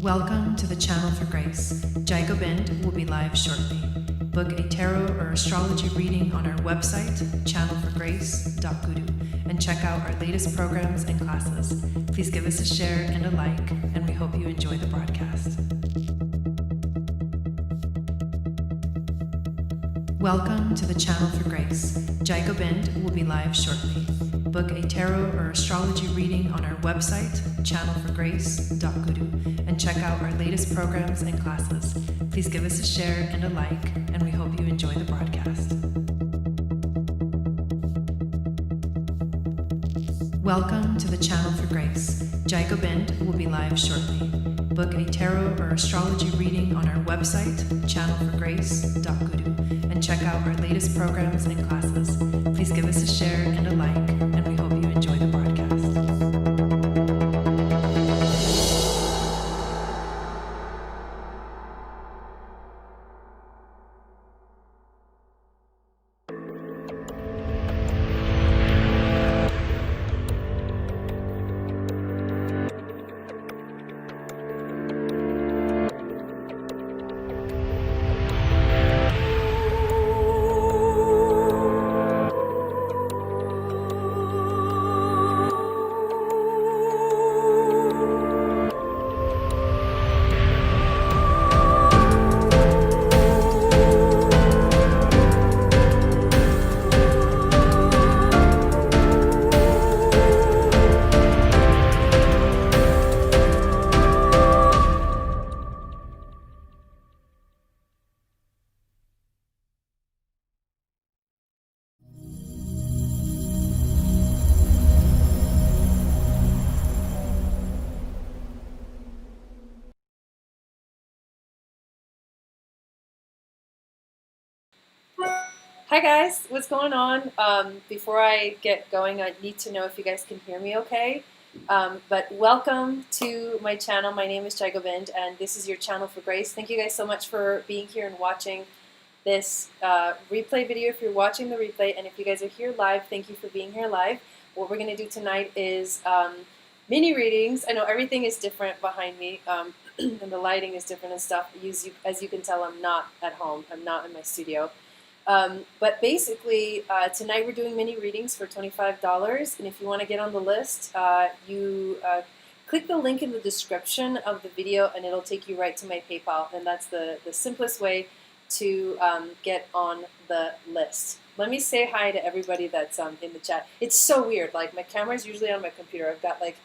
Welcome to the Channel for Grace. Gobind will be live shortly. Book a tarot or astrology reading on our website, channelforgrace.guru, and check out our latest programs and classes. Please give us a share and a like, and we hope you enjoy the broadcast. Welcome to the Channel for Grace. Gobind will be live shortly. Book a tarot or astrology reading on our website, channelforgrace.guru, and check out our latest programs and classes. Please give us a share and a like, and we hope you enjoy the broadcast. Welcome to the Channel for Grace. Gobind will be live shortly. Book a tarot or astrology reading on our website, channelforgrace.guru, and check out our latest programs and classes. Please give us a share and a like, and we hope you enjoy the broadcast. Hi guys, what's going on? Before I get going, I need to know if you guys can hear me okay. But welcome to my channel. My name is Gobind, and this is your Channel for Grace. Thank you guys so much for being here and watching this replay video if you're watching the replay. And if you guys are here live, thank you for being here live. What we're going to do tonight is mini readings. I know everything is different behind me, and the lighting is different and stuff. As you can tell, I'm not at home. I'm not in my studio. But basically, tonight we're doing mini readings for $25, and if you want to get on the list, you click the link in the description of the video, and it'll take you right to my PayPal, and that's the simplest way to get on the list. Let me say hi to everybody that's in the chat. It's so weird, like my camera's usually on my computer. I've got like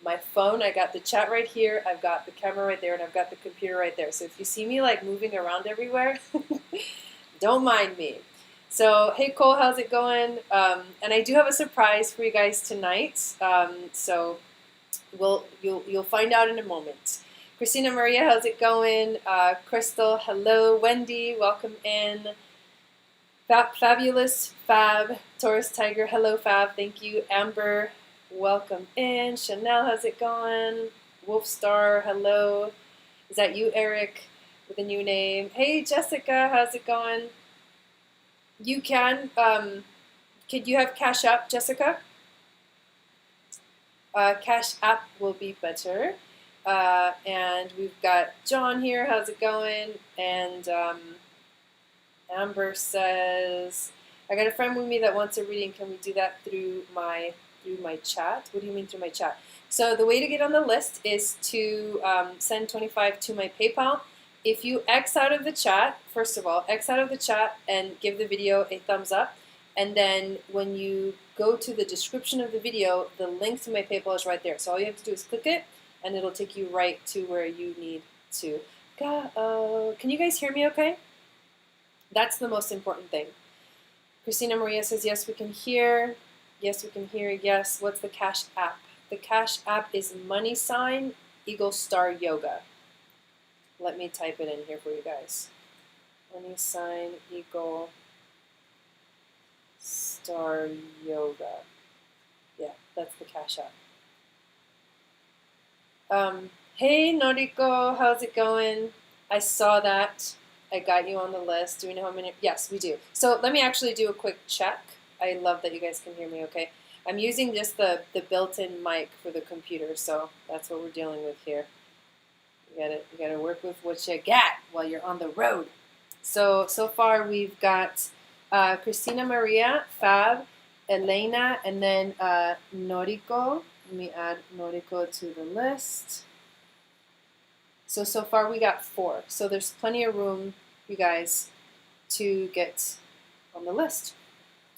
my phone, I got the chat right here, I've got the camera right there, and I've got the computer right there. So if you see me like moving around everywhere, don't mind me. So, hey Cole, how's it going? And I do have a surprise for you guys tonight. So you'll find out in a moment. Christina Maria, how's it going? Crystal, hello. Wendy, welcome in. Fabulous Fab, Taurus Tiger, hello Fab, thank you. Amber, welcome in. Chanel, how's it going? Wolfstar, hello. Is that you, Eric? With a new name. Hey Jessica, how's it going? You can, could you have Cash App, Jessica? Cash App will be better. And we've got John here, how's it going? And Amber says, I got a friend with me that wants a reading. Can we do that through my chat? What do you mean through my chat? So the way to get on the list is to send 25 to my PayPal. If you X out of the chat, first of all, X out of the chat and give the video a thumbs up. And then when you go to the description of the video, the link to my PayPal is right there. So all you have to do is click it, and it'll take you right to where you need to go. Can you guys hear me okay? That's the most important thing. Christina Maria says, yes, we can hear. Yes, we can hear. Yes. What's the Cash App? The Cash App is $ Eagle Star Yoga. Let me type it in here for you guys. $ Eagle Star Yoga. Yeah, that's the Cash App. Hey Noriko, how's it going? I saw that. I got you on the list. Do we know how many? Yes, we do. So let me actually do a quick check. I love that you guys can hear me okay. I'm using just the built-in mic for the computer, so that's what we're dealing with here. You gotta work with what you got while you're on the road. So far we've got Christina Maria, Fab, Elena, and then Noriko. Let me add Noriko to the list. So far we got 4. So there's plenty of room, you guys, to get on the list.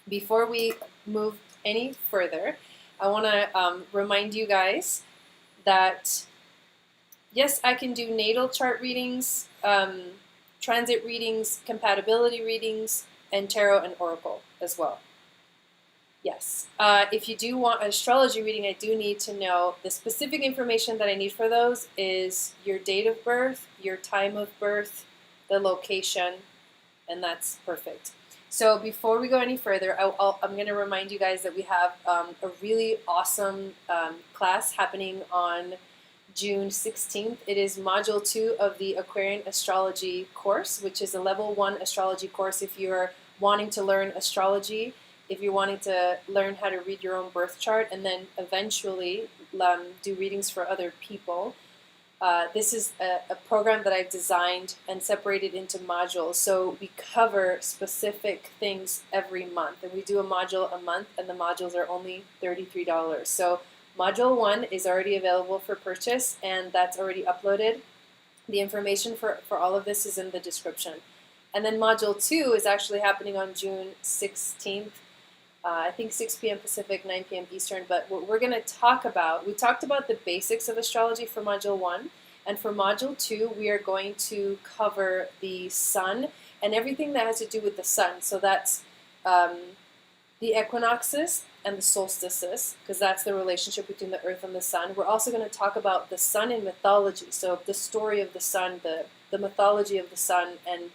Before we move any further, I want to remind you guys that yes, I can do natal chart readings, transit readings, compatibility readings, and tarot and oracle as well. Yes. If you do want an astrology reading, I do need to know the specific information that I need for those is your date of birth, your time of birth, the location, and that's perfect. So before we go any further, I'm going to remind you guys that we have a really awesome class happening on June 16th. It is Module 2 of the Aquarian Astrology course, which is a Level 1 astrology course if you're wanting to learn astrology, if you're wanting to learn how to read your own birth chart, and then eventually do readings for other people. This is a program that I've designed and separated into modules. So we cover specific things every month. And we do a module a month, and the modules are only $33. So Module 1 is already available for purchase, and that's already uploaded. The information for all of this is in the description. And then Module 2 is actually happening on June 16th. I think 6 p.m. Pacific, 9 p.m. Eastern, but what we're going to talk about, we talked about the basics of astrology for Module 1, and for Module 2, we are going to cover the sun and everything that has to do with the sun. So that's the equinoxes and the solstices, because that's the relationship between the earth and the sun. We're also going to talk about the sun in mythology, so the story of the sun, the mythology of the sun, and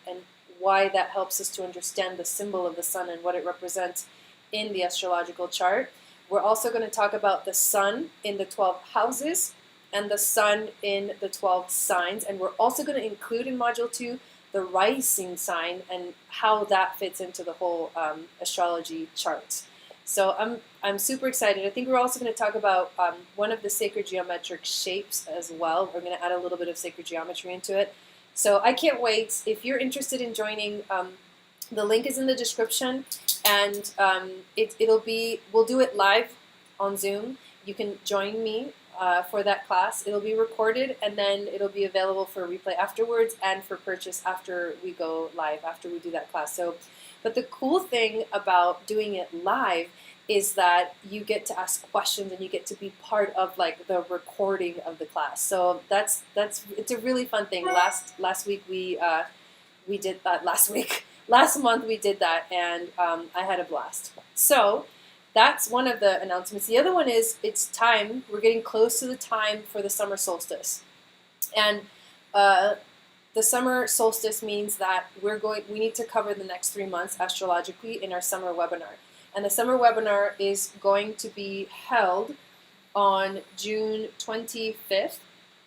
why that helps us to understand the symbol of the sun and what it represents in the astrological chart. We're also going to talk about the sun in the 12 houses and the sun in the 12 signs, and we're also going to include in Module 2 the rising sign and how that fits into the whole astrology chart. So I'm super excited. I think we're also going to talk about one of the sacred geometric shapes as well. We're going to add a little bit of sacred geometry into it. So I can't wait. If you're interested in joining, the link is in the description, and we'll do it live on Zoom. You can join me for that class. It'll be recorded, and then it'll be available for replay afterwards and for purchase after we go live, after we do that class. So, but the cool thing about doing it live is that you get to ask questions and you get to be part of like the recording of the class. So it's a really fun thing. Last week we did that. Last month we did that, and I had a blast. So that's one of the announcements. The other one is it's time. We're getting close to the time for the summer solstice, and the summer solstice means that we need to cover the next 3 months astrologically in our summer webinar. And the summer webinar is going to be held on June 25th.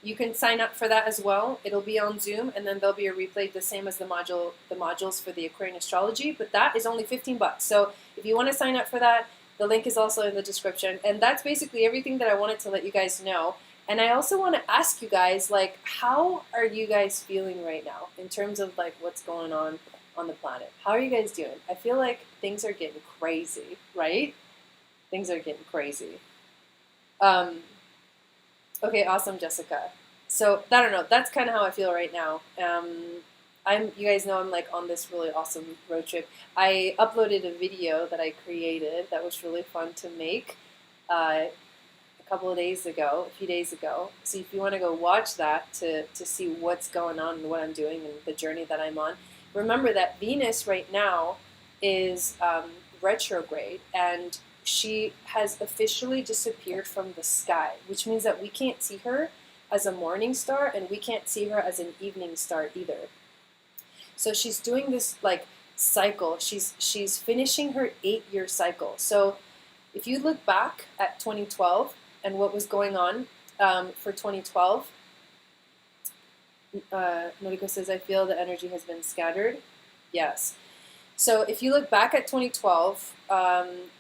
You can sign up for that as well. It'll be on Zoom, and then there'll be a replay the same as the modules for the Aquarian astrology, but that is only $15. So if you want to sign up for that, the link is also in the description. And that's basically everything that I wanted to let you guys know. And I also want to ask you guys, like, how are you guys feeling right now in terms of like what's going on the planet? How are you guys doing? I feel like things are getting crazy, right? Things are getting crazy. Okay, awesome, Jessica. So I don't know. That's kind of how I feel right now. You guys know I'm like on this really awesome road trip. I uploaded a video that I created that was really fun to make a few days ago. So if you want to go watch that to see what's going on and what I'm doing and the journey that I'm on, remember that Venus right now is retrograde, and she has officially disappeared from the sky, which means that we can't see her as a morning star and we can't see her as an evening star either. So she's doing this like cycle. She's finishing her 8-year cycle. So if you look back at 2012 and what was going on for 2012, Noriko says, I feel the energy has been scattered. Yes. So if you look back at 2012,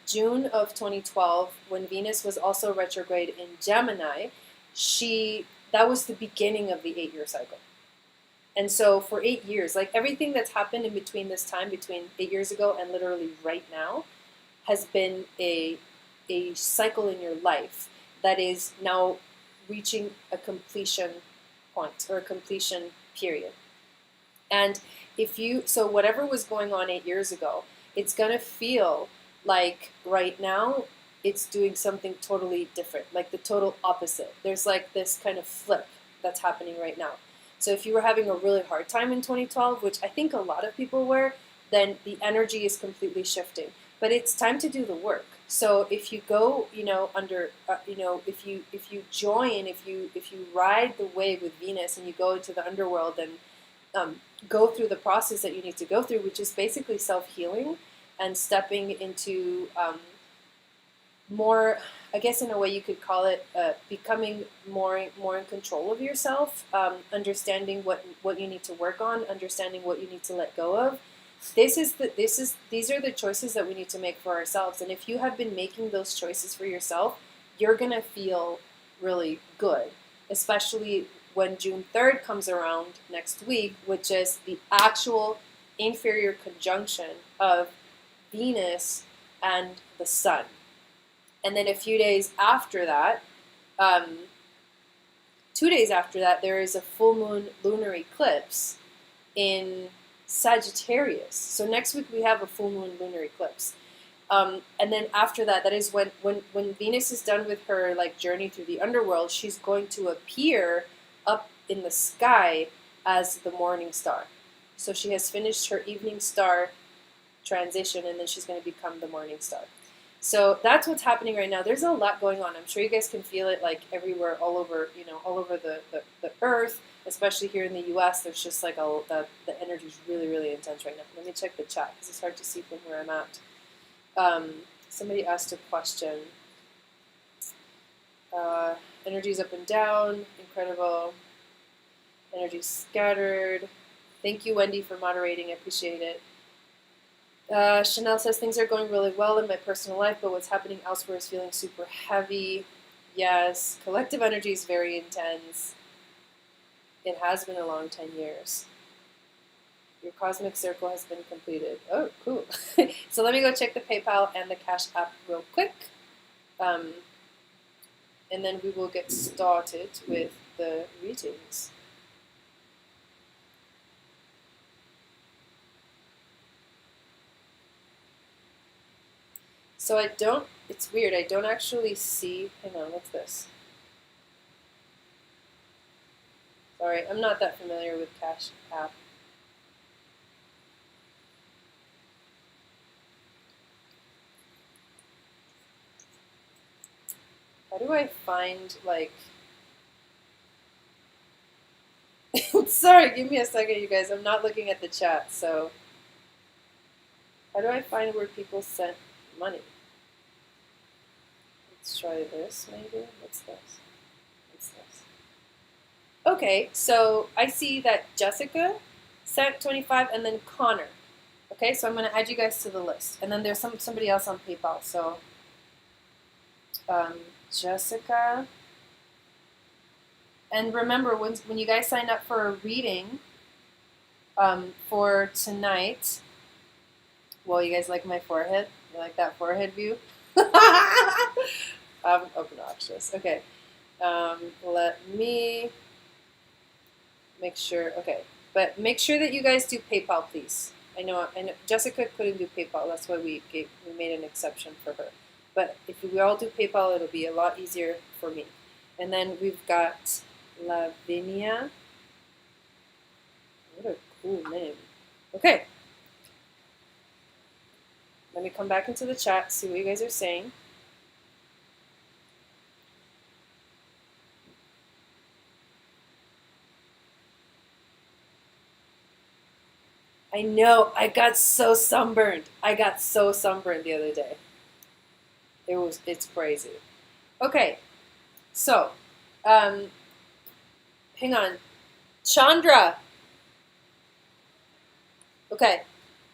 June of 2012, when Venus was also retrograde in Gemini, she that was the beginning of the 8-year cycle. And so for 8 years, like everything that's happened in between this time, between 8 years ago and literally right now, has been a cycle in your life that is now reaching a completion point or a completion period. And so whatever was going on 8 years ago, it's going to feel like right now it's doing something totally different, like the total opposite. There's like this kind of flip that's happening right now. So if you were having a really hard time in 2012, which I think a lot of people were, then the energy is completely shifting. But it's time to do the work. So if you go, if you join, if you ride the wave with Venus and you go into the underworld and go through the process that you need to go through, which is basically self-healing and stepping into more, I guess in a way you could call it becoming more in control of yourself, understanding what you need to work on, understanding what you need to let go of. These are the choices that we need to make for ourselves. And if you have been making those choices for yourself, you're gonna feel really good, especially when June 3rd comes around next week, which is the actual inferior conjunction of Venus and the Sun. And then a few days after that, 2 days after that, there is a full moon lunar eclipse in Sagittarius. So next week we have a full moon lunar eclipse. And then after that, that is when Venus is done with her like journey through the underworld, she's going to appear up in the sky as the morning star. So she has finished her evening star transition, and then she's going to become the morning star. So that's what's happening right now. There's a lot going on. I'm sure you guys can feel it like everywhere, all over the earth, especially here in the U.S. There's just like the energy is really, really intense right now. Let me check the chat because it's hard to see from where I'm at. Somebody asked a question. Energy's up and down, incredible. Energy scattered. Thank you, Wendy, for moderating. I appreciate it. Chanel says, things are going really well in my personal life, but what's happening elsewhere is feeling super heavy. Yes, collective energy is very intense. It has been a long 10 years. Your cosmic circle has been completed. Oh, cool. So let me go check the PayPal and the Cash App real quick. And then we will get started with the readings. So it's weird, I don't actually see, hang on, what's this? Sorry, I'm not that familiar with Cash App. How do I find, like... Sorry, give me a second, you guys. I'm not looking at the chat, so... How do I find where people sent money? Let's try this, maybe. What's this? What's this? Okay, so I see that Jessica sent 25 and then Connor. Okay, so I'm going to add you guys to the list. And then there's somebody else on PayPal. So Jessica. And remember, when you guys sign up for a reading for tonight, well, you guys like my forehead? You like that forehead view? I'm obnoxious. Okay. Let me make sure. Okay. But make sure that you guys do PayPal, please. I know Jessica couldn't do PayPal. That's why we made an exception for her. But if we all do PayPal, it'll be a lot easier for me. And then we've got Lavinia. What a cool name. Okay. Let me come back into the chat, see what you guys are saying. I know, I got so sunburned. I got so sunburned the other day. It's crazy. Okay, so, hang on. Chandra. Okay,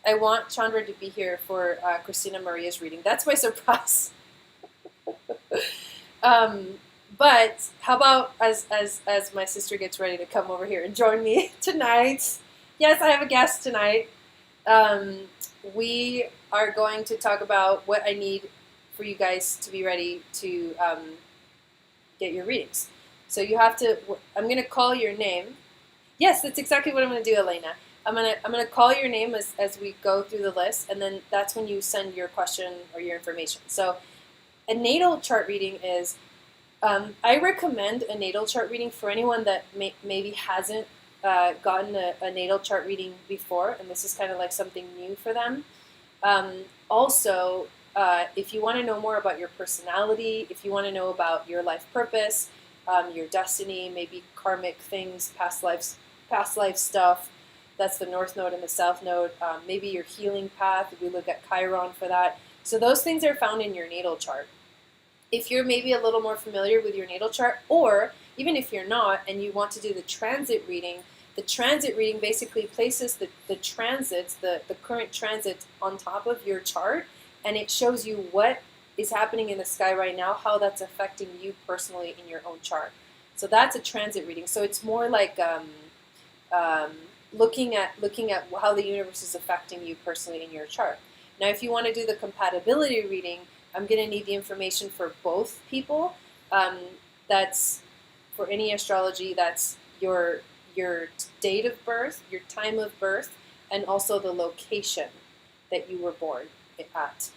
I want Chandra to be here for Christina Maria's reading. That's my surprise. But how about as my sister gets ready to come over here and join me tonight? Yes, I have a guest tonight. We are going to talk about what I need for you guys to be ready to get your readings. So you have to. I'm going to call your name. Yes, that's exactly what I'm going to do, Elena. I'm gonna call your name as we go through the list, and then that's when you send your question or your information. So a natal chart reading is. I recommend a natal chart reading for anyone that maybe hasn't gotten a natal chart reading before, and this is kind of like something new for them. Also, if you want to know more about your personality, if you want to know about your life purpose, your destiny, maybe karmic things, past life stuff, that's the North Node and the South Node, maybe your healing path, we look at Chiron for that. So those things are found in your natal chart. If you're maybe a little more familiar with your natal chart, or even if you're not and you want to do the transit reading basically places the transits, the current transits on top of your chart, and it shows you what is happening in the sky right now, how that's affecting you personally in your own chart. So that's a transit reading. So it's more like looking at how the universe is affecting you personally in your chart. Now, if you want to do the compatibility reading, I'm going to need the information for both people. That's for any astrology. That's your date of birth, your time of birth, and also the location that you were born at.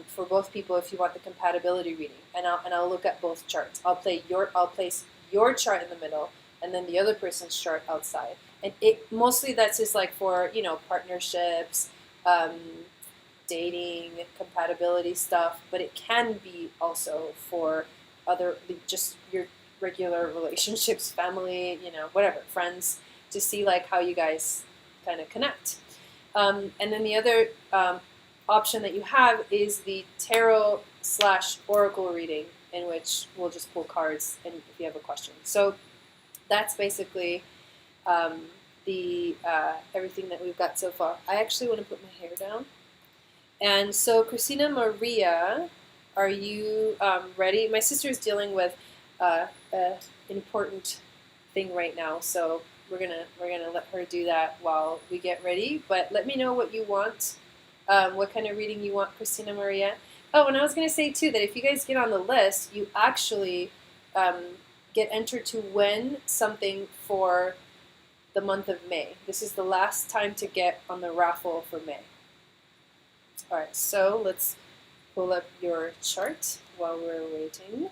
For both people, if you want the compatibility reading, and I'll look at both charts. I'll place your chart in the middle, and then the other person's chart outside. And it mostly that's just like for partnerships. Dating, compatibility stuff, but it can be also for other, just your regular relationships, family, whatever, friends, to see like how you guys kind of connect. And then the other option that you have is the tarot/oracle reading, in which we'll just pull cards and if you have a question. So that's basically the everything that we've got so far. I actually want to put my hair down. And so, Christina Maria, are you ready? My sister is dealing with an important thing right now, so we're gonna let her do that while we get ready. But let me know what you want, what kind of reading you want, Christina Maria. Oh, and I was gonna say too that if you guys get on the list, you actually get entered to win something for the month of May. This is the last time to get on the raffle for May. All right, so let's pull up your chart while we're waiting.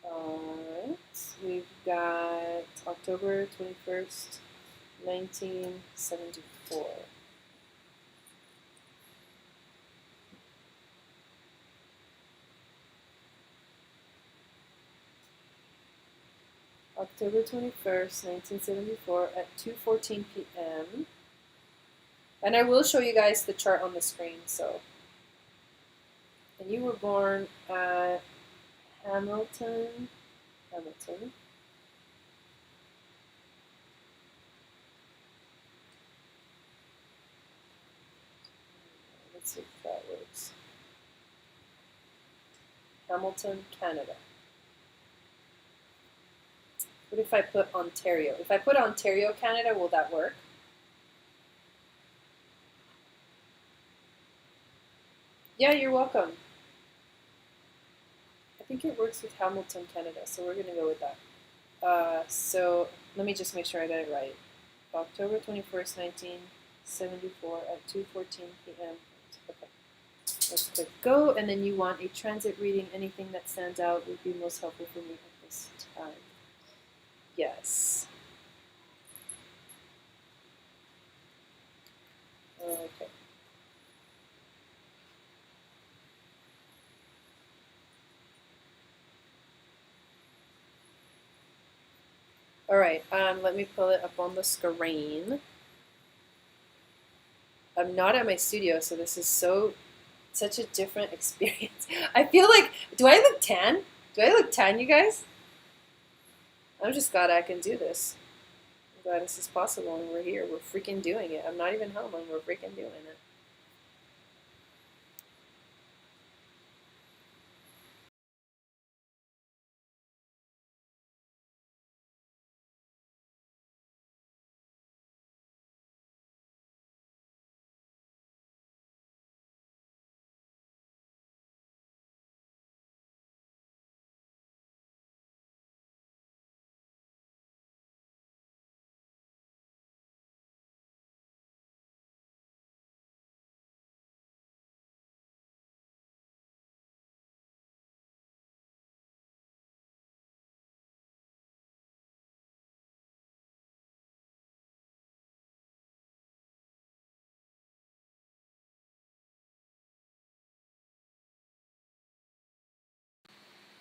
All right, we've got October 21st, 1974. October 21st, 1974 at 2:14 p.m. And I will show you guys the chart on the screen, so. And you were born at Hamilton. Let's see if that works. Hamilton, Canada. What if I put Ontario? If I put Ontario, Canada, will that work? Yeah, you're welcome. I think it works with Hamilton, Canada, so we're going to go with that. So let me just make sure I got it right. October 21st, 1974 at 2:14 p.m. Okay. Let's click go, and then you want a transit reading. Anything that stands out would be most helpful for me at this time. Yes. Okay. All right, let me pull it up on the screen. I'm not at my studio, so this is so such a different experience. I feel like, do I look tan? Do I look tan, you guys? I'm just glad I can do this. I'm glad this is possible and we're here. We're freaking doing it. I'm not even home and we're freaking doing it.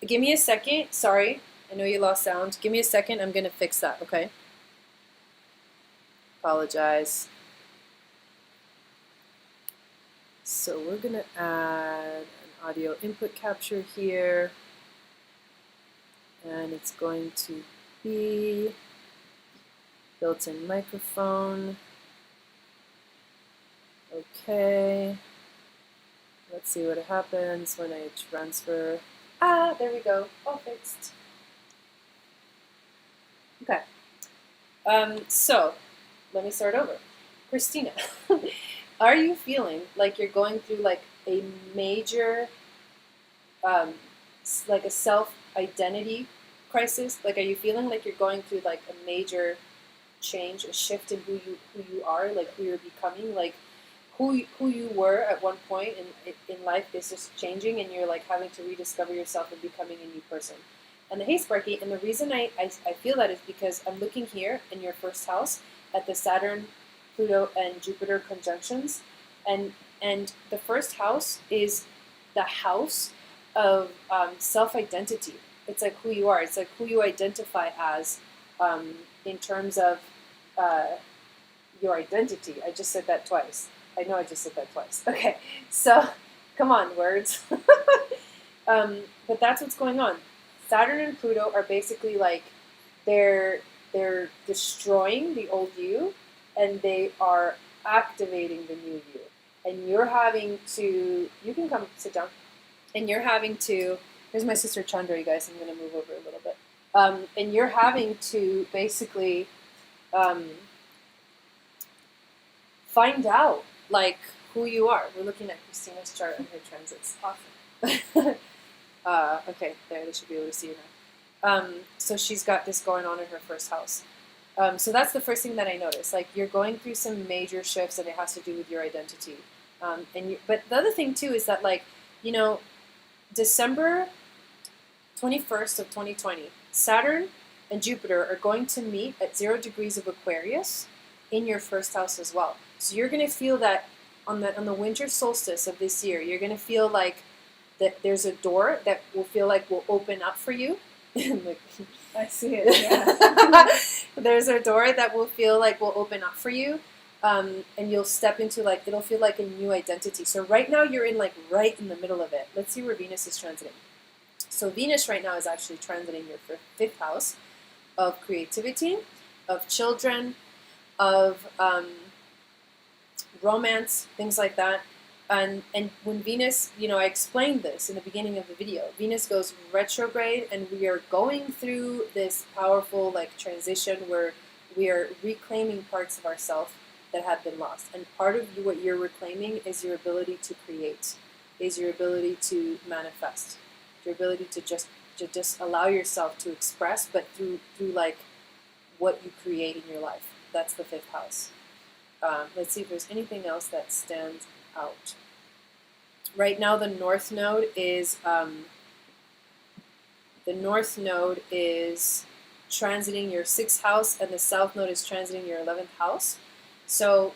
Give me a second. Sorry, I know you lost sound. Give me a second. I'm going to fix that, okay? Apologize. So we're going to add an audio input capture here. And it's going to be built-in microphone. Okay. Let's see what happens when I transfer. Ah, there we go. All fixed. Okay. So, let me start over. Christina, are you feeling like you're going through like a major, like a self-identity crisis? Like, are you feeling like you're going through like a major change, a shift in who you are, like who you're becoming, like who you were at one point in life is just changing, and you're like having to rediscover yourself and becoming a new person. And the hey Sparky, and the reason I feel that is because I'm looking here in your first house at the Saturn, Pluto, and Jupiter conjunctions, and the first house is the house of self-identity. It's like who you are. It's like who you identify as in terms of your identity. I just said that twice. I know I just said that twice. Okay, so come on, words. But that's what's going on. Saturn and Pluto are basically like they're destroying the old you, and they are activating the new you. And you're having to. You can come sit down. And you're having to. Here's my sister Chandra, you guys. I'm going to move over a little bit. And you're having to basically find out like who you are. We're looking at Christina's chart and her transits. Awesome. Okay, there, they should be able to see you now. So she's got this going on in her first house. So that's the first thing that I noticed. Like you're going through some major shifts, and it has to do with your identity. But the other thing too is that like, you know, December 21st of 2020, Saturn and Jupiter are going to meet at 0 degrees of Aquarius in your first house as well. So you're going to feel that on the winter solstice of this year, you're going to feel like that there's a door that will feel like will open up for you. Like, I see it, yeah. There's a door that will feel like will open up for you, and you'll step into like, it'll feel like a new identity. So right now you're in like right in the middle of it. Let's see where Venus is transiting. So Venus right now is actually transiting your fifth house of creativity, of children, of romance, things like that. And when Venus, you know, I explained this in the beginning of the video. Venus goes retrograde, and we are going through this powerful like transition where we are reclaiming parts of ourselves that have been lost. And part of what you're reclaiming is your ability to create, is your ability to manifest, your ability to just allow yourself to express, but through like what you create in your life. That's the fifth house. Let's see if there's anything else that stands out. Right now, the North Node is transiting your 6th house, and the South Node is transiting your 11th house. So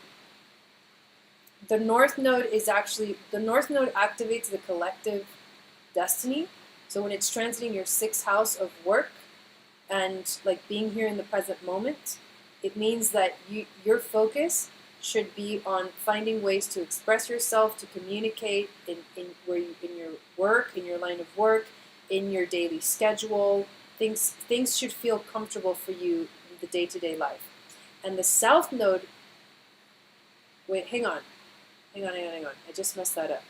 the North Node activates the collective destiny. So when it's transiting your 6th house of work and like being here in the present moment, it means that your focus should be on finding ways to express yourself, to communicate in your work, in your line of work, in your daily schedule. Things should feel comfortable for you in the day-to-day life. And the South Node, wait, hang on. I just messed that up.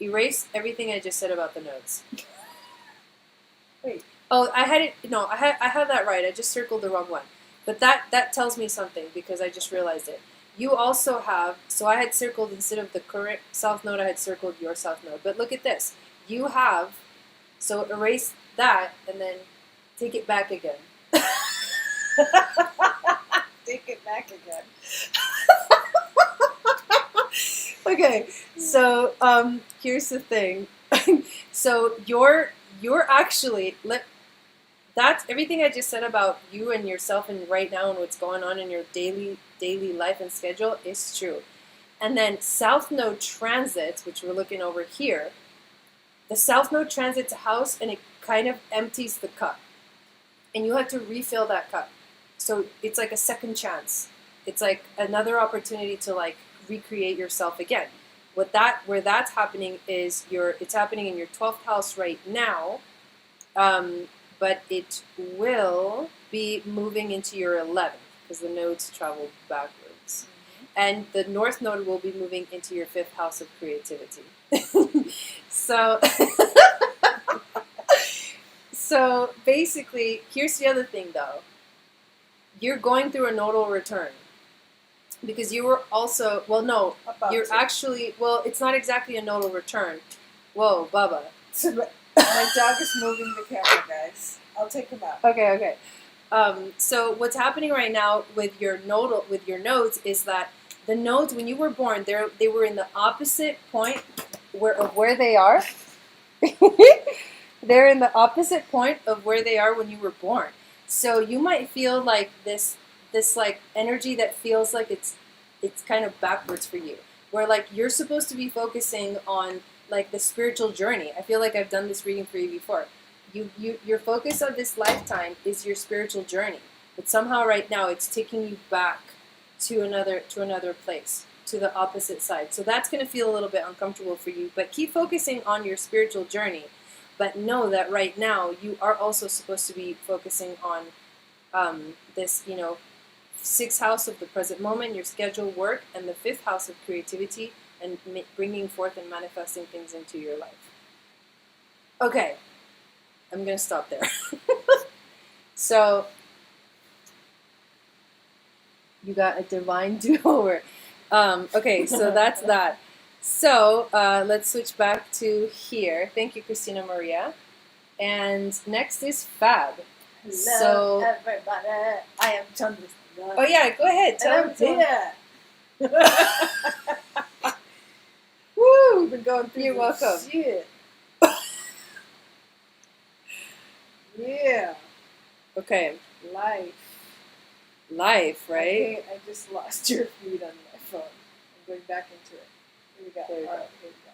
Erase everything I just said about the nodes. Wait. Oh, I had that right. I just circled the wrong one. But that tells me something because I just realized it. You also have, so I had circled, instead of the current South Node, I had circled your South Node. But look at this. You have, so erase that and then take it back again. Take it back again. Okay, so here's the thing. So you're actually, that's everything I just said about you and yourself and right now and what's going on in your daily life and schedule is true. And then South Node transits, which we're looking over here, the South Node transits a house and it kind of empties the cup. And you have to refill that cup. So it's like a second chance. It's like another opportunity to like recreate yourself again. Where that's happening is it's happening in your 12th house right now. But it will be moving into your 11th because the nodes travel backwards. Mm-hmm. And the North Node will be moving into your 5th house of creativity. So, so basically, here's the other thing though. You're going through a nodal return. Because you were also, well, no, you're actually, well, it's not exactly a nodal return. Whoa, Bubba. My dog is moving the camera, guys. I'll take him out. Okay. So what's happening right now with your nodes is that the nodes, when you were born, they were in the opposite point of where they are. They're in the opposite point of where they are when you were born. So you might feel like this like energy that feels like it's kind of backwards for you, where like you're supposed to be focusing on like the spiritual journey. I feel like I've done this reading for you before. Your focus of this lifetime is your spiritual journey, but somehow right now it's taking you back to another place, to the opposite side. So that's going to feel a little bit uncomfortable for you, but keep focusing on your spiritual journey. But know that right now you are also supposed to be focusing on this, 6th house of the present moment, your schedule, work, and the 5th house of creativity and bringing forth and manifesting things into your life. Okay, I'm going to stop there. So, you got a divine do-over. Okay, so that's that. So, let's switch back to here. Thank you, Christina Maria. And next is Fab. Hello, everybody. I am Chandra. Oh yeah, go ahead. Tell them. Woo! We've been going through. You're welcome. Shit. Yeah. Okay. Life, right? Okay, I just lost your feed on my phone. I'm going back into it. Here we go. There we go. All right, here we go.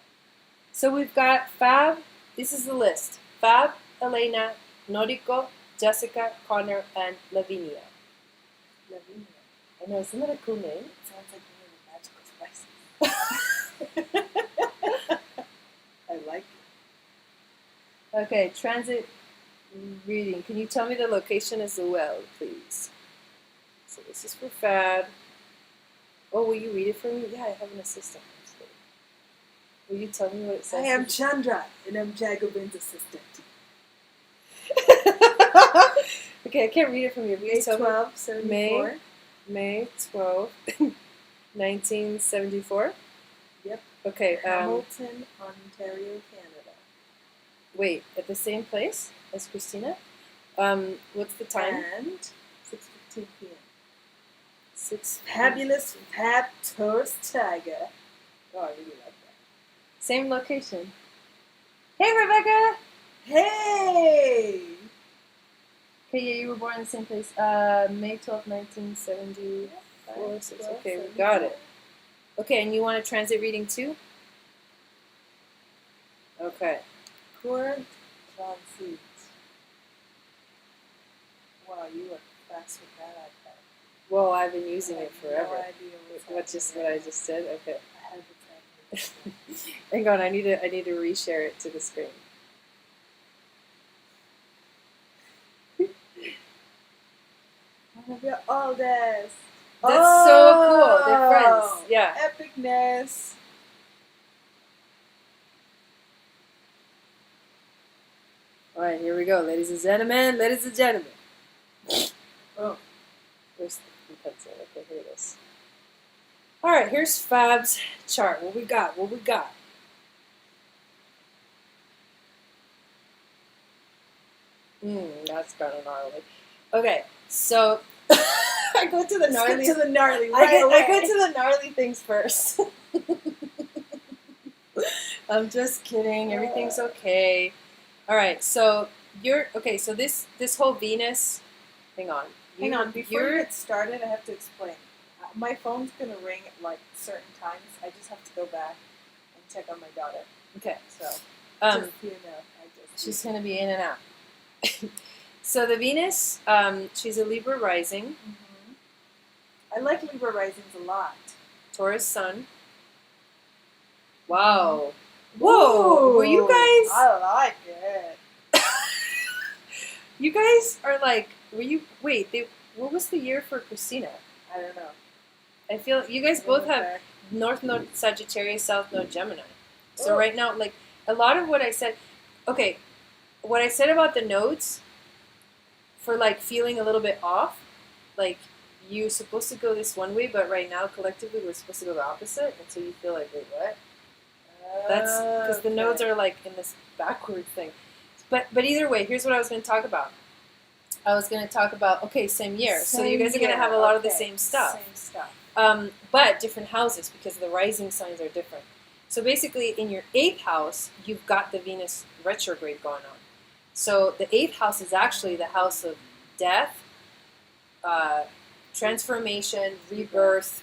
So we've got Fab. This is the list. Fab, Elena, Noriko, Jessica, Connor, and Lavinia. Lavinia. I know, isn't that a cool name? It sounds like one of the magical spices. I like it. Okay, transit reading. Can you tell me the location as well, please? So this is for Fab. Oh, will you read it for me? Yeah, I have an assistant. Will you tell me what it says? I am Chandra, and I'm Jagobin's assistant. Okay, I can't read it from you. May 12, 74. May 12, 1974? Yep. Okay. Hamilton, Ontario, Canada. Wait, at the same place as Christina? What's the time? And 6:15 p.m. 6. Fabulous Fab Toast Tiger. Oh, I really like that. Same location. Hey, Rebecca! Hey! Okay, yeah, you were born in the same place. May 12, 1974. Okay, we got it. Okay, and you want a transit reading too? Okay. Current transit. Wow, you are fast with that iPad. Well, I've been using I it have forever. No idea What's just what happening I just did? Okay. I have it happening. Hang on, I need to reshare it to the screen. Look at all this. That's so cool. They're friends. Yeah. Epicness. All right, here we go, ladies and gentlemen. Ladies and gentlemen. Oh. Where's the pencil? Okay, here it is. All right, here's Fab's chart. What we got? What we got? That's kind of gnarly. Okay, so I go to the gnarly. Let's get to the gnarly. I Right go away. to the gnarly things first. I'm just kidding. Everything's okay. All right, so you're okay. So this whole Venus. Hang on. Hang on. Before you get started, I have to explain. My phone's gonna ring at like certain times. I just have to go back and check on my daughter. Okay. So Just you know, she's gonna be in and out. So the Venus, she's a Libra rising. I like Libra risings a lot. Taurus sun. Wow. Whoa. Ooh, Were you guys? I like it. You guys are like. Were you? Wait. What was the year for Christina? I don't know. I feel you guys both have North Node Sagittarius, South Node Gemini. So Oh. right now, like a lot of what I said. Okay, what I said about the nodes. For like feeling a little bit off, like you're supposed to go this one way, but right now collectively we're supposed to go the opposite, and so you feel like, wait, what? That's because the nodes are like in this backward thing. But either way, here's what I was going to talk about. I was going to talk about same year, so you guys are going to have a lot of the same stuff. Same stuff. But different houses because the rising signs are different. So basically, in your 8th house, you've got the Venus retrograde going on. So the 8th house is actually the house of death, transformation, rebirth.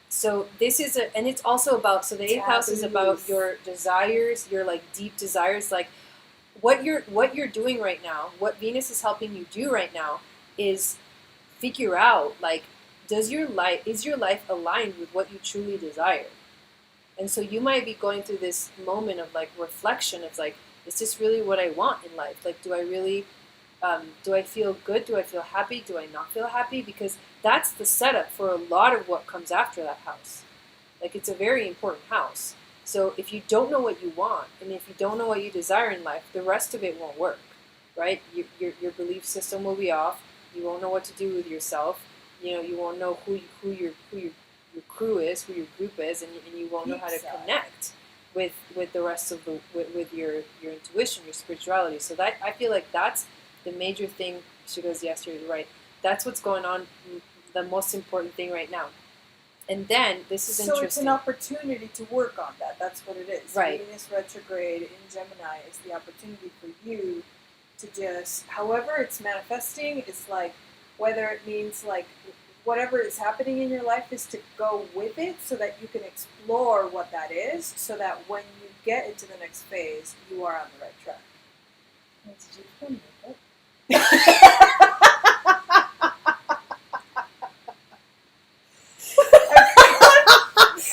So this is and it's also about, so the 8th house is about your desires, your like deep desires, like what you're doing right now, what Venus is helping you do right now is figure out like, is your life aligned with what you truly desire? And so you might be going through this moment of like reflection of like, is this really what I want in life? Like, do I really, do I feel good? Do I feel happy? Do I not feel happy? Because that's the setup for a lot of what comes after that house. Like, it's a very important house. So if you don't know what you want, and if you don't know what you desire in life, the rest of it won't work, right? Your belief system will be off. You won't know what to do with yourself. You know, you won't know who your crew is, who your group is, and you won't know how to connect with the rest of with your intuition, your spirituality. So that I feel like that's the major thing. She goes, yes, you're right. That's what's going on. The most important thing right now. And then this is interesting. So it's an opportunity to work on that. That's what it is. Right. Venus retrograde in Gemini is the opportunity for you to just, however it's manifesting, it's like whether it means like whatever is happening in your life is to go with it so that you can explore what that is, so that when you get into the next phase, you are on the right track.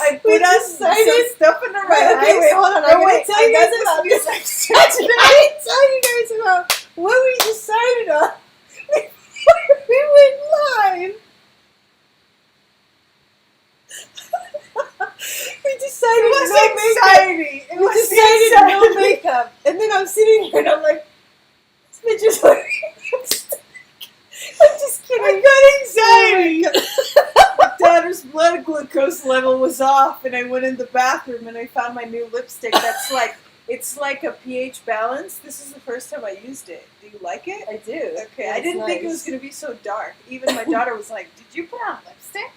I put on some stuff in the right. Okay, wait, hold on. I'm going to tell you guys about this. I didn't tell you guys about what we decided on before we went live. We decided no makeup. And then I'm sitting here and I'm like, this bitch is wearing lipstick. I'm just kidding. I got anxiety. My daughter's blood glucose level was off, and I went in the bathroom and I found my new lipstick. That's like, it's like a pH balance. This is the first time I used it. Do you like it? I do. Okay, Yeah, I didn't think it nice. was going to be so dark. Even my daughter was like, "Did you put on lipstick?"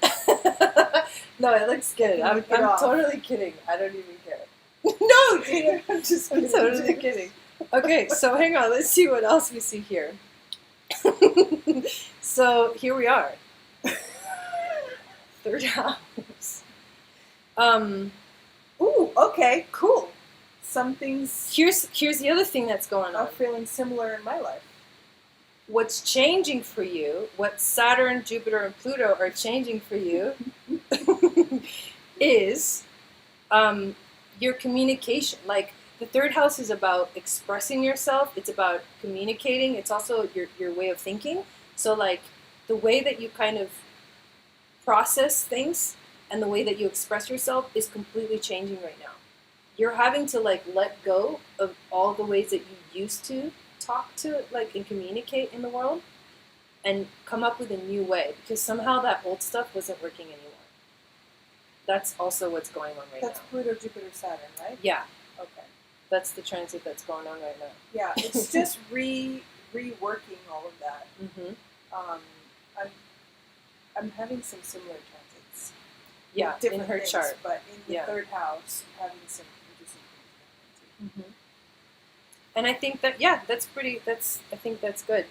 No, it looks good. I'm Look it off. totally kidding. I don't even care. No, dear. I'm just I'm kidding. totally kidding. Okay, so hang on. Let's see what else we see here. So here we are. 3rd house. Ooh, okay, cool. Some things Here's the other thing that's going are on. feeling similar in my life. what's changing for you, what Saturn, Jupiter, and Pluto are changing for you, is your communication. Like, the third house is about expressing yourself. It's about communicating. It's also your way of thinking. So, like, the way that you kind of process things and the way that you express yourself is completely changing right now. You're having to, like, let go of all the ways that you used to talk to, like, and communicate in the world, and come up with a new way, because somehow that old stuff wasn't working anymore. That's also what's going on right now. That's Pluto, Jupiter, Saturn, right? Yeah, Okay. that's the transit that's going on right now. Yeah, it's just reworking all of that. Mm-hmm. I'm having some similar transits. Yeah, with different in her things, chart. but in the Yeah. third house, having some interesting things going on too. Mm-hmm. And I think that, yeah, I think that's good.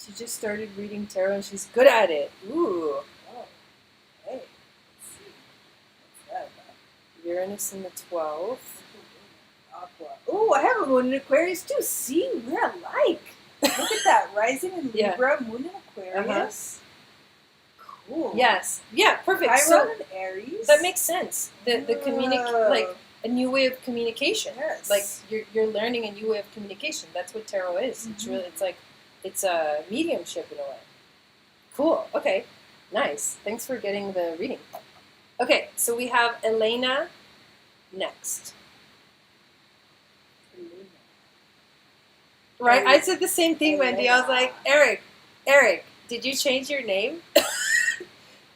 She just started reading tarot and she's good at it. Ooh. Oh, hey, let's see. What's that about? Uranus in the 12th. Aqua. Oh, I have a moon in Aquarius too. See, we're alike. Look at that, rising in Yeah. Libra, moon in Aquarius. Cool. Yes. Yeah, perfect. Chiron So and Aries. that makes sense. The Whoa. like a new way of communication. Yes. Like you're learning a new way of communication. That's what tarot is. It's really, it's a mediumship in a way. Cool. Okay. Nice. Thanks for getting the reading. Okay, so we have Elena next. Right? I said the same thing, Wendy. I was like, Eric, did you change your name?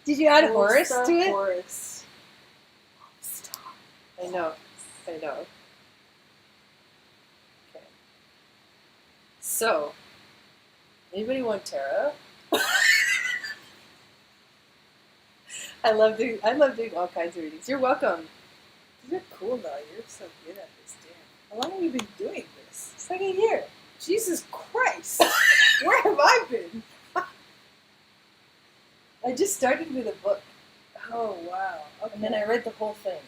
Did you add Horus to it? Horus. Stop. I know. Okay. So, anybody want tarot? I love doing all kinds of readings. You're welcome. You're cool though. You're so good at this, damn. How long have you been doing this? It's like a year. Jesus Christ! Where have I been? I just started with a book, Oh wow. Okay. and then I read the whole thing,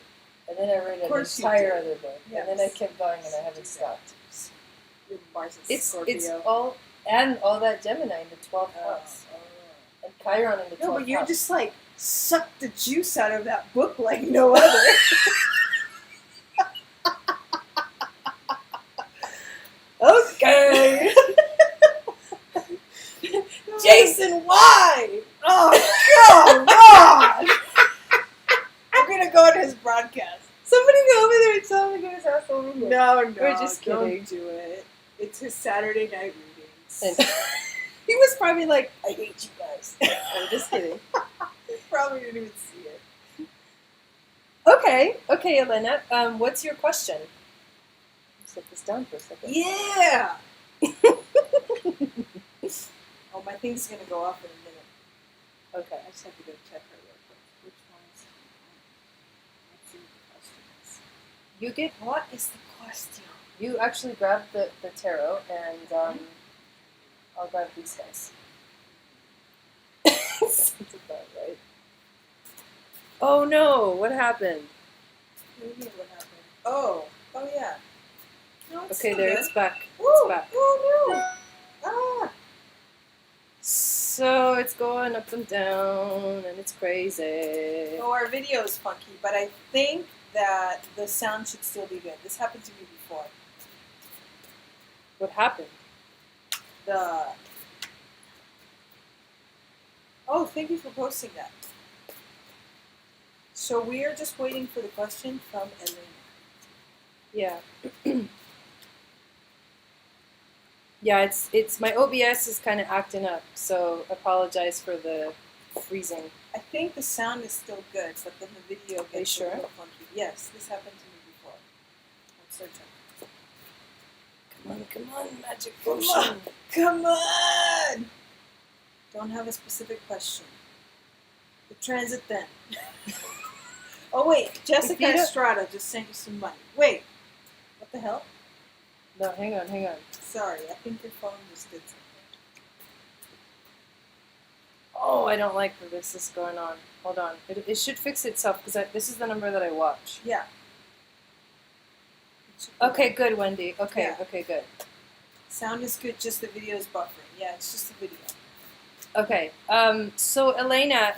and then I read an course you entire did. other book, Yes. and then I kept going, and I haven't stopped. Your Mars is It's Scorpio. all that Gemini in the 12th house, and Chiron in the 12th No, but you house. just like sucked the juice out of that book like no other. Okay. Jason, why? Oh, God! I'm gonna go on his broadcast. Somebody go over there and tell him to get his ass over here. No, We're just kidding. Don't do it. It's his Saturday night readings. And he was probably like, I hate you guys. I'm just kidding. He probably didn't even see it. Okay, Elena. What's your question? Set this down for a second. Yeah! Oh, my thing's gonna go off in a minute. Okay. I just have to go check her real quick. Which one's... Let's see what the question is. You get. What is the question? You actually grab the tarot, and I'll grab these guys. Sounds about right. Oh no! What happened? What do you mean, what happened? Oh yeah. No, it's Okay, still there good. it's back. Ooh, It's back. Oh no! Ah! So it's going up and down, and it's crazy. So our video is funky, but I think that the sound should still be good. This happened to me before. What happened? Oh, thank you for posting that. So we are just waiting for the question from Elena. Yeah. Yeah, it's my OBS is kind of acting up, so apologize for the freezing. I think the sound is still good, but then the video Are you gets sure? a little funky. Yes, this happened to me before. I'm searching. Come on, magic Come potion. on! Come on! Don't have a specific question. The transit then. Oh wait, Jessica don't- Estrada just sent you some money. Wait, what the hell? No, hang on. Sorry, I think your phone just did something. Oh, I don't like where this is going on. Hold on. It should fix itself, because this is the number that I watch. Yeah. Okay, good, Wendy. Okay, Yeah. okay, good. Sound is good, just the video is buffering. Yeah, it's just the video. Okay. So Elena,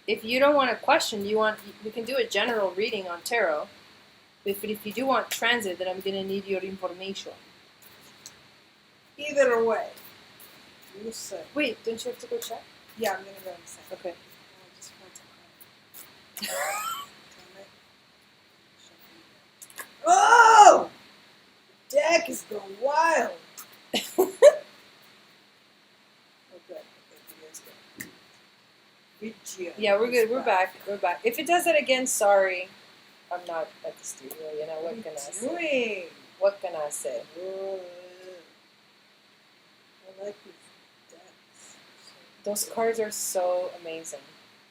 if you don't want a question, we can do a general reading on tarot. But if you do want transit, then I'm gonna need your information. Either way. You say. Wait, don't you have to go check? Yeah, I'm gonna go in a second. Okay. I just want to Damn it. Oh! The deck is going wild. Oh, good. Okay, video's good. Video. Yeah, we're good. is We're back. We're back. If it does that again, sorry. I'm not at the studio. You know what can I say? Doing? What can I say? I like these decks. Those cards are so amazing.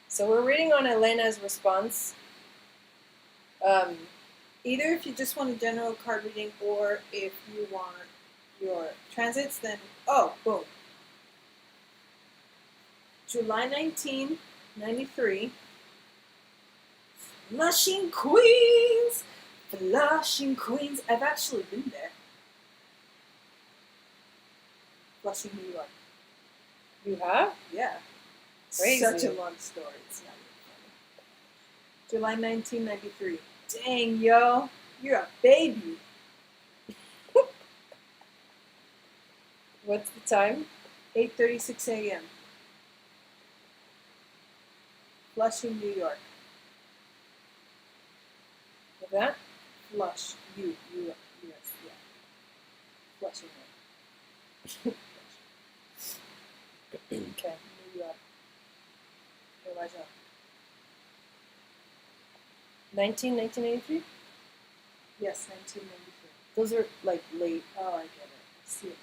So we're reading on Elena's response. Either if you just want a general card reading or if you want your transits, then, oh, boom. July 1993. Flushing Queens! Flushing Queens. I've actually been there. Flushing, New York. You have? Yeah. Crazy. Such a long story. It's not even funny. July 1993. Dang, yo. You're a baby. What's the time? 8:36 a.m. Flushing, New York. Like that? Flush. U-S, yeah. Flushing. Okay. New York. Elijah. 1983? Yes, 1993. Those are like late. Oh, I get it. I see it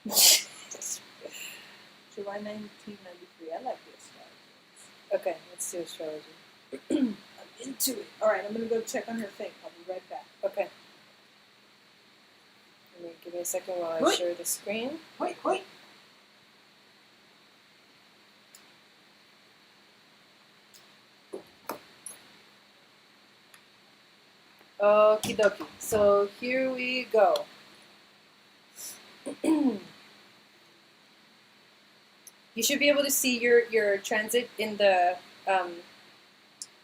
now. July 1993. I like the astrology. Okay, let's do astrology. I'm into it. Alright, I'm going to go check on her thing. I'll be right back. Okay. Give me a second while I Wait. share the screen. Wait. Okie dokie. So here we go. You should be able to see your transit in the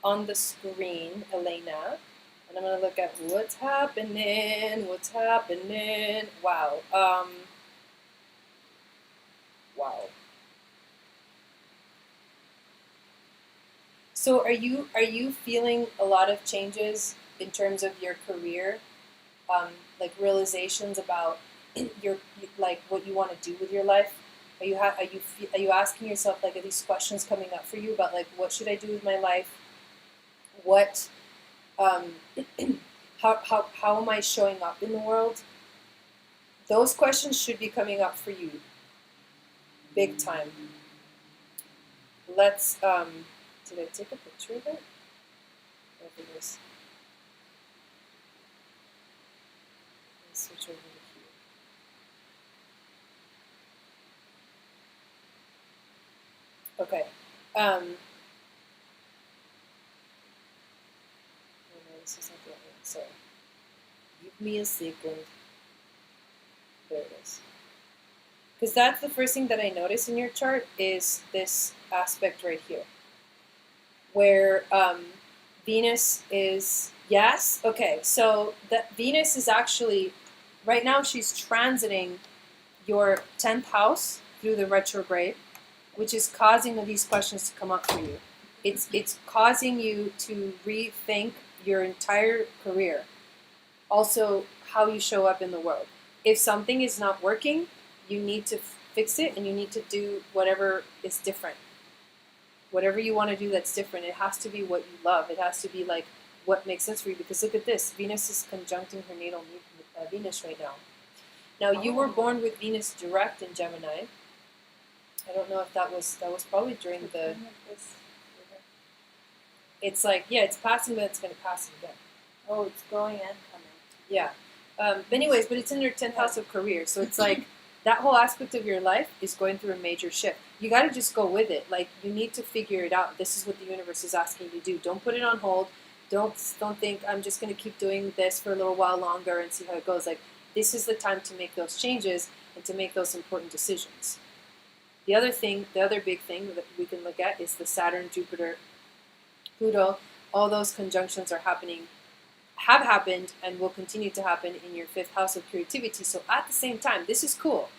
on the screen, Elena. And I'm gonna look at what's happening. Wow. Wow. So are you feeling a lot of changes in terms of your career, like realizations about your like what you want to do with your life? Are you asking yourself, like, are these questions coming up for you about, like, what should I do with my life? What how am I showing up in the world? Those questions should be coming up for you big time. Let's did I take a picture of it? I think it was. Let's switch over to here. Okay. Oh no, this is not the right one. Sorry. Give me a second. There it is. Because that's the first thing that I notice in your chart is this aspect right here, where Venus is, yes, okay, so that Venus is actually, right now she's transiting your 10th house through the retrograde, which is causing these questions to come up for you. It's causing you to rethink your entire career, also how you show up in the world. If something is not working, you need to fix it, and you need to do whatever is different. Whatever you want to do that's different, it has to be what you love. It has to be like what makes sense for you. Because look at this, Venus is conjuncting her natal Venus right now. Now you were born with Venus direct in Gemini. I don't know if that was probably during the. It's like, yeah, it's passing, but it's going to pass again. Oh, it's going and coming. Yeah. But anyways, but it's in your 10th house of career, so it's like that whole aspect of your life is going through a major shift. You got to just go with it. Like, you need to figure it out. This is what the universe is asking you to do. Don't put it on hold. don't think I'm just going to keep doing this for a little while longer and see how it goes. Like, this is the time to make those changes and to make those important decisions. The other big thing that we can look at is the Saturn, Jupiter, Pluto. All those conjunctions are happening, have happened, and will continue to happen in your 5th house of creativity. So at the same time, this is cool.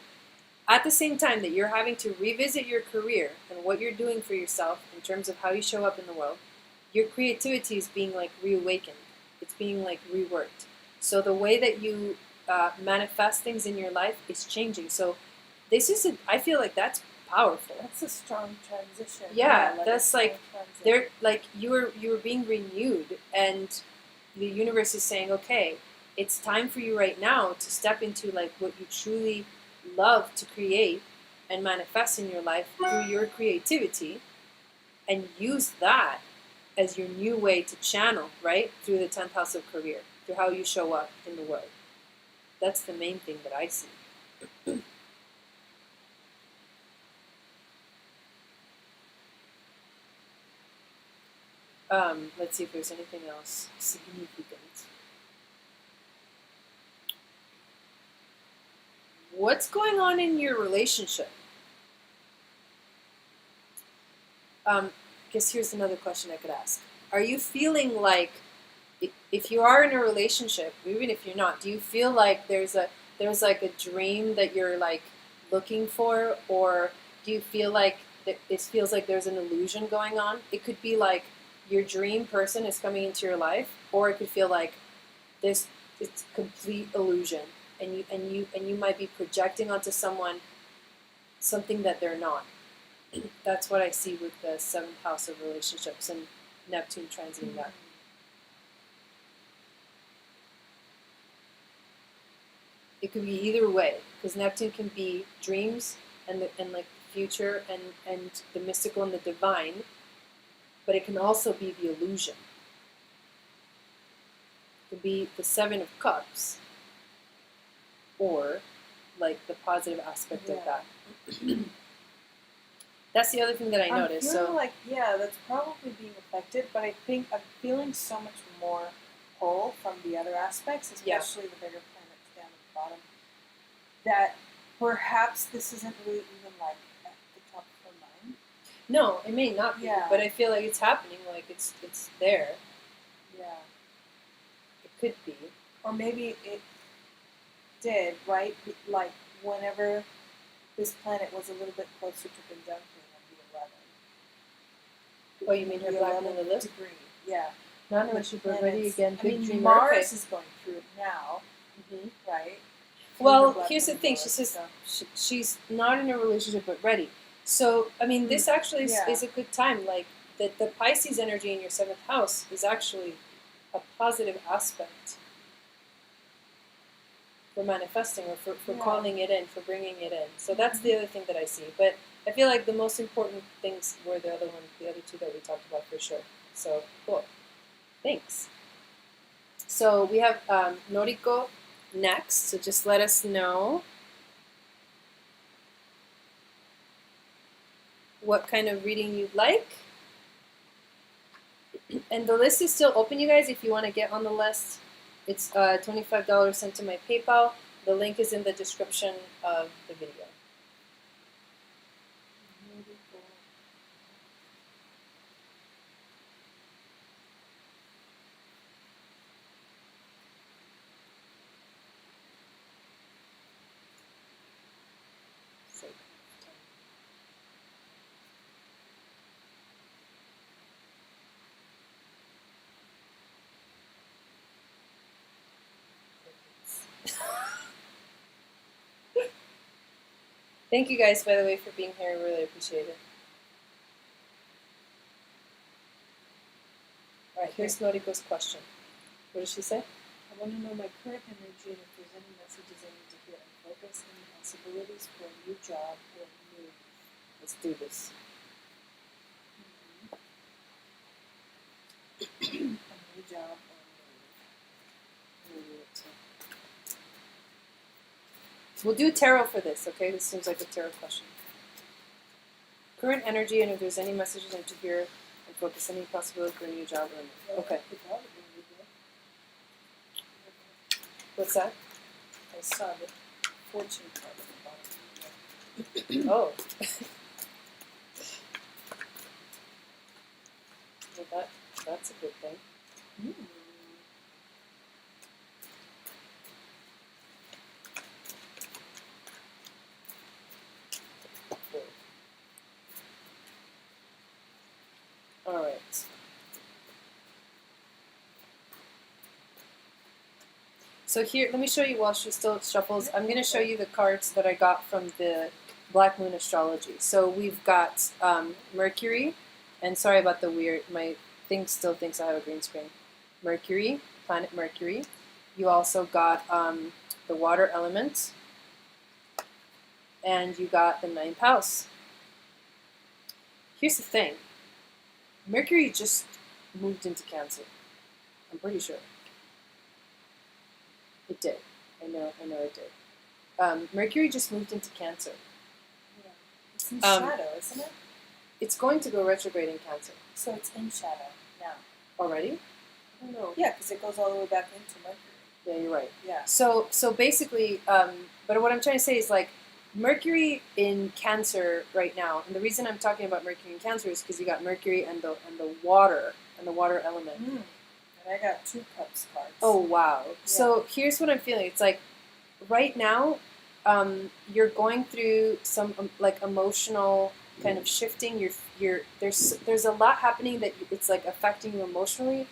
At the same time that you're having to revisit your career and what you're doing for yourself in terms of how you show up in the world, your creativity is being like reawakened. It's being like reworked. So the way that you manifest things in your life is changing. So this is, I feel like that's powerful. That's a strong transition. Yeah, that's like they're like you're being renewed, and the universe is saying, okay, it's time for you right now to step into like what you truly love to create and manifest in your life through your creativity, and use that as your new way to channel, right, through the 10th house of career, through how you show up in the world. That's the main thing that I see. Let's see if there's anything else significant. What's going on in your relationship? Guess here's another question I could ask. Are you feeling like, if you are in a relationship, even if you're not, do you feel like there's like a dream that you're like looking for, or do you feel like it feels like there's an illusion going on? It could be like your dream person is coming into your life, or it could feel like it's complete illusion, and you might be projecting onto someone something that they're not. That's what I see with the 7th house of relationships and Neptune transiting that. It could be either way, because Neptune can be dreams and like future and the mystical and the divine, but it can also be the illusion. It could be the 7 of Cups, or like the positive aspect of that. That's the other thing that I noticed. So like, yeah, that's probably being affected, but I think I'm feeling so much more pull from the other aspects, especially the bigger planets down at the bottom, that perhaps this isn't really even like at the top of her mind. No, it may not be, but I feel like it's happening, like it's there. Yeah. It could be. Or maybe it did, right? Like whenever this planet was a little bit closer to conjunction on the 11th. Oh, you mean her black on the list? Degree, yeah. Not unless she's already again. I mean, Mars is going through it now, right? Well, here's the thing. She says she's not in a relationship but ready. So, I mean, this actually is a good time. Like, the Pisces energy in your 7th house is actually a positive aspect for manifesting, or for calling it in, for bringing it in. So that's the other thing that I see. But I feel like the most important things were the other two that we talked about for sure. So, cool. Thanks. So we have Noriko next. So just let us know what kind of reading you'd like. And the list is still open, you guys, if you want to get on the list. It's $25 sent to my PayPal. The link is in the description of the video. Thank you guys, by the way, for being here. I really appreciate it. All right, here's Noriko's question. What did she say? I want to know my current energy and if there's any messages I need to hear and focus, any possibilities for a new job or move. Let's do this. A new job or move. We'll do tarot for this, okay? This seems like a tarot question. Current energy, and if there's any messages I need to hear and focus. Any possibility for a new job? Okay. What's that? I saw the fortune card at the bottom. Oh. Well, that's a good thing. Mm. All right. So here, let me show you while she still shuffles. I'm going to show you the cards that I got from the Black Moon Astrology. So we've got Mercury, and sorry about the weird, my thing still thinks I have a green screen. Mercury, planet Mercury. You also got the water element, and you got the 9th house. Here's the thing. Mercury just moved into Cancer. I'm pretty sure. It did. I know it did. Mercury just moved into Cancer. Yeah. It's in shadow, isn't it? It's going to go retrograde in Cancer. So it's in shadow now. Already? I don't know. Yeah, because it goes all the way back into Mercury. Yeah, you're right. Yeah. So basically, but what I'm trying to say is like, Mercury in Cancer right now, and the reason I'm talking about Mercury in Cancer is because you got Mercury and the water element. Mm. And I got 2 cups cards. Oh wow! Yeah. So here's what I'm feeling. It's like right now, you're going through some like emotional kind of shifting. There's a lot happening that it's like affecting you emotionally,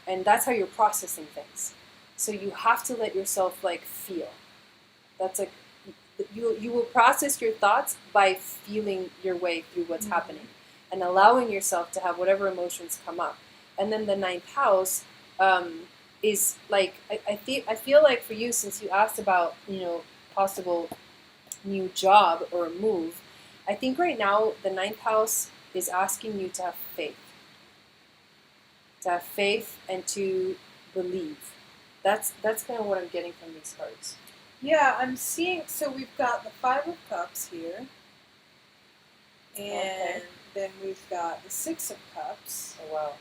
and that's how you're processing things. So you have to let yourself like feel. That's like you will process your thoughts by feeling your way through what's happening, and allowing yourself to have whatever emotions come up. And then the 9th house is like I feel like for you, since you asked about possible new job or a move, I think right now the 9th house is asking you to have faith and to believe. That's kind of what I'm getting from these cards. Yeah, I'm seeing. So we've got the 5 of Cups here, and then we've got the 6 of Cups. Oh wow.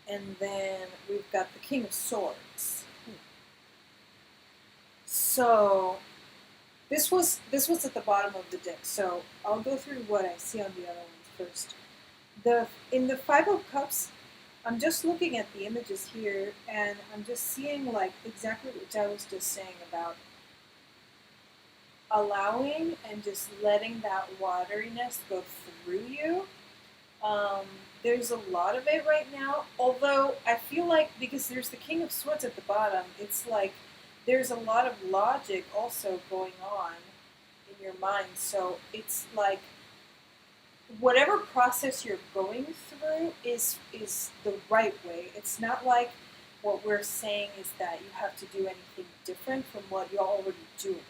And then we've got the King of Swords. So this was at the bottom of the deck. So I'll go through what I see on the other one first. In the 5 of Cups, I'm just looking at the images here, and I'm just seeing like exactly what I was just saying about allowing and just letting that wateriness go through you. There's a lot of it right now, although I feel like because there's the King of Swords at the bottom, it's like there's a lot of logic also going on in your mind. So it's like whatever process you're going through is the right way. It's not like what we're saying is that you have to do anything different from what you're already doing.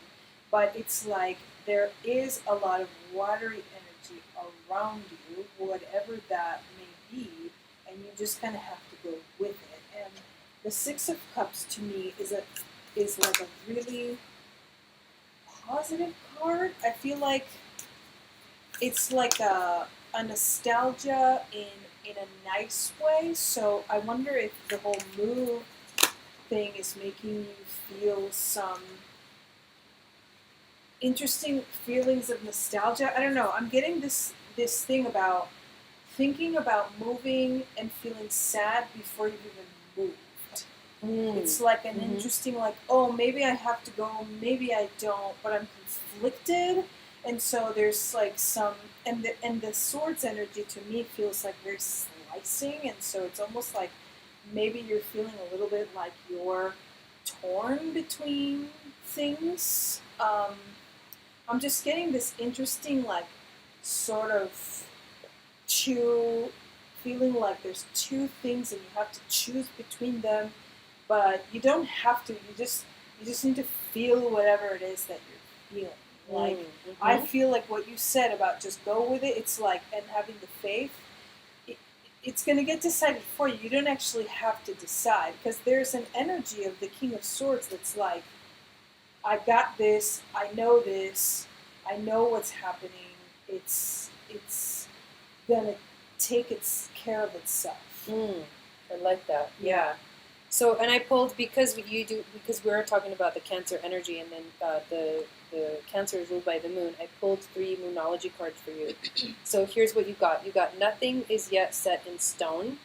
But it's like there is a lot of watery energy around you, whatever that may be, and you just kind of have to go with it. And the 6 of Cups to me is like a really positive card. I feel like it's like a nostalgia in a nice way. So I wonder if the whole move thing is making you feel some interesting feelings of nostalgia. I don't know. I'm getting this thing about thinking about moving and feeling sad before you've even moved. It's like an interesting, like, oh, maybe I have to go, maybe I don't, but I'm conflicted. And so there's like some, and the swords energy to me feels like very slicing, and so it's almost like maybe you're feeling a little bit like you're torn between things. I'm just getting this interesting, like, sort of feeling like there's 2 things and you have to choose between them, but you don't have to. You just need to feel whatever it is that you're feeling. Like, I feel like what you said about just go with it, it's like, and having the faith, it's going to get decided for you. You don't actually have to decide, because there's an energy of the King of Swords that's like, I got this, I know what's happening, it's going to take its care of itself. I like that. Yeah. So, and I pulled because we were talking about the Cancer energy, and then the Cancer is ruled by the moon. I pulled 3 moonology cards for you. So here's what you got. You got nothing is yet set in stone,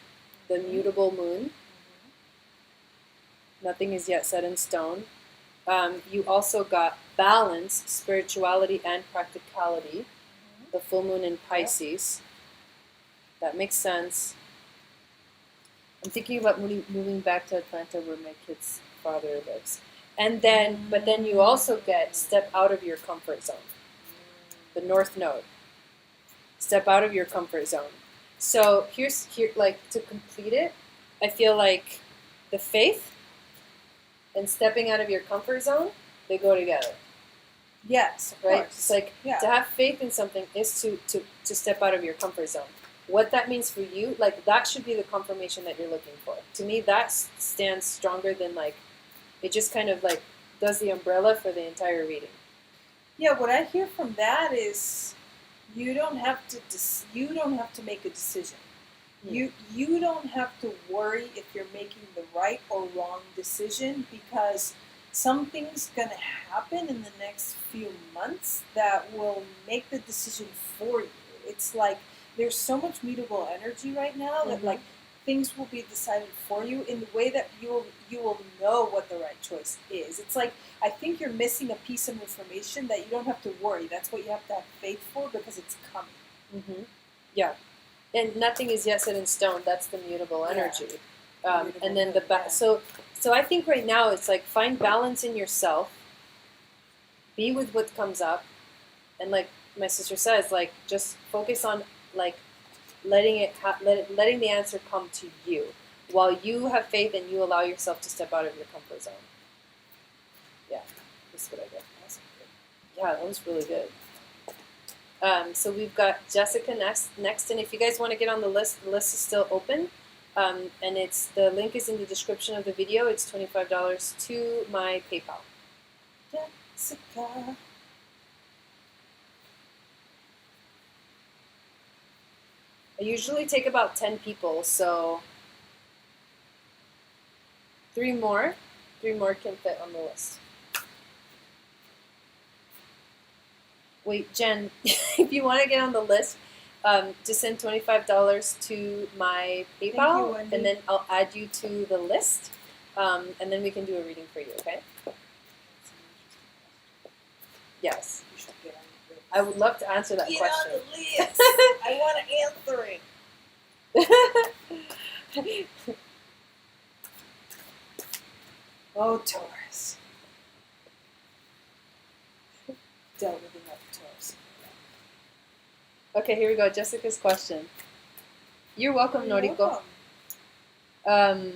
the mutable moon. Nothing is yet set in stone. You also got balance, spirituality, and practicality. The full moon in Pisces. That makes sense. I'm thinking about moving back to Atlanta where my kid's father lives. And then, but then you also get step out of your comfort zone. The North Node. Step out of your comfort zone. So here, like to complete it, I feel like the faith and stepping out of your comfort zone, they go together. Yes, of right? course. It's like to have faith in something is to step out of your comfort zone. What that means for you, like that should be the confirmation that you're looking for. To me, that stands stronger than like, it just kind of like does the umbrella for the entire reading. Yeah, what I hear from that is you don't have to make a decision. You don't have to worry if you're making the right or wrong decision, because something's going to happen in the next few months that will make the decision for you. It's like there's so much mutable energy right now that like things will be decided for you in the way that you will know what the right choice is. It's like I think you're missing a piece of information that you don't have to worry. That's what you have to have faith for, because it's coming. Yeah. And nothing is yet set in stone. That's the mutable energy. And then so I think right now it's like find balance in yourself. Be with what comes up, and like my sister says, like just focus on like letting the answer come to you, while you have faith and you allow yourself to step out of your comfort zone. Yeah, that's what I get. Yeah, that was really good. So we've got Jessica next, and if you guys want to get on the list is still open, and the link is in the description of the video. It's $25 to my PayPal. Jessica. I usually take about 10 people, so 3 more can fit on the list. Wait, Jen, if you want to get on the list, just send $25 to my PayPal, and then I'll add you to the list, and then we can do a reading for you, okay? Yes. You should get on the list. I would love to answer that question. Get on the list. I want to answer it. Oh, Taurus. Dealt with enough Taurus. Okay, here we go. Jessica's question. You're welcome, Noriko. Noriko.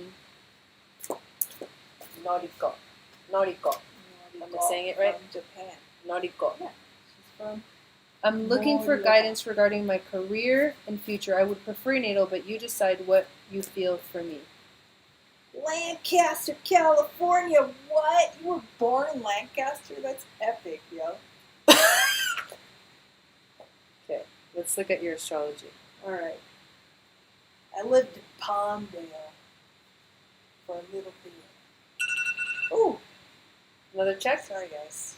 Am I saying it right? From Japan. Noriko. Yeah, she's from. I'm looking for guidance regarding my career and future. I would prefer natal, but you decide what you feel for me. Lancaster, California. What? You were born in Lancaster? That's epic, yo. Okay, let's look at your astrology. All right. I lived in Palmdale for a little bit. Ooh. Another check? Sorry, guys.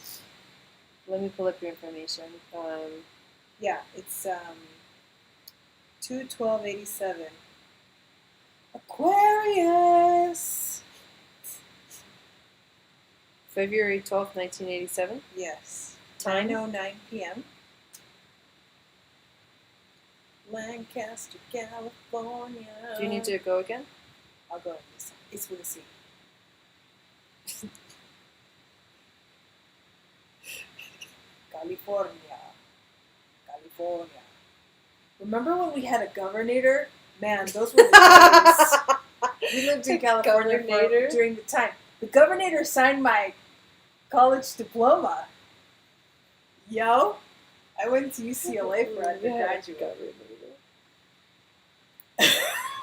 Let me pull up your information. Yeah, it's 2/12/87. Aquarius. February 12th, 1987. Yes. Time? 9:09 p.m. Lancaster, California. Do you need to go again? I'll go with this. It's with a C. California. Remember when we had a governor? Man, those were the days. We lived in California during the time. The governor signed my college diploma. Yo, I went to UCLA for undergraduate.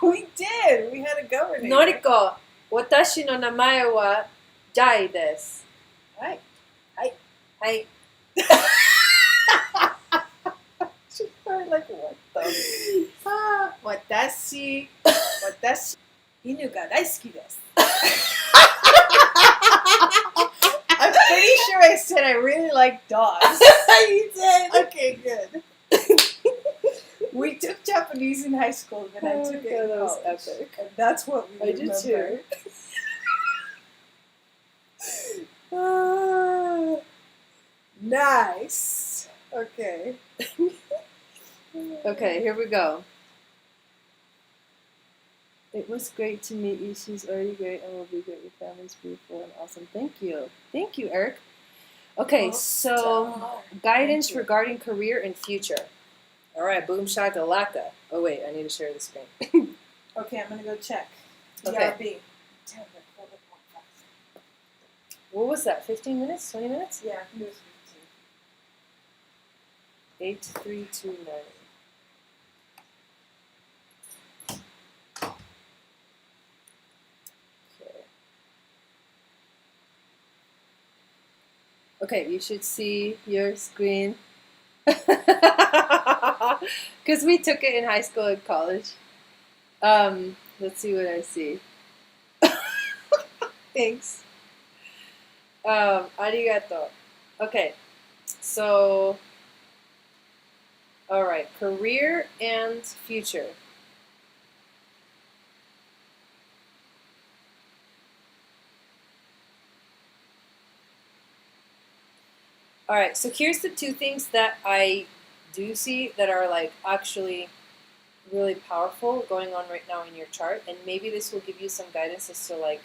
We did. We had a governor. Noriko, watashi no namae wa Jai desu. Hi. She's probably like, what the? Watashi, inu ga daisuki desu. I'm pretty sure I said I really like dogs. You did. Okay, good. We took Japanese in high school, and I took it in that was college. epic. And that's what we I did remember. too. Nice. Okay. Okay, here we go. It was great to meet you. She's already great and will be great. Your family's beautiful and awesome. Thank you. Thank you, Eric. Okay, so guidance regarding career and future. All right, boom shakalaka. Oh wait, I need to share the screen. Okay, I'm gonna go check. Okay. DRB. Damn, that felt like one fast. What was that? 15 minutes? 20 minutes? Yeah, I think it was 8329. Okay, you should see your screen. Because we took it in high school and college. Let's see what I see. Thanks. Arigato. Okay, so, all right, career and future. All right, so here's the two things that I do see that are like actually really powerful going on right now in your chart, and maybe this will give you some guidance as to like,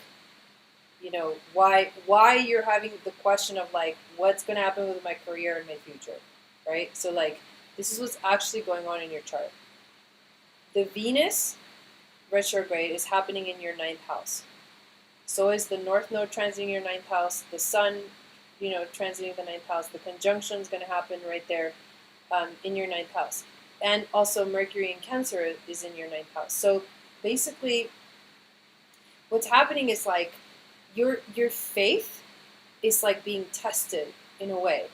you know, why you're having the question of like what's going to happen with my career and my future, right? So like this is what's actually going on in your chart. The Venus retrograde is happening in your 9th house. So is the North Node transiting your 9th house, the Sun, you know, transiting the 9th house. The conjunction is going to happen right there in your 9th house. And also Mercury in Cancer is in your 9th house. So basically what's happening is like your faith is like being tested in a way.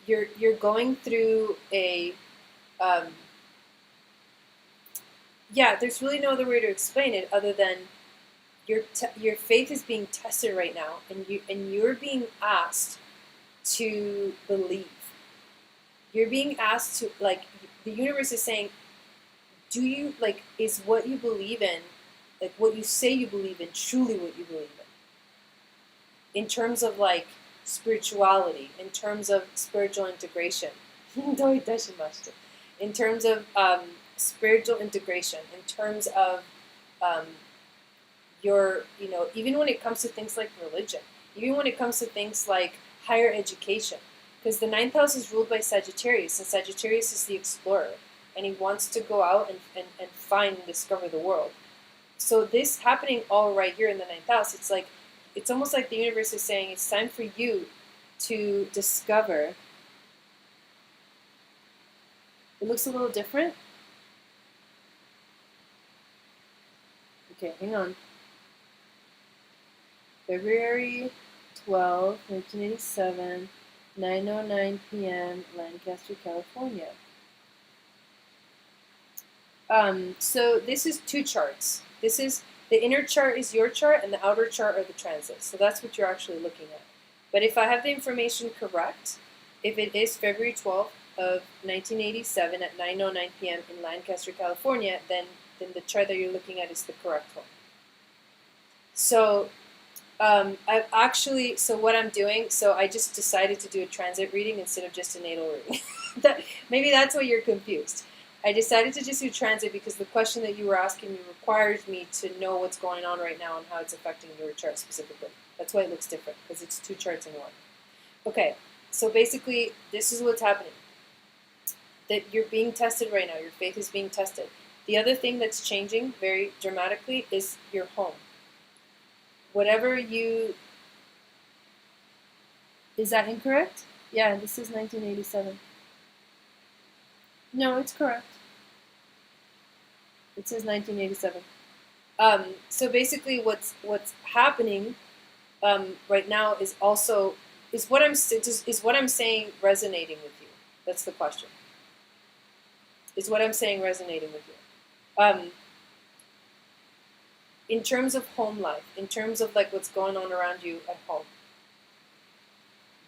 You're going through a yeah, there's really no other way to explain it other than your faith is being tested right now, and you're being asked to believe. You're being asked to, like, the universe is saying, do you, like, is what you believe in, like what you say you believe in, truly what you believe in terms of like spirituality, in terms of spiritual integration, in terms of spiritual integration, in terms of your, you know, even when it comes to things like religion, even when it comes to things like higher education, because the 9th house is ruled by Sagittarius, and Sagittarius is the explorer, and he wants to go out and find and discover the world. So this happening all right here in the 9th house, it's like, it's almost like the universe is saying it's time for you to discover. It looks a little different. Okay, hang on. February 12, 1987, 9:09 p.m., Lancaster, California. So this is two charts. This is, the inner chart is your chart and the outer chart are the transits. So that's what you're actually looking at. But if I have the information correct, if it is February 12th of 1987 at 9:09 p.m. in Lancaster, California, then the chart that you're looking at is the correct one. So I've actually, so what I'm doing, so I just decided to do a transit reading instead of just a natal reading. Maybe that's why you're confused. I decided to just do transit because the question that you were asking me requires me to know what's going on right now and how it's affecting your chart specifically. That's why it looks different, because it's two charts in one. Okay, so basically, this is what's happening. That you're being tested right now. Your faith is being tested. The other thing that's changing very dramatically is your home. Whatever you... Is that incorrect? Yeah, this is 1987. No, it's correct. It says 1987. So basically, what's happening right now is also is what I'm saying resonating with you. That's the question. Is what I'm saying resonating with you? in terms of home life, in terms of like what's going on around you at home,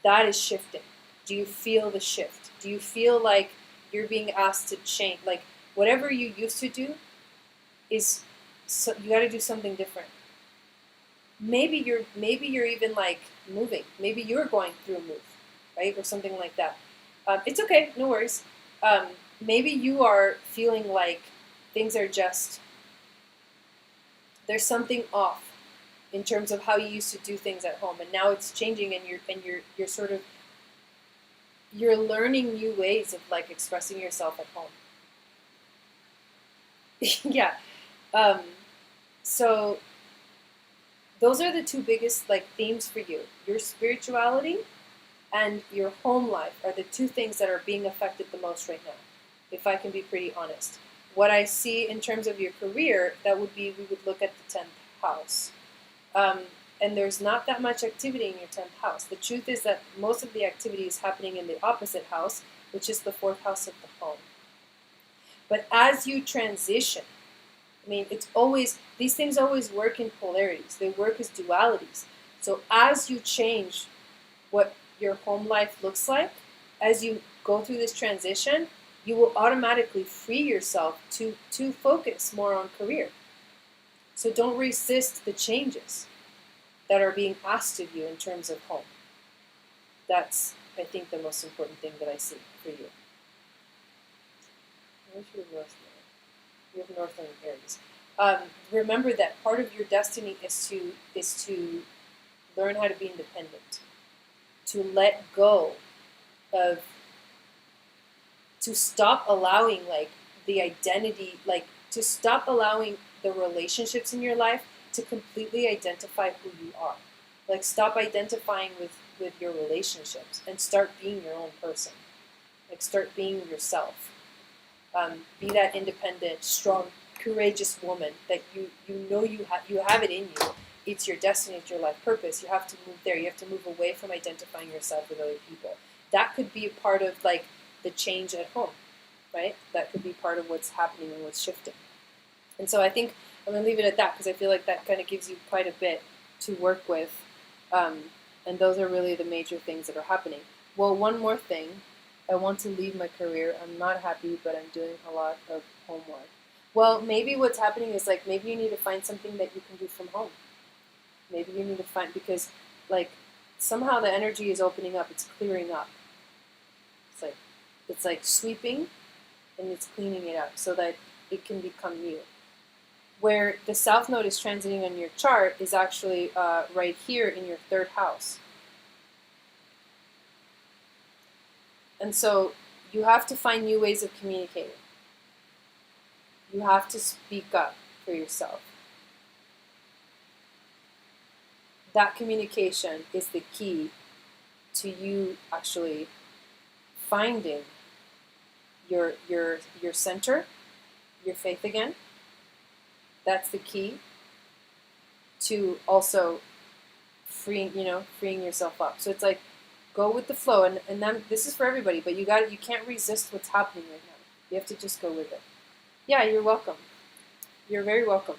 that is shifting. Do you feel the shift? Do you feel like you're being asked to change? Like whatever you used to do is, so you got to do something different. Maybe you're even like moving. Maybe you're going through a move, right, or something like that. It's okay, no worries. Maybe you are feeling like things are just, there's something off in terms of how you used to do things at home, and now it's changing, and you're sort of, you're learning new ways of like expressing yourself at home. Yeah. So those are the two biggest like themes for you. Your spirituality and your home life are the two things that are being affected the most right now, if I can be pretty honest. What I see in terms of your career, that would be, we would look at the 10th house. And there's not that much activity in your 10th house. The truth is that most of the activity is happening in the opposite house, which is the 4th house of the home. But as you transition, I mean, it's always, these things always work in polarities. They work as dualities. So as you change what your home life looks like, as you go through this transition, you will automatically free yourself to focus more on career. So don't resist the changes that are being asked of you in terms of home. That's, I think, the most important thing that I see for you. Where's your North Node? You have North Node in Aries. Remember that part of your destiny is to learn how to be independent, to let go of, to stop allowing like the identity, like to stop allowing the relationships in your life to completely identify who you are. Like stop identifying with your relationships and start being your own person. Like start being yourself. Be that independent, strong, courageous woman that you know you have it in you. It's your destiny, it's your life purpose. You have to move there. You have to move away from identifying yourself with other people. That could be a part of like the change at home, right? That could be part of what's happening and what's shifting. And so I think I'm going to leave it at that because I feel like that kind of gives you quite a bit to work with. And those are really the major things that are happening. Well, one more thing. I want to leave my career. I'm not happy, but I'm doing a lot of homework. Well, maybe what's happening is like maybe you need to find something that you can do from home. Maybe you need to find, because like somehow the energy is opening up. It's clearing up. It's like sweeping and it's cleaning it up so that it can become new. Where the South Node is transiting on your chart is actually right here in your 3rd house. And so you have to find new ways of communicating. You have to speak up for yourself. That communication is the key to you actually finding your center, your faith again. That's the key to also freeing yourself up. So it's like go with the flow, and then this is for everybody, but you can't resist what's happening right now. You have to just go with it. Yeah, you're welcome. You're very welcome.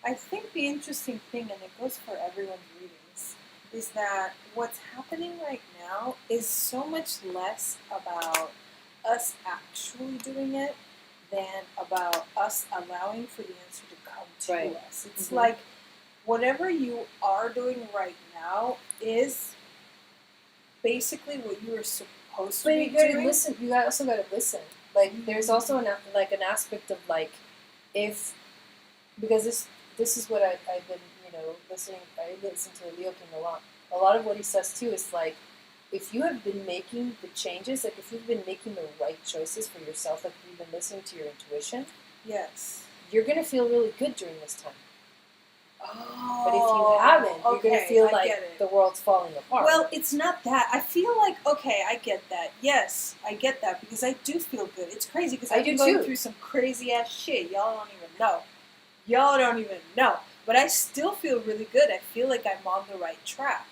I think the interesting thing, and it goes for everyone's readings, is that what's happening right now is so much less about us actually doing it than about us allowing for the answer to come to us. It's like whatever you are doing right now is basically what you are supposed to be doing. But you gotta listen. You also gotta listen. Like there's also an aspect of like because this is what I've been listening. I listen to Leo King a lot. A lot of what he says too is like, if you have been making the changes, like if you've been making the right choices for yourself, like if you've been listening to your intuition, yes, you're gonna feel really good during this time. Oh, but if you haven't, you're gonna feel like the world's falling apart. Well, it's not that. I feel like I get that. Yes, I get that because I do feel good. It's crazy because I've been going through some crazy ass shit. Y'all don't even know. Y'all don't even know. But I still feel really good. I feel like I'm on the right track.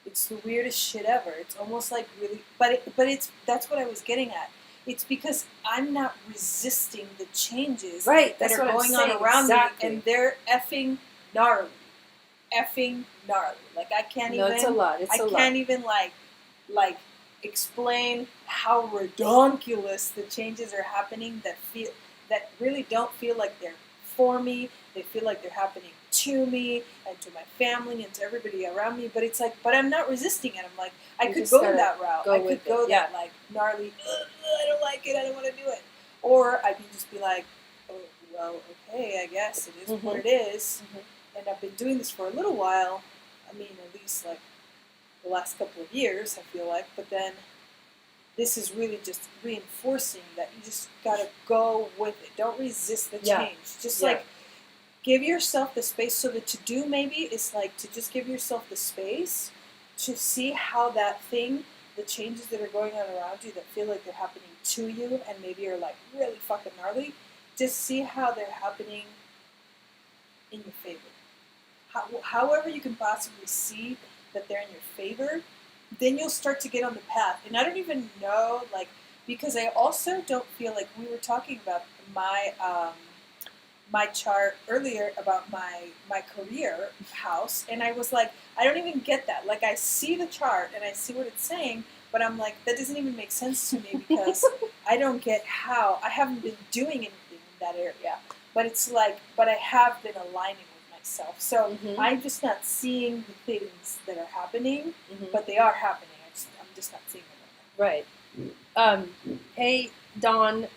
It's the weirdest shit ever. It's almost like really, but it's that's what I was getting at. It's because I'm not resisting the changes Right, that that's are what I'm going saying, on around exactly. me, and they're effing gnarly. Effing gnarly. Like I can't No, even. it's a lot. It's a lot. I can't even like explain how redonkulous the changes are happening that really don't feel like they're for me. They feel like they're happening to me and to my family and to everybody around me. But it's like, but I'm not resisting it. I'm like, I You could just go gotta that route. go I with could go it, that like gnarly. I don't like it. I don't want to do it. Or I can just be like, oh, well, okay, I guess it is what it is. And I've been doing this for a little while. I mean, at least like the last couple of years, I feel like. But then this is really just reinforcing that you just gotta go with it. Don't resist the change. Just like give yourself the space. So the to-do maybe is like to just give yourself the space to see how that thing, the changes that are going on around you that feel like they're happening to you and maybe are like really fucking gnarly, just see how they're happening in your favor. However you can possibly see that they're in your favor, then you'll start to get on the path. And I don't even know, like, because I also don't feel like we were talking about my my chart earlier about my career house, and I was like, I don't even get that. Like, I see the chart and I see what it's saying, but I'm like, that doesn't even make sense to me because I don't get how. I haven't been doing anything in that area, but it's like, but I have been aligning with myself. So I'm just not seeing the things that are happening, but they are happening. I'm just not seeing them right now. Hey, Dawn.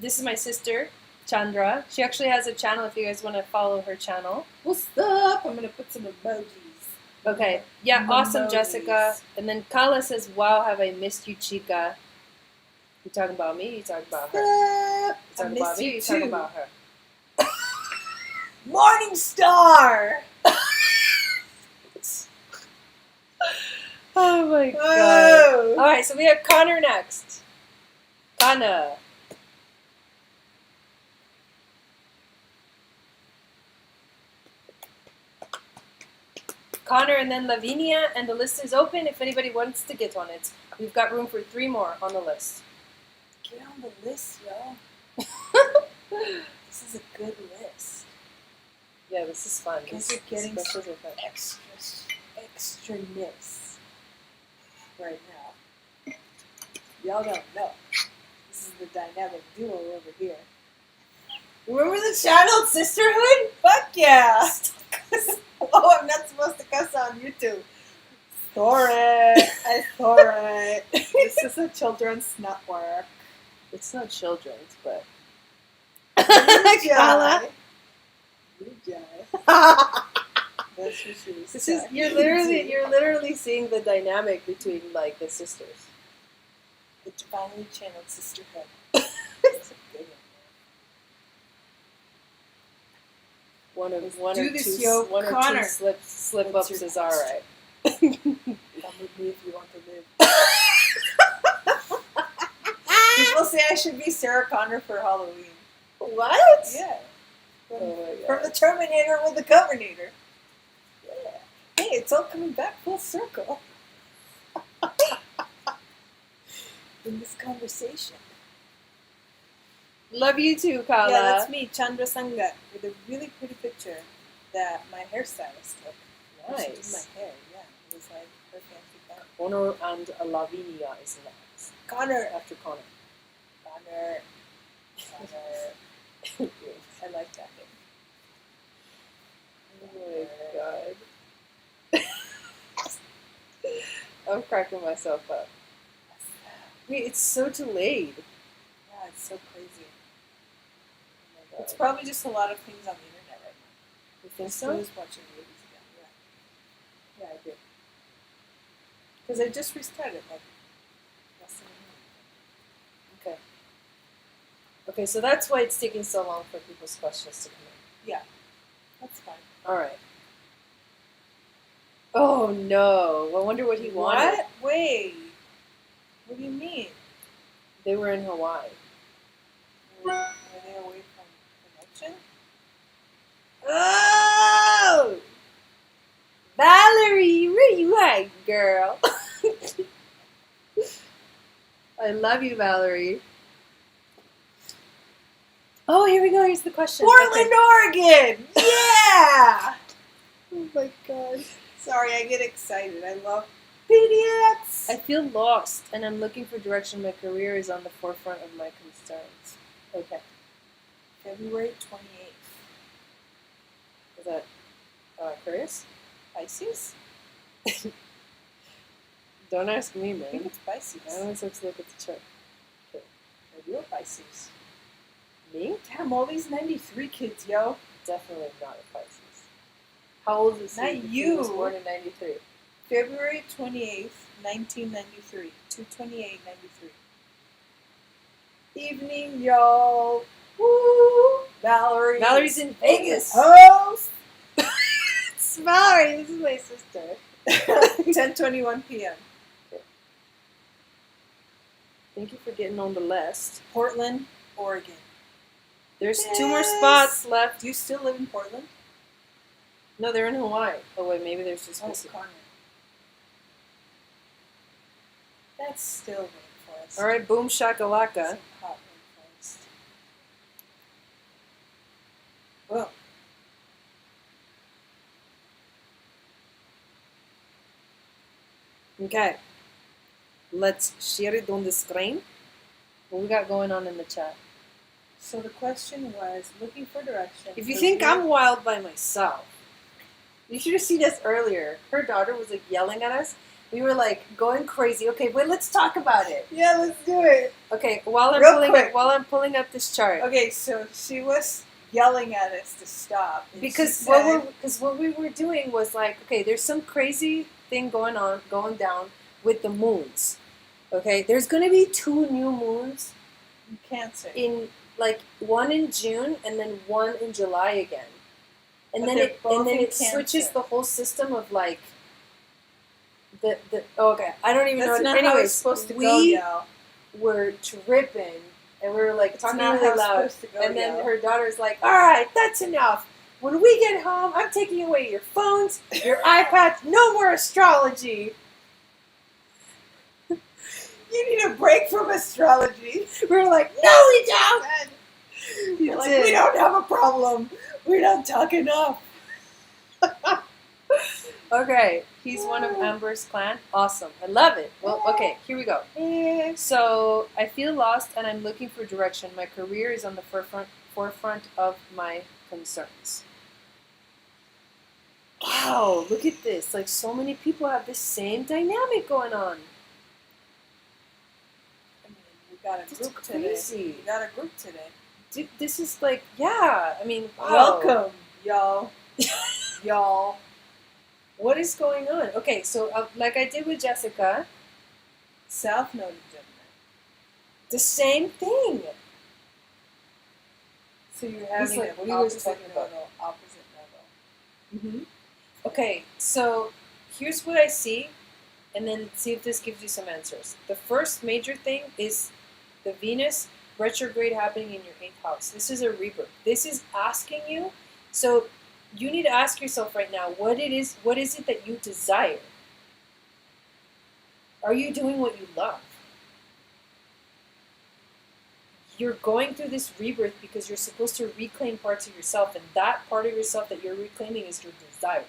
This is my sister, Chandra. She actually has a channel if you guys want to follow her channel. What's up? I'm going to put some emojis. Okay. Yeah, awesome, Jessica. And then Kala says, wow, have I missed you, chica. You talking about me? You talking about her? You talking about me? You talking about her? Morning Star! Oh my god. Alright, so we have Connor next. Connor. Connor and then Lavinia, and the list is open if anybody wants to get on it. We've got room for 3 more on the list. Get on the list, y'all. This is a good list. Yeah, this is fun. Because you're getting some extraness right now. Y'all don't know. This is the dynamic duo over here. Remember the channel Sisterhood? Fuck yeah! Oh, I'm not supposed to cuss on YouTube. Sorry. I sorry. This is a children's network. It's not children's, but... Kala. That's what she was This is, you're literally seeing the dynamic between, like, the sisters. The divinely channeled sisterhood. One or two slip ups is alright. Come with me if you want to live. People say I should be Sarah Connor for Halloween. What? Yeah. Oh From the Terminator with the Governator. Yeah. Hey, it's all coming back full circle. In this conversation. Love you too, Kala. Yeah, that's me, Chandra Sangha, with a really pretty picture that my hairstylist took. Nice. She did my hair, yeah. It was like her fancy car. Connor and Lavinia is next. Connor. After Connor. Connor. I like that name. Oh my god. I'm cracking myself up. Wait, it's so delayed. Yeah, it's so crazy. Oh my god. It's probably just a lot of things on the internet right now. You think so? so? Who's watching movies again? Yeah. Yeah, I do. Because I just restarted like less than a minute. Okay. Okay, so that's why it's taking so long for people's questions to come in. Yeah, that's fine. Alright. Oh no. I wonder what he wanted. What? Wait. What do you mean? They were in Hawaii. Were they away from connection? Oh! Valerie, where you at, girl? I love you, Valerie. Oh, here we go. Here's the question. Portland, Oregon! Yeah! Oh my god. Sorry, I get excited. I love PDX! I feel lost and I'm looking for direction. My career is on the forefront of my concerns. Okay. February 28th. Is that Aquarius? Pisces? Don't ask me, I think man. it's Pisces. I always have to look at the chart. Maybe you're Pisces. Me? Damn, all these 93 kids, yo. Definitely not a Pisces. How old is he? Not He you. was born in 93. February 28th, 1993. 2/28/93. Evening, y'all. Woo! Valerie. Valerie's in Vegas. Host. It's Valerie. This is my sister. 10:21 p.m. Thank you for getting on the list. Portland, Oregon. There's 2 more Yes. spots left. Do you still live in Portland? No, they're in Hawaii. Oh wait, maybe there's just this. Connor. That's still rainforest. All right, boom shakalaka. It's a hot rainforest. Well, Okay. Let's share it on the screen. What we got going on in the chat? so the question was looking for direction. If you for think you- I'm wild by myself, you should have seen us earlier. Her daughter was like yelling at us. We were like going crazy. Okay, wait, let's talk about it. Yeah, let's do it. Okay, while I'm pulling up this chart. Okay, so she was yelling at us to stop. And Because she said, what we were doing was like, okay, there's some crazy thing going down with the moons. Okay, there's gonna be 2 new moons Cancer. in like one in June and then one in July again, and But then they're both in it switches Cancer. the whole system of like the okay, I don't even That's know. not Anyways, how it's supposed to go, we y'all. were tripping and we were like It's talking not really how it's loud, supposed to go, and then y'all. her daughter's like, "All right, that's enough. When we get home, I'm taking away your phones, your iPads. No more astrology." You need a break from astrology. We were like, "No, we don't." You're We like, did. we don't have a problem. We don't talk enough. Okay, he's one of Amber's clan. Awesome, I love it. Well, okay, here we go. So I feel lost and I'm looking for direction. My career is on the forefront of my concerns. Wow, look at this. Like so many people have the same dynamic going on. I mean, we got a That's group crazy. today. We got a group today. Dude, this is like, yeah, I mean, wow. Welcome, y'all. Y'all. What is going on? Okay, so like I did with Jessica, South Node of Gemini. the same thing. So you're He's having like, an what are you guys opposite talking about? nodal, opposite nodal. Mm-hmm. Okay, so here's what I see, and then see if this gives you some answers. The first major thing is the Venus retrograde happening in your 8th house. This is a rebirth. This is asking you, so you need to ask yourself right now, what is it that you desire? Are you doing what you love? You're going through this rebirth because you're supposed to reclaim parts of yourself, and that part of yourself that you're reclaiming is your desire,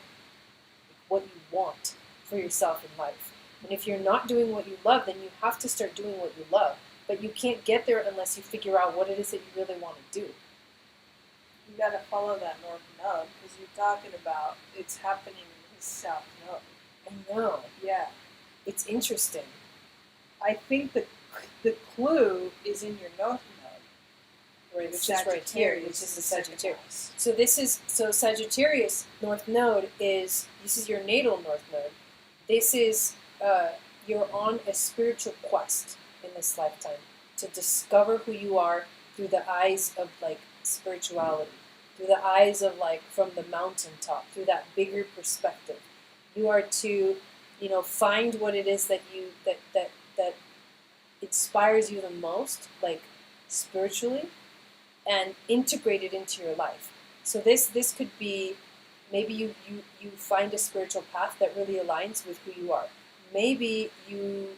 what you want for yourself in life. And if you're not doing what you love, then you have to start doing what you love. But you can't get there unless you figure out what it is that you really want to do. You gotta follow that North Node because you're talking about it's happening in his South Node. I know. Yeah. It's interesting. I think the clue is in your North Node. Right, which is right here, which is the second Sagittarius. house. So Sagittarius North Node this is your natal North Node. This is you're on a spiritual quest in this lifetime to discover who you are through the eyes of like spirituality, through the eyes of like from the mountaintop, through that bigger perspective. You are to, find what it is that you that inspires you the most, like spiritually, and integrate it into your life. So this could be, maybe you find a spiritual path that really aligns with who you are. Maybe you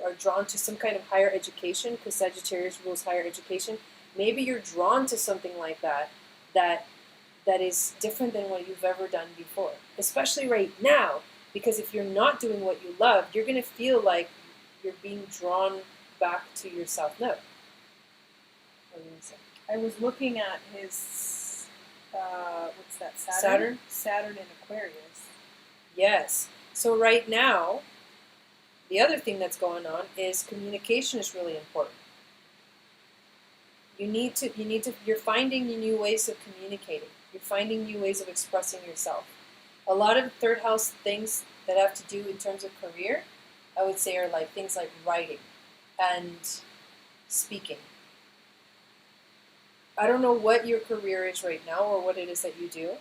are drawn to some kind of higher education, because Sagittarius rules higher education, maybe you're drawn to something like that that is different than what you've ever done before, especially right now, because if you're not doing what you love, you're going to feel like you're being drawn back to yourself. No. What are you going to say? I was looking at his, what's that, Saturn? Saturn in Aquarius. Yes. So right now, the other thing that's going on is communication is really important. You're finding new ways of communicating. You're finding new ways of expressing yourself. A lot of third house things that have to do in terms of career, I would say, are like things like writing and speaking. I don't know what your career is right now or what it is that you do.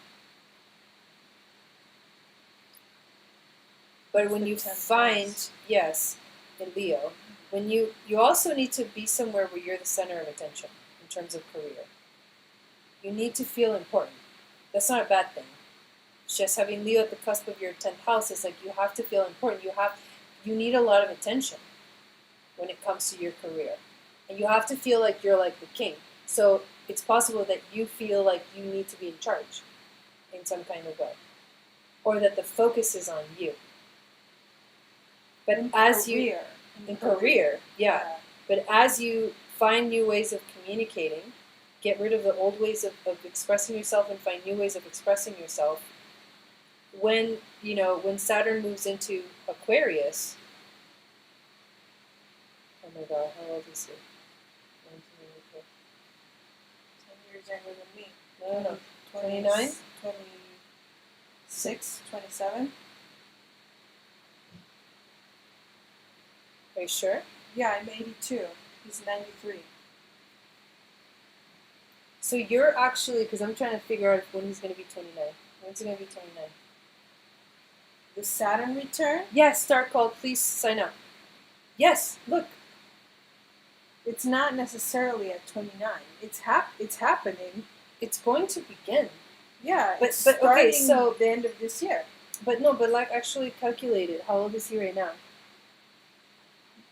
But when you find, yes, in Leo, when you also need to be somewhere where you're the center of attention in terms of career. You need to feel important. That's not a bad thing. It's just having Leo at the cusp of your 10th house is like you have to feel important. You need a lot of attention when it comes to your career. And you have to feel like you're like the king. So it's possible that you feel like you need to be in charge in some kind of way. Or that the focus is on you. But in as career. in career, yeah. But as you find new ways of communicating, get rid of the old ways of expressing yourself and find new ways of expressing yourself, when Saturn moves into Aquarius, oh my God, how old is he? 1994. 10 years younger than me. No. 29? 26, 27. Are you sure? Yeah, I'm 82. He's 93. So you're actually, because I'm trying to figure out when he's going to be 29. When's he going to be 29? The Saturn return? Yes, start call. Please sign up. Yes, look. It's not necessarily at 29. It's happening. It's going to begin. Yeah, but starting okay, so the end of this year. But no, but like actually calculated. How old is he right now?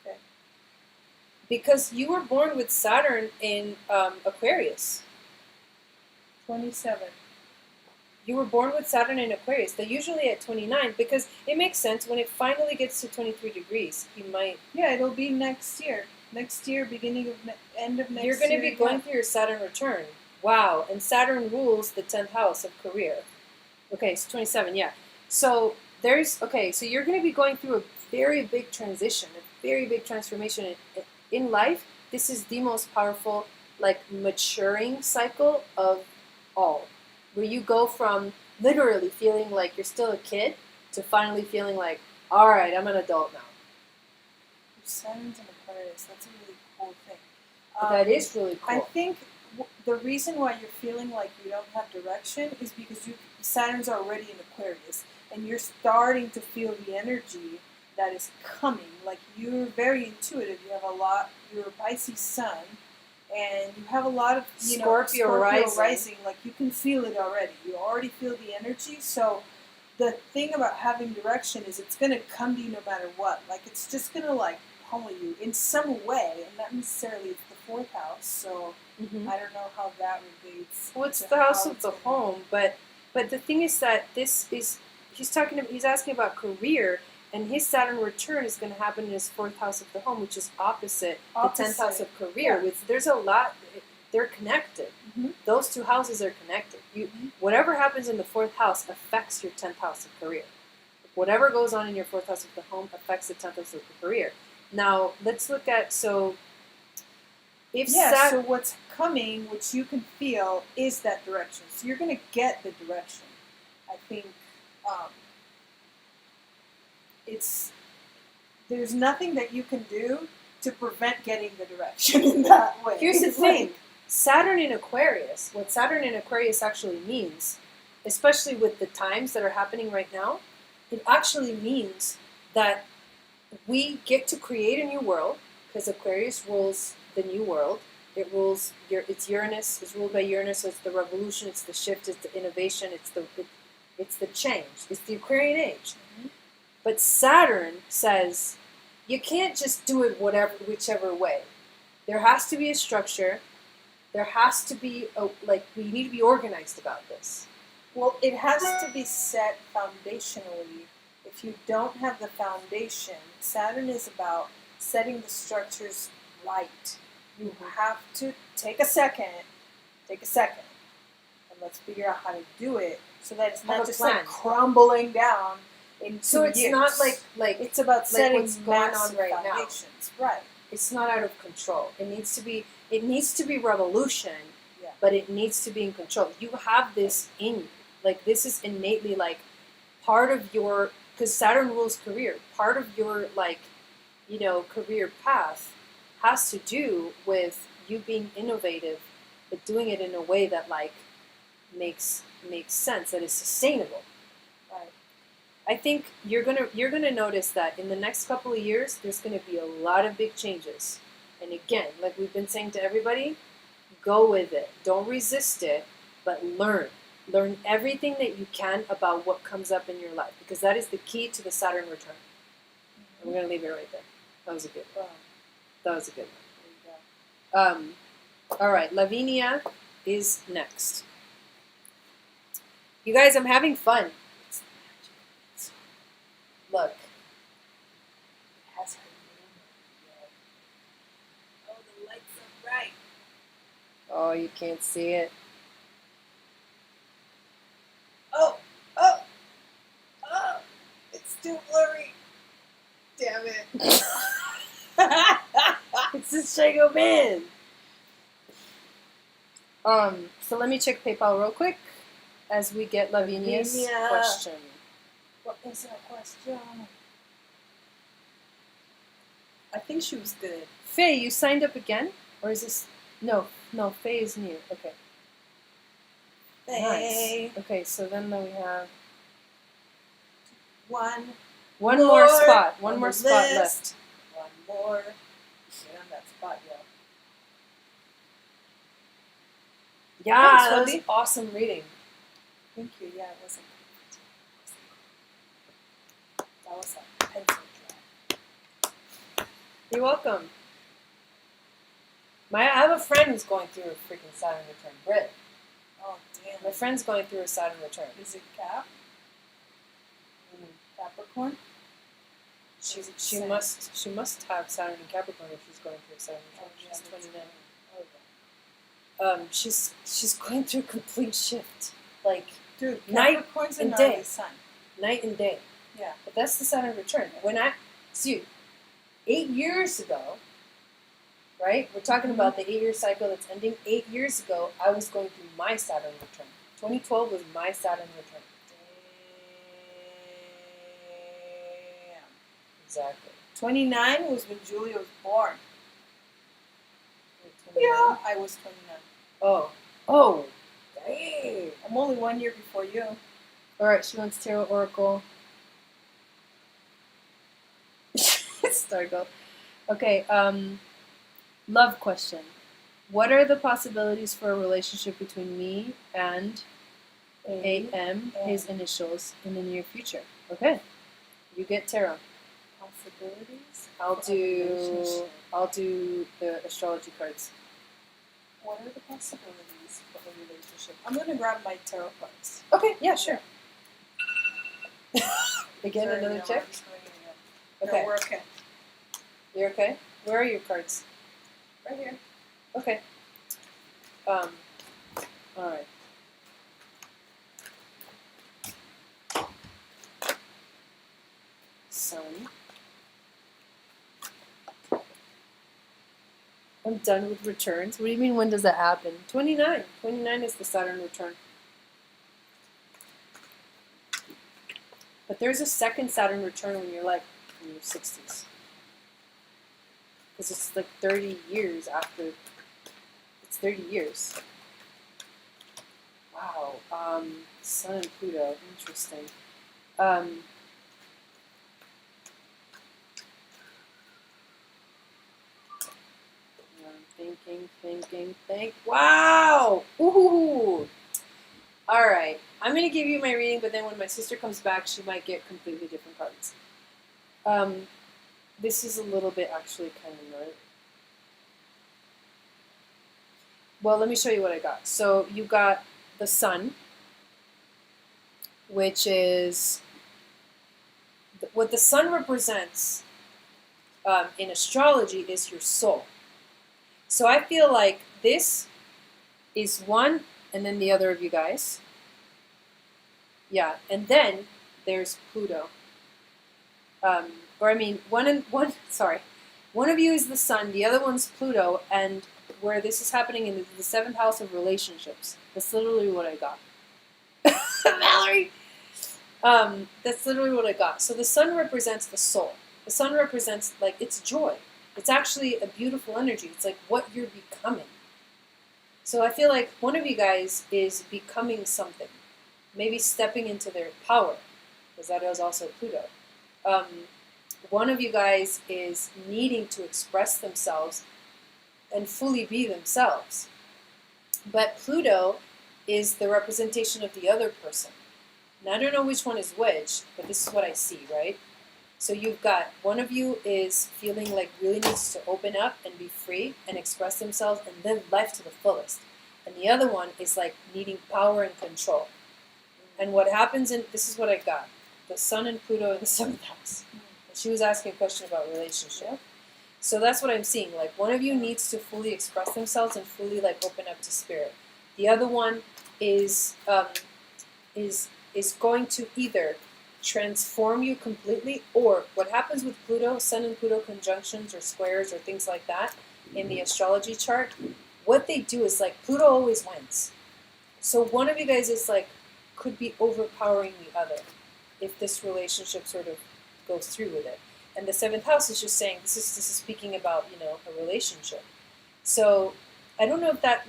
Okay. Because you were born with Saturn in Aquarius. 27. You were born with Saturn in Aquarius. They're usually at 29 because it makes sense when it finally gets to 23 degrees. He might. Yeah, it'll be next year. Next year, beginning of end of next year. You're going to be going through your Saturn return. Wow, and Saturn rules the 10th house of career. Okay, so 27, yeah. So so you're going to be going through a very big transition, a very big transformation in life. This is the most powerful, like, maturing cycle of all, where you go from literally feeling like you're still a kid to finally feeling like, all right, I'm an adult now. Saturn's in Aquarius. That's a really cool thing. That is really cool. I think the reason why you're feeling like you don't have direction is because Saturn's already in Aquarius, and you're starting to feel the energy that is coming. Like, you're very intuitive. You have you're a Pisces sun, and you have a lot of Scorpio rising. Like, you can feel it already. You already feel the energy. So the thing about having direction is it's going to come to you no matter what. Like, it's just going to, like, pummel you in some way, and not necessarily it's the fourth house. So I don't know how that relates. Well, it's the house of the home, but the thing is that he's asking about career, and his Saturn return is going to happen in his fourth house of the home, which is opposite the 10th house of career. Yeah. Which there's a lot. They're connected. Those two houses are connected. Whatever happens in the fourth house affects your 10th house of career. Whatever goes on in your fourth house of the home affects the 10th house of the career. Now let's look at so what's coming, which you can feel, is that direction. So you're going to get the direction. I think there's nothing that you can do to prevent getting the direction in that way. Here's the thing. Saturn in Aquarius, what Saturn in Aquarius actually means, especially with the times that are happening right now, it actually means that we get to create a new world, because Aquarius rules the new world. It rules it's Uranus. It's ruled by Uranus. So it's the revolution. It's the shift. It's the innovation. It's the change. It's the Aquarian age. But Saturn says you can't just do it whichever way. There has to be a structure. There has to be we need to be organized about this. Well, it has to be set foundationally. If you don't have the foundation, Saturn is about setting the structures right. You have to take a second, and let's figure out how to do it so that it's not just like crumbling down in 2 years. So it's not like it's about setting what's going on right foundations. Now. Right. It's not out of control. It needs to be revolution, yeah. But it needs to be in control. You have this in you. Like, this is innately, like, part of your, because Saturn rules career, part of your, like, career path has to do with you being innovative, but doing it in a way that, like, makes sense, that is sustainable. Right. I think you're gonna notice that in the next couple of years, there's gonna be a lot of big changes. And again, like we've been saying to everybody, go with it. Don't resist it, but learn. Learn everything that you can about what comes up in your life, because that is the key to the Saturn return. And we're going to leave it right there. That was a good one. That was a good one. All right, Lavinia is next. You guys, I'm having fun. Look. It has her name. Oh, the lights are bright. Oh, you can't see it. Oh, it's too blurry. Damn it. It's this Shago Man. So let me check PayPal real quick as we get Lavinia's question. What is her question? I think she was good. Faye, you signed up again? Or is this... No, Faye is new. Okay. Faye. Nice. Okay, so then we have... One more spot. One more spot left. One more. Get on that spot, yo. Yeah, that was awesome reading. Thank you. Yeah, it was that was a pencil drop. You're welcome. I have a friend who's going through a freaking Saturn return. Britt. Oh, damn. My friend's going through a Saturn return. Is it Cap? Capricorn? She must have Saturn in Capricorn if she's going through a Saturn return. Oh, yeah, she's 29. Oh, yeah. She's going through a complete shift. Like, dude, night and day. Sun. Night and day. Yeah. But that's the Saturn return. When 8 years ago, right? We're talking about the 8-year cycle that's ending. 8 years ago, I was going through my Saturn return. 2012 was my Saturn return. Damn. Exactly. 29 was when Julia was born. 29? Yeah, I was 29. Oh, dang. I'm only 1 year before you. All right, she wants Tarot Oracle. Stargirl. Okay, love question. What are the possibilities for a relationship between me and AM, his initials, in the near future? Okay, you get tarot. Possibilities? I'll do the astrology cards. What are the possibilities for a relationship? I'm going to grab my tarot cards. Okay, yeah, sure. Again, Sorry, another no, check? Okay. No, we're okay. You're okay? Where are your cards? Right here. Okay. Alright. Sun. I'm done with returns. What do you mean, when does that happen? 29. 29 is the Saturn return. But there's a second Saturn return when you're like in your 60s. Because it's like 30 years after. It's 30 years. Wow. Sun and Pluto. Interesting. Thinking. Wow! Ooh! Alright. I'm going to give you my reading, but then when my sister comes back, she might get completely different cards. this is a little bit actually kind of nerd. Well, let me show you what I got. So you got the sun, which is what the sun represents in astrology is your soul. So I feel like this is one, and then the other of you guys. Yeah, and then there's Pluto. One of you is the sun, the other one's Pluto, and where this is happening in the seventh house of relationships. That's literally what I got. Valerie! That's literally what I got. So the sun represents the soul. The sun represents, like, it's joy. It's actually a beautiful energy. It's like what you're becoming. So I feel like one of you guys is becoming something. Maybe stepping into their power, because that is also Pluto. One of you guys is needing to express themselves and fully be themselves. But Pluto is the representation of the other person. And I don't know which one is which, but this is what I see, right? So you've got one of you is feeling like really needs to open up and be free and express themselves and live life to the fullest. And the other one is like needing power and control. And what happens this is what I got. The sun and Pluto in the seventh house. And she was asking a question about relationship. So that's what I'm seeing. Like one of you needs to fully express themselves and fully like open up to spirit. The other one is going to either transform you completely, or what happens with Pluto, Sun and Pluto conjunctions or squares or things like that in the astrology chart, what they do is like Pluto always wins. So one of you guys is like could be overpowering the other if this relationship sort of goes through with it. And the seventh house is just saying this is speaking about, you know, a relationship. So I don't know if that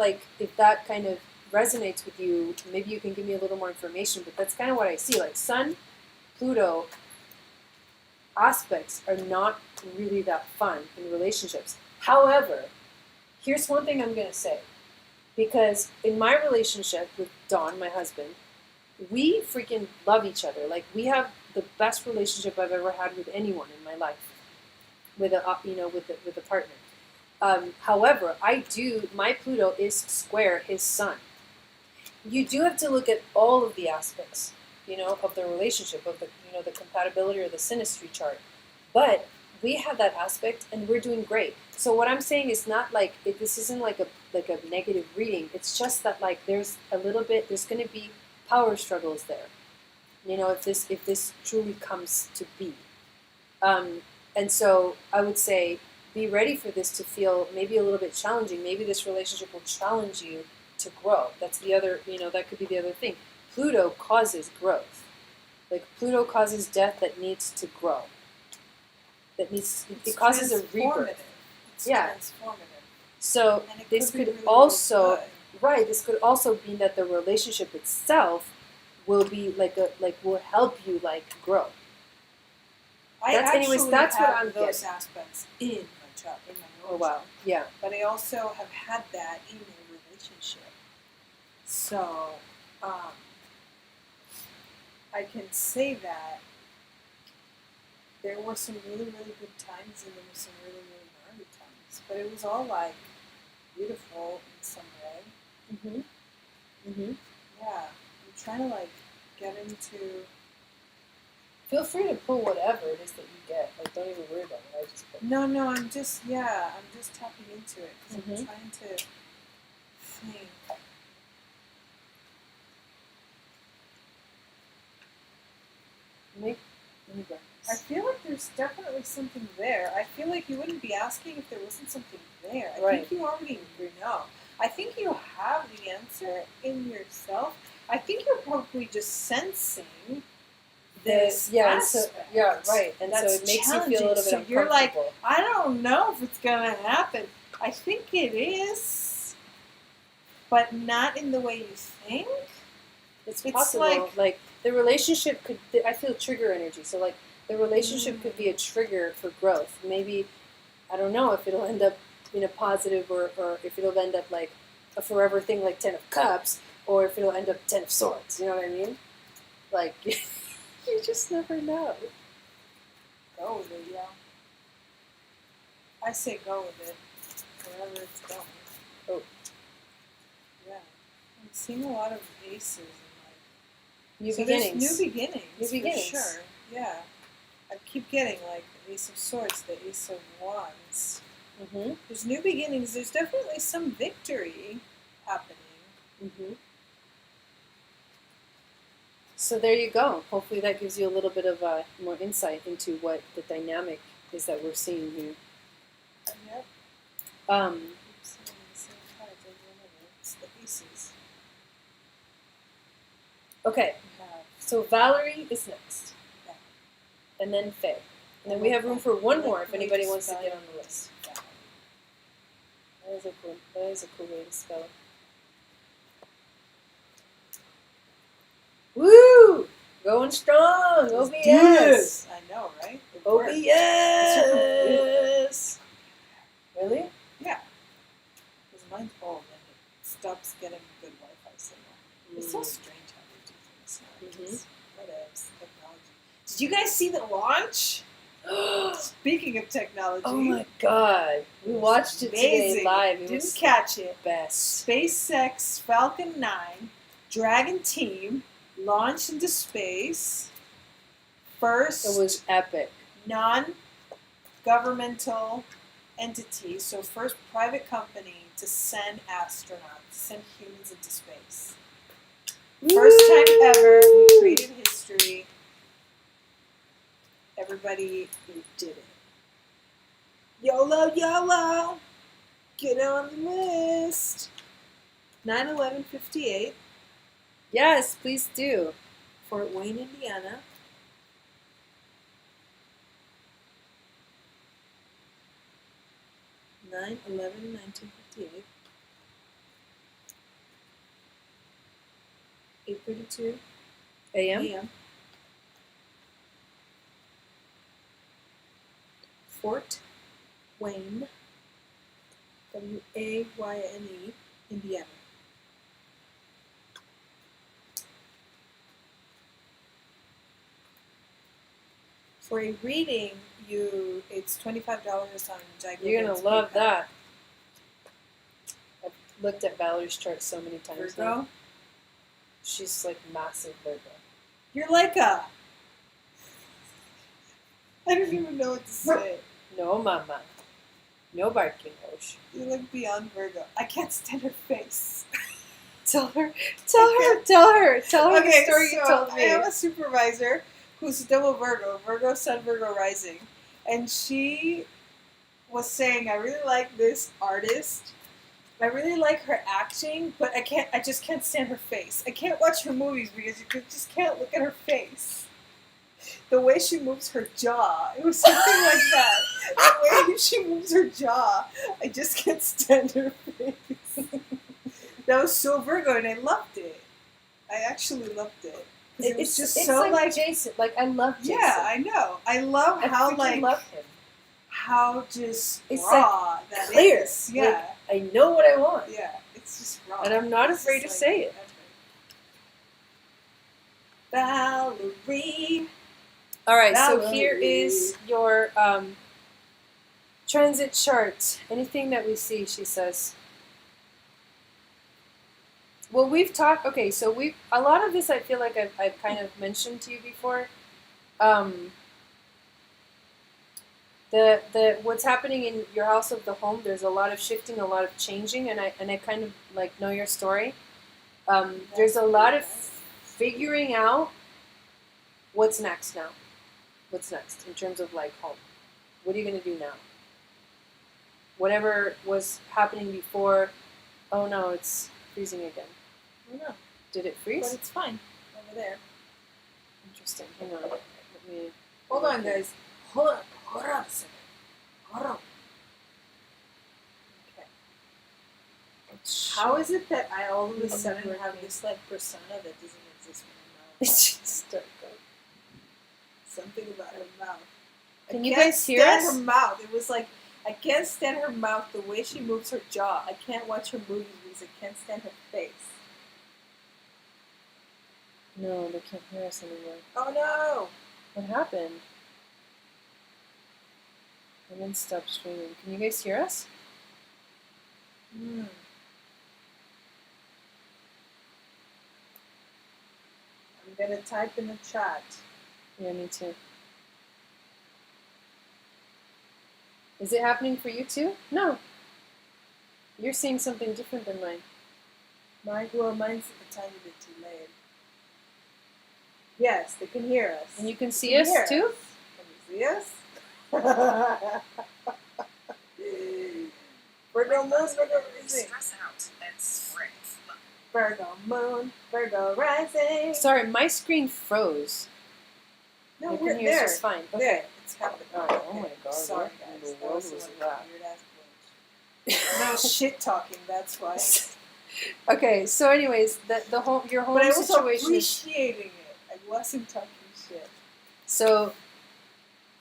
kind of resonates with you. Maybe you can give me a little more information, but that's kind of what I see. Like Sun, Pluto aspects are not really that fun in relationships. However, here's one thing I'm going to say. Because in my relationship with Don, my husband, we freaking love each other. Like we have the best relationship I've ever had with anyone in my life, with a partner. However, my Pluto is square his sun. You do have to look at all of the aspects, you know, of the relationship, of the, you know, the compatibility or the synastry chart. But we have that aspect, and we're doing great. So what I'm saying is not like this isn't like a negative reading. It's just that like there's going to be power struggles there. You know, if this truly comes to be. And so I would say be ready for this to feel maybe a little bit challenging. Maybe this relationship will challenge you to grow. That's the other, you know, that could be the other thing. Pluto causes growth. Like Pluto causes death that needs to grow. It causes a rebirth. It's transformative. So this could really also, good. right, this could also mean that the relationship itself will be will help you like grow. That's what I'm those getting. aspects in my chart, in my own Oh wow, chart. yeah. But I also have had that in a relationship. So I can say that there were some really, really good times and there were some really, really gnarly times. But it was all like beautiful in some way. Yeah. I'm trying to like get into. Feel free to pull whatever it is that you get. Like, don't even worry about it. I just put. No, I'm just tapping into it because I'm trying to think. Let me go. I feel like there's definitely something there. I feel like you wouldn't be asking if there wasn't something there. I think you already know. I think you have the answer in yourself. I think you're probably just sensing this aspect. Right. And so it makes you feel a little bit uncomfortable. You're like, I don't know if it's going to happen. I think it is, but not in the way you think. It's possible. Like the relationship could, I feel trigger energy. So like the relationship could be a trigger for growth. Maybe, I don't know if it'll end up in a positive or if it'll end up like a forever thing like 10 of Cups, or if it'll end up 10 of Swords. You know what I mean? Like, you just never know. Oh, yeah. I say go with it, wherever it's going. Oh. Yeah. I'm seeing a lot of aces and New so beginnings. there's new beginnings. New beginnings. For sure. Yeah. I keep getting like the Ace of Swords, the Ace of Wands. Mm-hmm. There's new beginnings. There's definitely some victory happening. Mm-hmm. So there you go. Hopefully that gives you a little bit of more insight into what the dynamic is that we're seeing here. Yep. It's the aces. Okay. So Valerie is next. Yeah. And then Faye. And then we have room for one more if anybody wants to get on the list. That is a cool way to spell it. Woo! Going strong! OBS! I know, right? OBS! Really? Yeah. Because mine's old and it stops getting good Wi-Fi signal. It's so strange how they do things nowadays. Whatevs, technology. Did you guys see the launch? Speaking of technology. Oh my god. We watched it today live. It Didn't was catch it. Best. SpaceX Falcon 9 Dragon team launched into space. First It was epic. non-governmental entity, so first private company to send astronauts, to send humans into space. First time ever, we created history. Everybody did it. YOLO, YOLO! Get on the list. 9/11/58, Yes, please do. Fort Wayne, Indiana. 9/11/1958. 8:32 AM? a.m. Fort Wayne, Wayne, Indiana. For a reading, it's $25 on Jaguar. You're going to love that. I've looked at Valerie's chart so many times now. Virgo? She's like massive Virgo. You're like a... I don't even know what to say. No, mama. No barking, Osh. You're like beyond Virgo. I can't stand her face. Tell her the story you told I me. have a supervisor who's double Virgo Sun, Virgo rising. And she was saying, I really like this artist. I really like her acting, but I just can't stand her face. I can't watch her movies because you just can't look at her face. The way she moves her jaw, it was something like that. The way she moves her jaw, I just can't stand her face. That was so Virgo, and I loved it. I actually loved it. It was just it's so like Jason. Like, I love Jason. Yeah, I know. I love how freaking love him. how just It's raw like that clear. is. Yeah, Like, I know what I want. yeah. It's just raw, And I'm not It's afraid to just say it. Valerie. All right, so Valerie. here is your transit chart. Anything that we see, she says. Well, we've talked. Okay, so a lot of this I feel like I've kind of mentioned to you before. The what's happening in your house of the home. There's a lot of shifting, a lot of changing, and I kind of like know your story. There's a lot of figuring out what's next now. What's next in terms of like home? What are you gonna do now? Whatever was happening before. Oh no, it's freezing again. I don't know, Did it freeze? but it's fine over there. Interesting. Hang on. Let me. Hold on, guys. Hold on a second. Hold on. Okay. How is it that I all of a sudden have this like persona that doesn't exist when I'm not? It's just Something about her mouth. Can you guys hear us? Her mouth. It was like I can't stand her mouth. The way she moves her jaw. I can't watch her movies because I can't stand her face. No, they can't hear us anymore. Oh no! What happened? And then stop streaming. Can you guys hear us? Mm. I'm gonna type in the chat. Yeah, me too. Is it happening for you too? No. You're seeing something different than mine. Mine's a tiny bit delayed. Yes, they can hear us. And you can see us too? Can you see us? Virgo moon, Virgo rising. Stress out and spring. Virgo moon, Virgo rising. Sorry, my screen froze. No, You we're can hear us there. just fine. Okay. There, it's happening. Oh my god. Sorry, what guys. in the That world was was like that? weird ass glitch. No shit talking. That's why. Okay, so anyways, your home But I was situation is... appreciating it. I wasn't talking shit. So,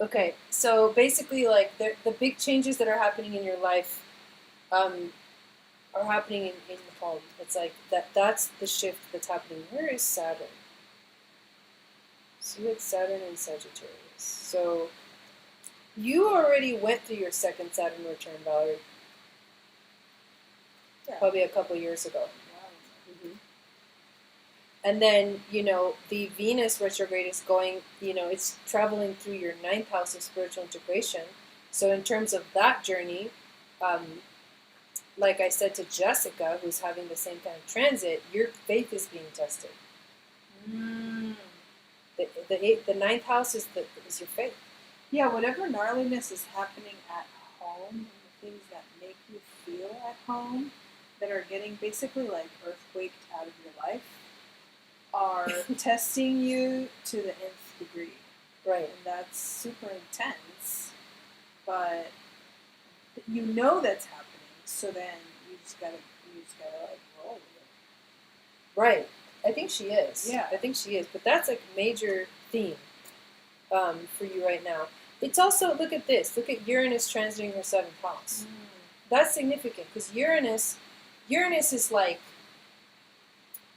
okay, so basically, like, the big changes that are happening in your life are happening in home. It's like, that's the shift that's happening. Where is Saturn? So it's Saturn and Sagittarius. So, you already went through your second Saturn return, Valerie. Yeah. Probably a couple years ago. Wow. Mm-hmm. And then, the Venus retrograde is going, it's traveling through your 9th house of spiritual integration. So in terms of that journey, like I said to Jessica, who's having the same kind of transit, your faith is being tested. Mm. The 9th house is your faith. Yeah, whatever gnarliness is happening at home, and the things that make you feel at home, that are getting basically like earthquaked out of your life, are testing you to the nth degree. Right. And that's super intense, but you know that's happening, so then you just gotta like roll with it. Right. I think she is. Yeah. I think she is. But that's like a major theme for you right now. It's also, look at this. Look at Uranus transiting her 7th house. That's significant because Uranus is like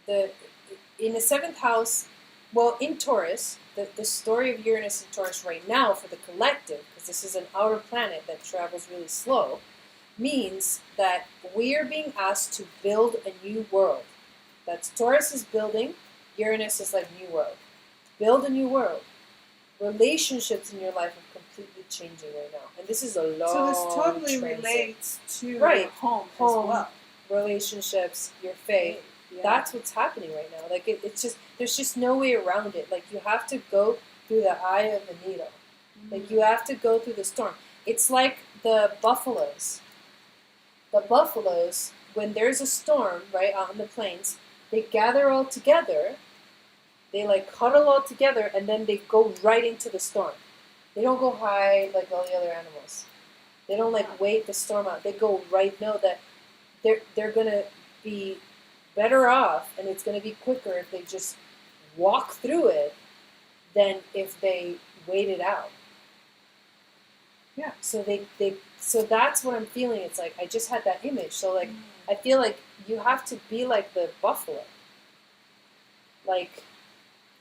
in the 7th house, well, in Taurus, the story of Uranus and Taurus right now for the collective, because this is an outer planet that travels really slow, means that we are being asked to build a new world. That's Taurus is building, Uranus is like new world. Build a new world. Relationships in your life are completely changing right now. And this is a long So this totally transit. relates to Right. home as Home. well. Relationships, your faith. Yeah. That's what's happening right now. Like it's just, there's just no way around it. Like you have to go through the eye of the needle. Like you have to go through the storm. It's like the buffaloes. The buffaloes, when there's a storm, right, out on the plains, they gather all together, they like huddle all together, and then they go right into the storm. They don't go hide like all the other animals. They don't like wait the storm out. They go right, know that they're gonna be better off, and it's gonna be quicker if they just walk through it than if they wait it out. Yeah. So so that's what I'm feeling. It's like I just had that image. So like I feel like you have to be like the buffalo. Like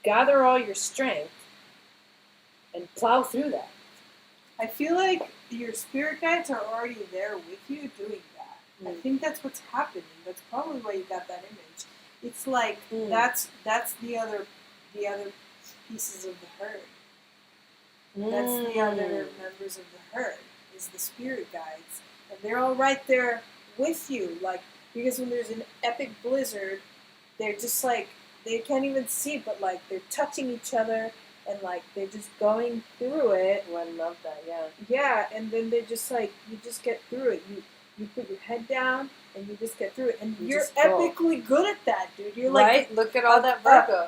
gather all your strength and plow through that. I feel like your spirit guides are already there with you doing that. I think that's what's happening. That's probably why you got that image. It's like that's the other pieces of the herd. That's the other members of the herd, is the spirit guides. And they're all right there with you. Like, because when there's an epic blizzard, they're just like, they can't even see, but like they're touching each other and like they're just going through it. Oh, I love that, yeah. Yeah, and then they just like, you just get through it. You put your head down and you just get through it. And you're epically good at that, dude. You're like, right? Look at all that Virgo.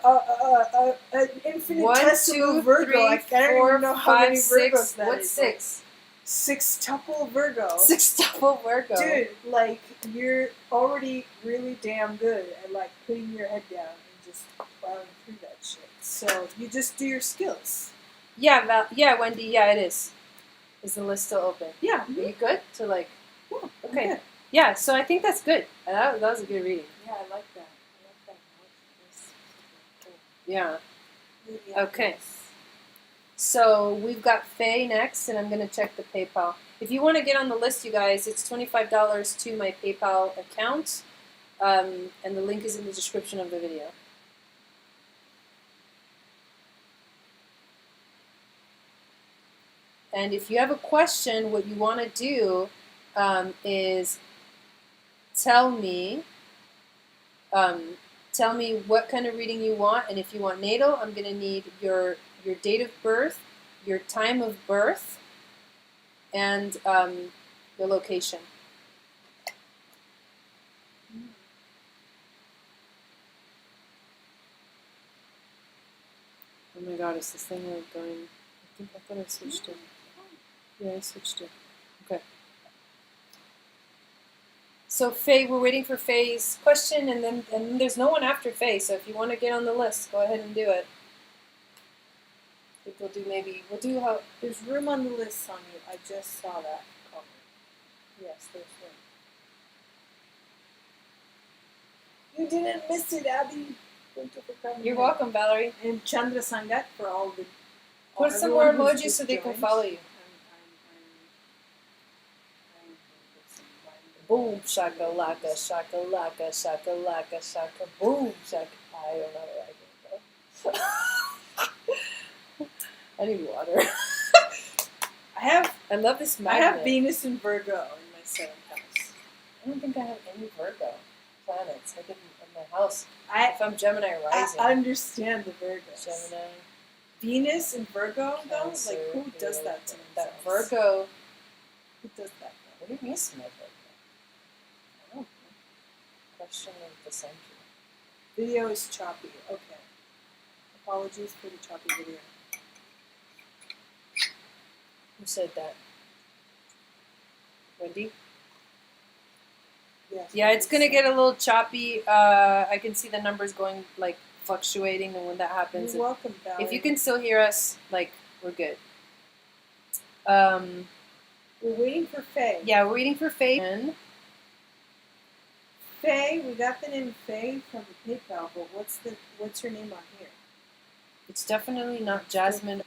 An infinitesimal Virgo. 3, I can't 4, even know how 5, many 6. Virgos that What's is. 6? Sextuple Virgo. Sextuple Virgo. Dude, like, you're already really damn good at, like, putting your head down and just plowing through that shit. So, you just do your skills. Yeah, Wendy, yeah, it is. Is the list still open? Yeah. Are you good? To like, Yeah. okay. Good. Yeah, so I think that's good. That was a good reading. Yeah, I like that. I like that. That's cool. Yeah. Really Okay. nice. So we've got Faye next, and I'm going to check the PayPal. If you want to get on the list, you guys, it's $25 to my PayPal account, and the link is in the description of the video. And if you have a question, what you want to do is tell me what kind of reading you want, and if you want natal, I'm going to need your date of birth, your time of birth, and your location. Oh my god, is this thing like going... I think I thought I switched it. Yeah, I switched it. Okay. So Faye, we're waiting for Faye's question, and then there's no one after Faye, so if you want to get on the list, go ahead and do it. I think we'll do how... There's room on the list, Sonia. I just saw that comment. Yes, there's room. You didn't miss it, Abby. Thank you for coming. You're welcome, Valerie. And Chandra Sangat for all the... Put some more emojis so they can follow you. Boom, shaka laka, shaka laka, shaka laka, shaka, boom, shaka. I don't know where I can go. I need water. I love this magnet. I have Venus and Virgo in my 7th house. I don't think I have any Virgo planets. I didn't in my house. If I'm Gemini rising. I understand the Virgos. Gemini. Venus and Virgo, though? Cancer, Like, who does that to that themselves? Virgo. Who does that? What do you miss my Virgo? I don't know. Question of the century. Video is choppy. Okay. Apologies for the choppy video. Who said that? Wendy? Yes, Yeah, it's gonna get a little choppy. I can see the numbers going like fluctuating, and when that happens, You're welcome, Valerie. if you can still hear us, like we're good. We're waiting for Faye. Yeah, we're waiting for Faye. Faye, we got the name Faye from the PayPal, but what's her name on here? It's definitely not Jasmine.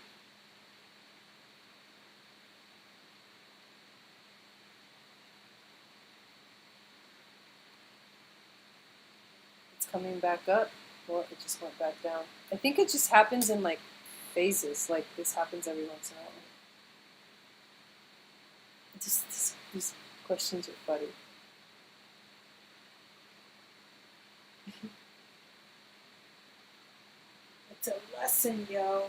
It's coming back up. Well, it just went back down. I think it just happens in like phases. Like this happens every once in a while. These questions are funny. It's a lesson, yo.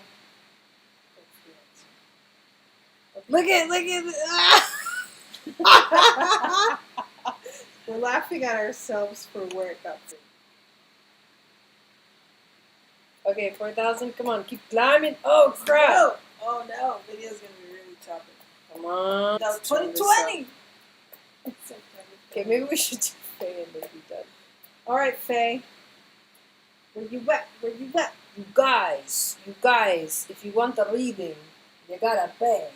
Look at. We're laughing at ourselves for where it got to. Okay, 4,000. Come on, keep climbing. Oh crap! No. Oh no, video's gonna be really choppy. Come on. That was 2020. Okay, maybe we should do Faye and then be done. All right, Faye. Where you at? Where you at? You guys, if you want the reading, you gotta pay.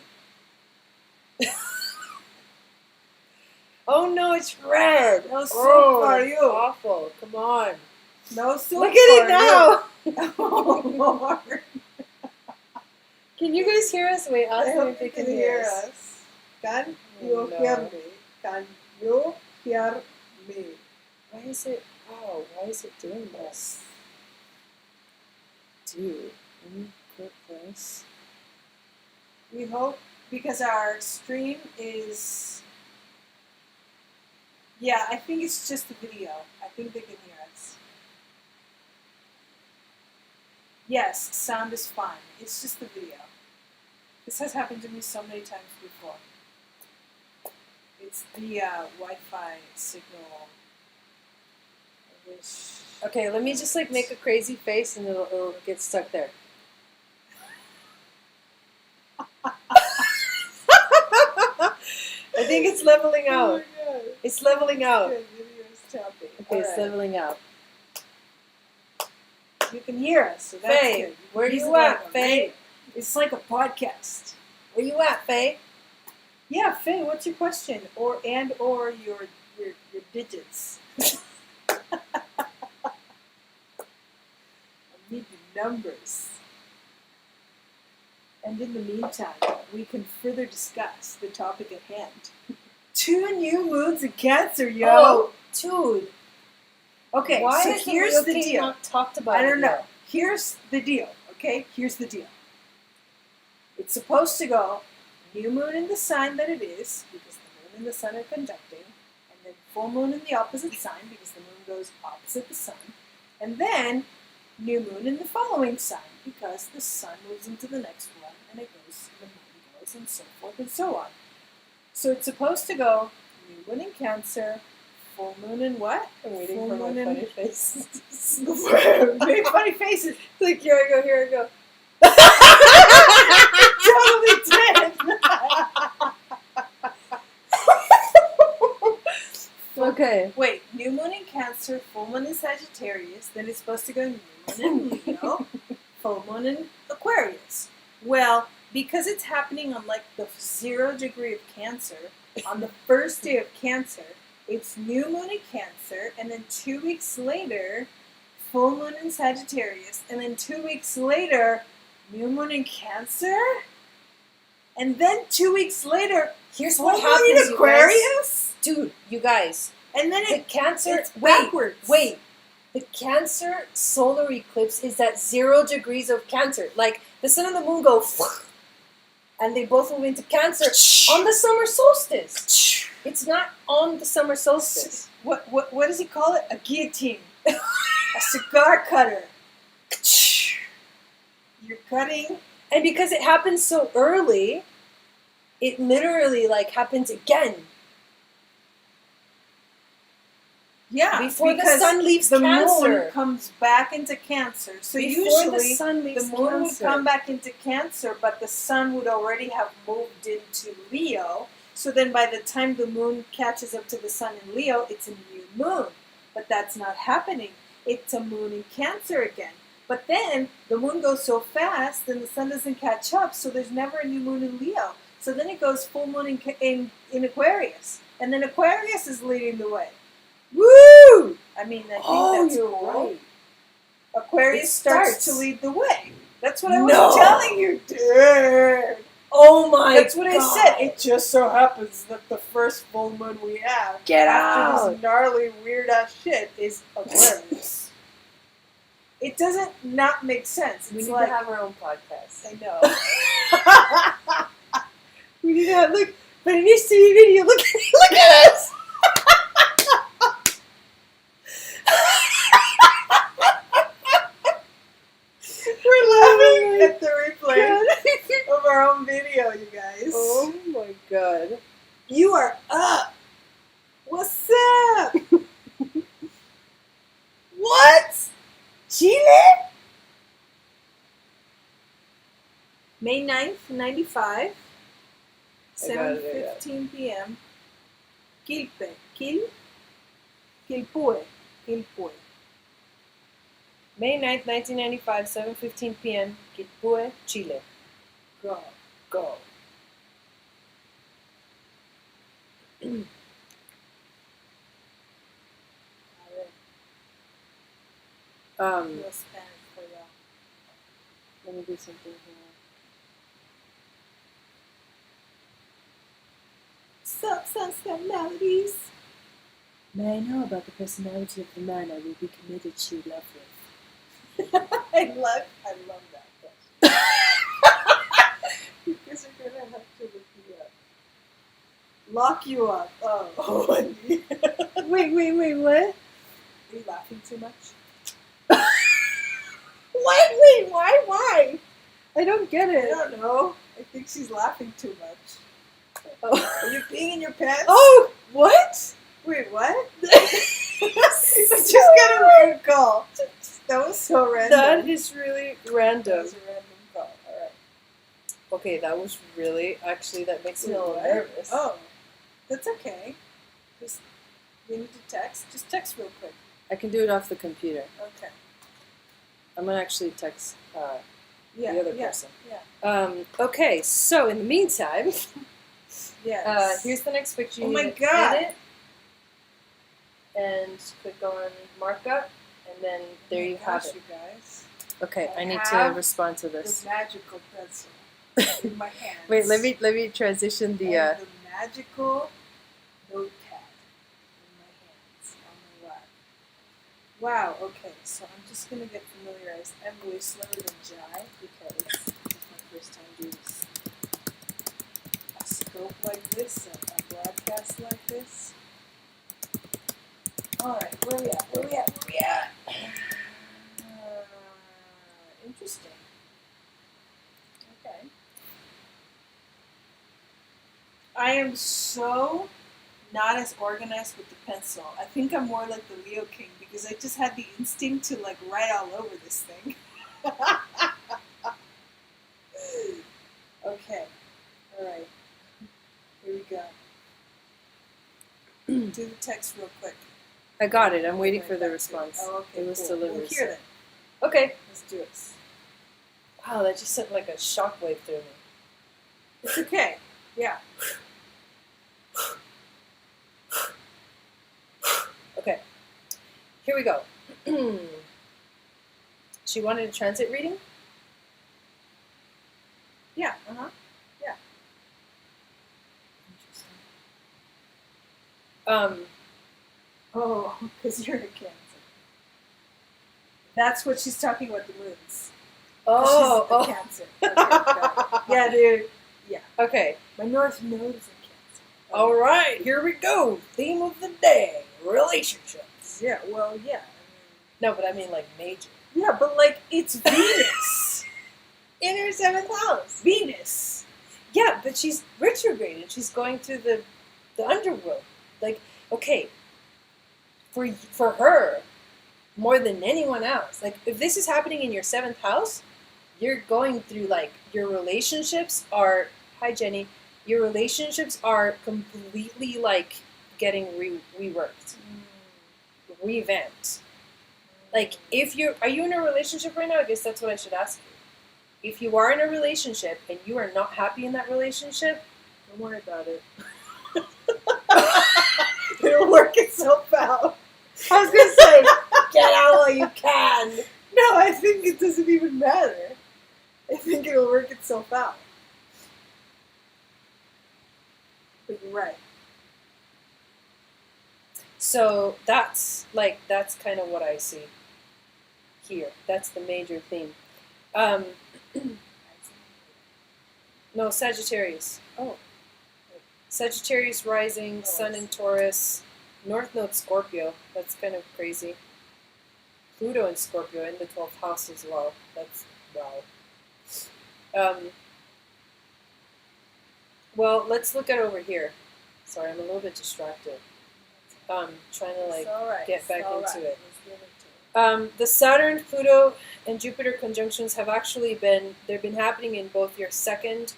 Oh no, it's red. No soup Oh, for that's you. awful. Come on. No soup. Look at it for now. you. Oh Lord. Can you guys hear us? Wait, I ask them hope if they you can can hear hear us. us. Can Oh, you no. hear me? Can you hear me? Why is it? Oh, why is it doing this? Dude, let me click this. We hope, because our stream is... Yeah, I think it's just the video. I think they can hear us. Yes, sound is fine. It's just the video. This has happened to me so many times before. It's the Wi-Fi signal. I wish... Okay, let me just like make a crazy face and it'll get stuck there. I think it's leveling out. Oh my God. It's leveling out. Good. Video is choppy. Okay, it's Alright. leveling out. You can hear us, so that's Faye, good. where Use you it at, like a Faye? radio. It's like a podcast. Where you at, Faye? Yeah, Faye, what's your question? Or your digits. I need the numbers. And in the meantime, we can further discuss the topic at hand. 2 new moons in Cancer, yo! Oh, dude. Okay, Why so is here's the Leo deal. not talked about? I don't know. yet? Here's the deal, okay? Here's the deal. It's supposed to go new moon in the sign that it is, because the moon and the sun are conjuncting, and then full moon in the opposite sign, because the moon goes opposite the sun, and then new moon in the following sign, because the sun moves into the next one, and it goes, the moon goes, and so forth and so on. So it's supposed to go new moon in Cancer, full moon in what? I'm waiting Full for my moon in- funny face. Make funny faces. Like, here I go, here I go. Totally did. Okay. Wait, new moon in Cancer, full moon in Sagittarius, then it's supposed to go new moon in Leo, full moon in Aquarius. Well, because it's happening on like the 0 degree of Cancer, on the first day of Cancer, it's new moon in Cancer, and then 2 weeks later, full moon in Sagittarius, and then 2 weeks later, new moon in Cancer, and then 2 weeks later, Here's full what moon happens, in you guys. Aquarius, Dude, you guys. and then The Cancer. it's backwards. Wait. The Cancer solar eclipse is at 0 degrees of Cancer. Like, the sun and the moon go, and they both move into Cancer on the summer solstice. It's not on the summer solstice. What does he call it? A guillotine. A cigar cutter. You're cutting. And because it happens so early, it literally like happens again Yeah, before the because sun leaves the Cancer. moon comes back into Cancer. So Before usually the sun leaves the moon would Cancer. come back into Cancer, but the sun would already have moved into Leo. So then by the time the moon catches up to the sun in Leo, it's a new moon. But that's not happening. It's a moon in Cancer again. But then the moon goes so fast, then the sun doesn't catch up, so there's never a new moon in Leo. So then it goes full moon in Aquarius. And then Aquarius is leading the way. Woo! I mean, I think that's you're cool. right. Aquarius It starts starts. to lead the way. That's what I was No. telling you, dude. Oh my That's what God. I said. It just so happens that the first full moon we have Get after out. this gnarly, weird ass shit is Aquarius. It doesn't not make sense. We It's need like, to have our own podcast. I know. We need to have, look, but in your studio video, look at us. We're laughing my at the replay of our own video, you guys. Oh my God. You are up. What's up? What? Chile? May 9th, 95. I got it. 7:15 p.m. Quilpue. May 9th, 1995, 7:15 p.m., Quilpue, Chile. Go. Go. No Spanish for y'all. Let me do something here. Some melodies. May I know about the personality of the man I will be committed to love with? I love that question. Because you're gonna have to look me up. Lock you up. Oh. Wait, what? Are you laughing too much? Wait, why? I don't get I it. don't know. I think she's laughing too much. Oh, Are you peeing in your pants? oh what? Wait, what? I just got a weird call. That was so random. That is really That random. was a random call. Alright. Okay, that was really, actually, that makes me a little What? nervous. Oh, that's okay. Just, we need to text. Just text real quick. I can do it off the computer. Okay. I'm gonna actually text Yeah. the other yeah, person. Yeah. Okay, so in the meantime, Yes. here's the next picture. You Oh my need to God. edit and click on markup, and then there you have it. You guys. Okay, I need to have respond to this. The magical pencil. in my hands. Wait, let me transition the. And the magical notepad in my hands on my lap. Wow. Okay, so I'm just gonna get familiarized. I'm way slower than Jai because this is my first time doing a scope like this, a broadcast like this. All right, where we at? Where we at? Where we at? Interesting. Okay. I am so not as organized with the pencil. I think I'm more like the Leo King because I just had the instinct to like write all over this thing. Okay. All right. Here we go. Do the text real quick. I got it. I'm waiting for the Back to- response. Oh, okay. It was cool. delivered. We'll hear it. Okay. Let's do it. Wow, that just sent like a shockwave through me. It's okay. Yeah. Okay. Here we go. She wanted a transit reading? Yeah. Uh-huh. Interesting. Oh, because you're a Cancer. That's what she's talking about, the moons. Oh, She's a Cancer. Okay, got it. Yeah, dude. Yeah. Okay. My North Node is in Cancer. All right, here we go. Theme of the day: relationships. Yeah, well, yeah. No, but I mean like major. Yeah, but like, it's Venus. In her 7th house. Venus. Yeah, but she's retrograde and she's going through the underworld. Like, okay, for her, more than anyone else, like if this is happening in your 7th house, you're going through like your relationships are. Hi, Jenny. Your relationships are completely like getting reworked, revamped. Like if are you in a relationship right now? I guess that's what I should ask you. If you are in a relationship and you are not happy in that relationship, don't worry about it. It'll work itself out. I was gonna say, get out while you can. No, I think it doesn't even matter. I think it'll work itself out. But you're right. So that's kind of what I see here. That's the major theme. No, Sagittarius. Oh. Sagittarius rising, Sun in Taurus, North Node Scorpio. That's kind of crazy. Pluto in Scorpio in the 12th house as well. That's wow. Well, let's look at over here. Sorry, I'm a little bit distracted. Trying to like get back into it. The Saturn, Pluto, and Jupiter conjunctions have actually they've been happening in both your 2nd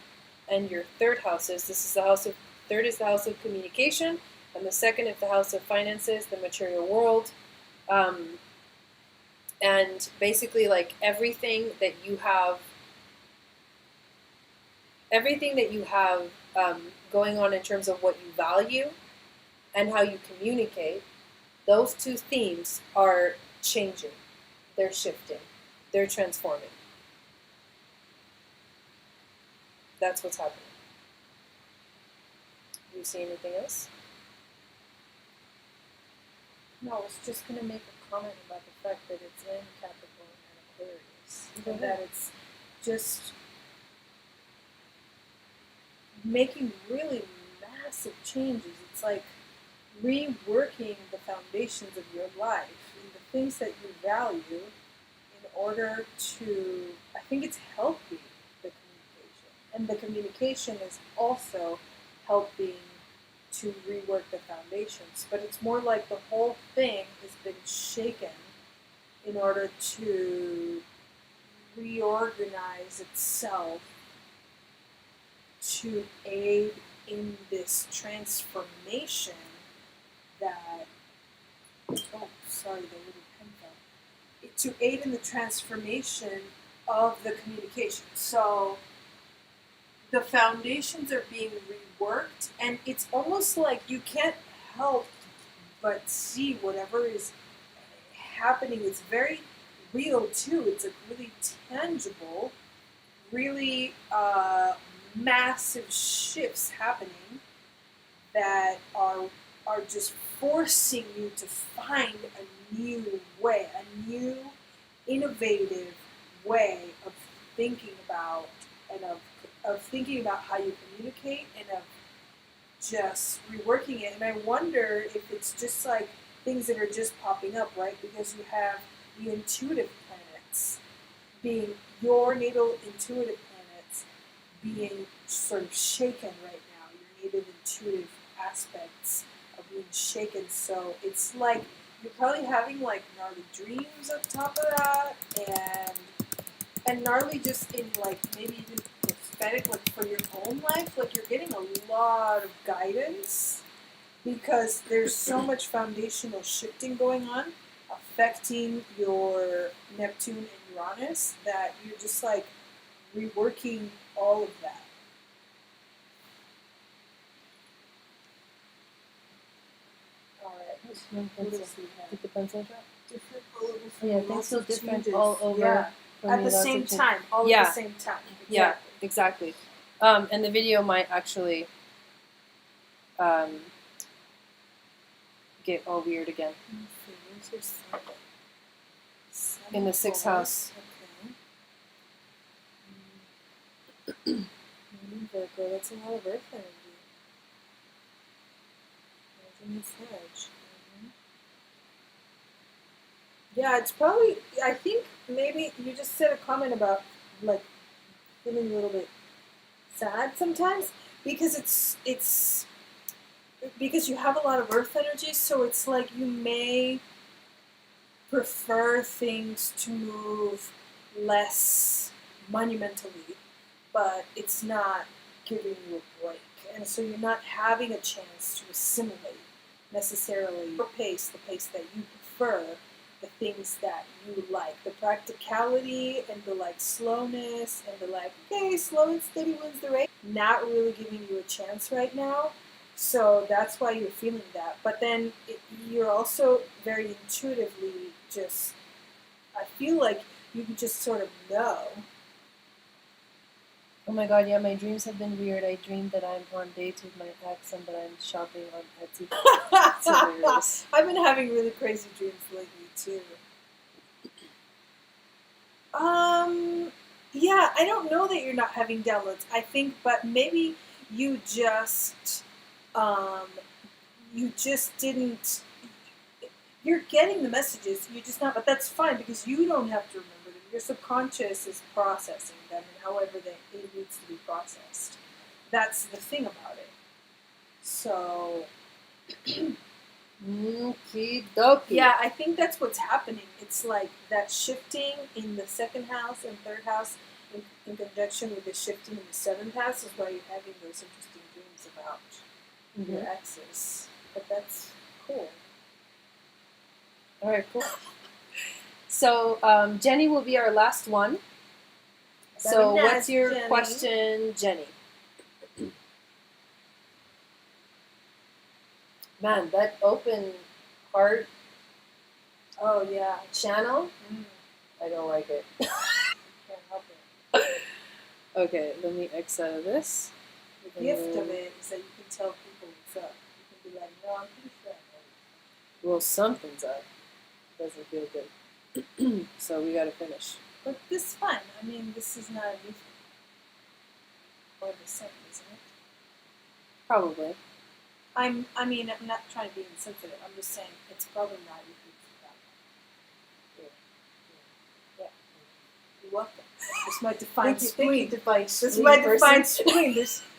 and your 3rd houses. This is the house of 3rd is the house of communication, and the 2nd is the house of finances, the material world. And basically like everything that you have going on in terms of what you value and how you communicate, those two themes are changing. They're shifting. They're transforming. That's what's happening. Do you see anything else? No, I was just going to make a comment about the fact that it's in Capricorn and Aquarius. And that it's just making really massive changes. It's like reworking the foundations of your life and the things that you value in order to, I think it's helping the communication. And the communication is also helping to rework the foundations. But it's more like the whole thing has been shaken in order to reorganize itself to aid in this transformation that, oh, sorry, the little pen fell. To aid in the transformation of the communication. So the foundations are being reworked, and it's almost like you can't help but see whatever is happening. It's very real too. It's like really tangible really massive shifts happening that are just forcing you to find a new way, a new innovative way of thinking about and of thinking about how you communicate and of just reworking it. And I wonder if it's just like things that are just popping up, right? Because you have the intuitive planets being your natal intuitive planets being sort of shaken right now. Your native intuitive aspects are being shaken. So it's like you're probably having like gnarly dreams on top of that, and gnarly just in like maybe even prophetic, like for your own life, like you're getting a lot of guidance because there's so much foundational shifting going on affecting your Neptune and Uranus that you're just like reworking all of that. One What pencil. else do we have? Did the pencil drop? Different all over. Oh, yeah, things lots feel of different changes. all over. Yeah. For At me, the lots of same changes. time. All Yeah. at the same time. Exactly. Yeah, exactly. And the video might actually get all weird again. In the sixth house. Okay. Virgo, that's a lot of earth energy. In this hedge. Yeah, it's probably, I think maybe you just said a comment about like feeling a little bit sad sometimes because it's because you have a lot of earth energy, so it's like you may prefer things to move less monumentally, but it's not giving you a break. And so you're not having a chance to assimilate necessarily your pace, the pace that you prefer, the things that you like, the practicality and the like slowness and the like, okay, slow and steady wins the race. Not really giving you a chance right now. So that's why you're feeling that. But then you're also very intuitively just, I feel like you can just sort of know. Oh my god, yeah, my dreams have been weird. I dreamed that I'm on dates with my ex and that I'm shopping on Etsy. It's hilarious. I've been having really crazy dreams lately too. Yeah, I don't know that you're not having downloads. I think, but maybe you just didn't. You're getting the messages. You just not, but that's fine because you don't have to remember them. Your subconscious is processing them, and however it needs to be processed. That's the thing about it. So. Okie dokie. Yeah, I think that's what's happening. It's like that shifting in the second house and third house in conjunction with the shifting in the seventh house is why you're having those interesting dreams about your exes. But that's cool. All right, cool. So Jenny will be our last one. So Very nice, what's your Jenny. question, Jenny? Man, that open heart Oh, yeah. channel, I don't like it. Can't help it. Okay, let me X out of this. The gift of it is that you can tell people what's up. You can be like, no, I'm pretty sure I know. Well, something's up. Doesn't feel good. So we gotta finish. But this is fine. I mean, this is not a new thing. Or the same, isn't it? Probably. I'm not trying to be insensitive. I'm just saying it's probably not your future. Yeah. You're welcome. This might define screen. This might define screen.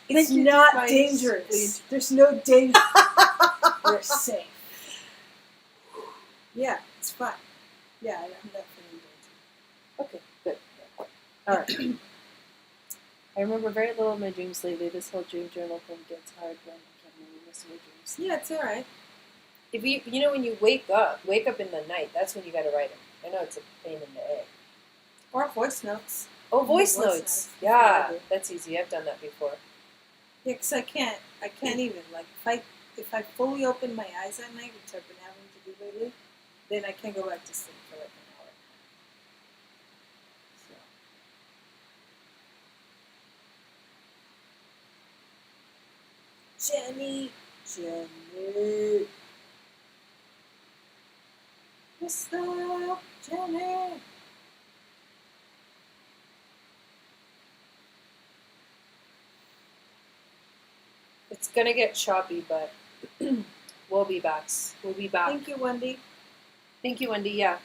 It's not dangerous. There's no danger. You're safe. Yeah, it's fine. Yeah, I'm not feeling danger. Okay, good. All right. I remember very little of my dreams lately. This whole dream journal thing gets hard when I can't remember most of my dreams. Yeah, it's all right. If you know when you wake up in the night, that's when you got to write them. I know it's a pain in the egg. Or voice notes. Oh, voice notes. Yeah, that's easy. I've done that before. Yeah, because I can't even, like, if I fully open my eyes at night, which I've been having to do lately, then I can't go back to sleep for like an hour. Jenny. Jenny. Mr. Jenny. It's gonna get choppy, but we'll be back. We'll be back. Thank you, Wendy. Thank you, Wendy. Yeah.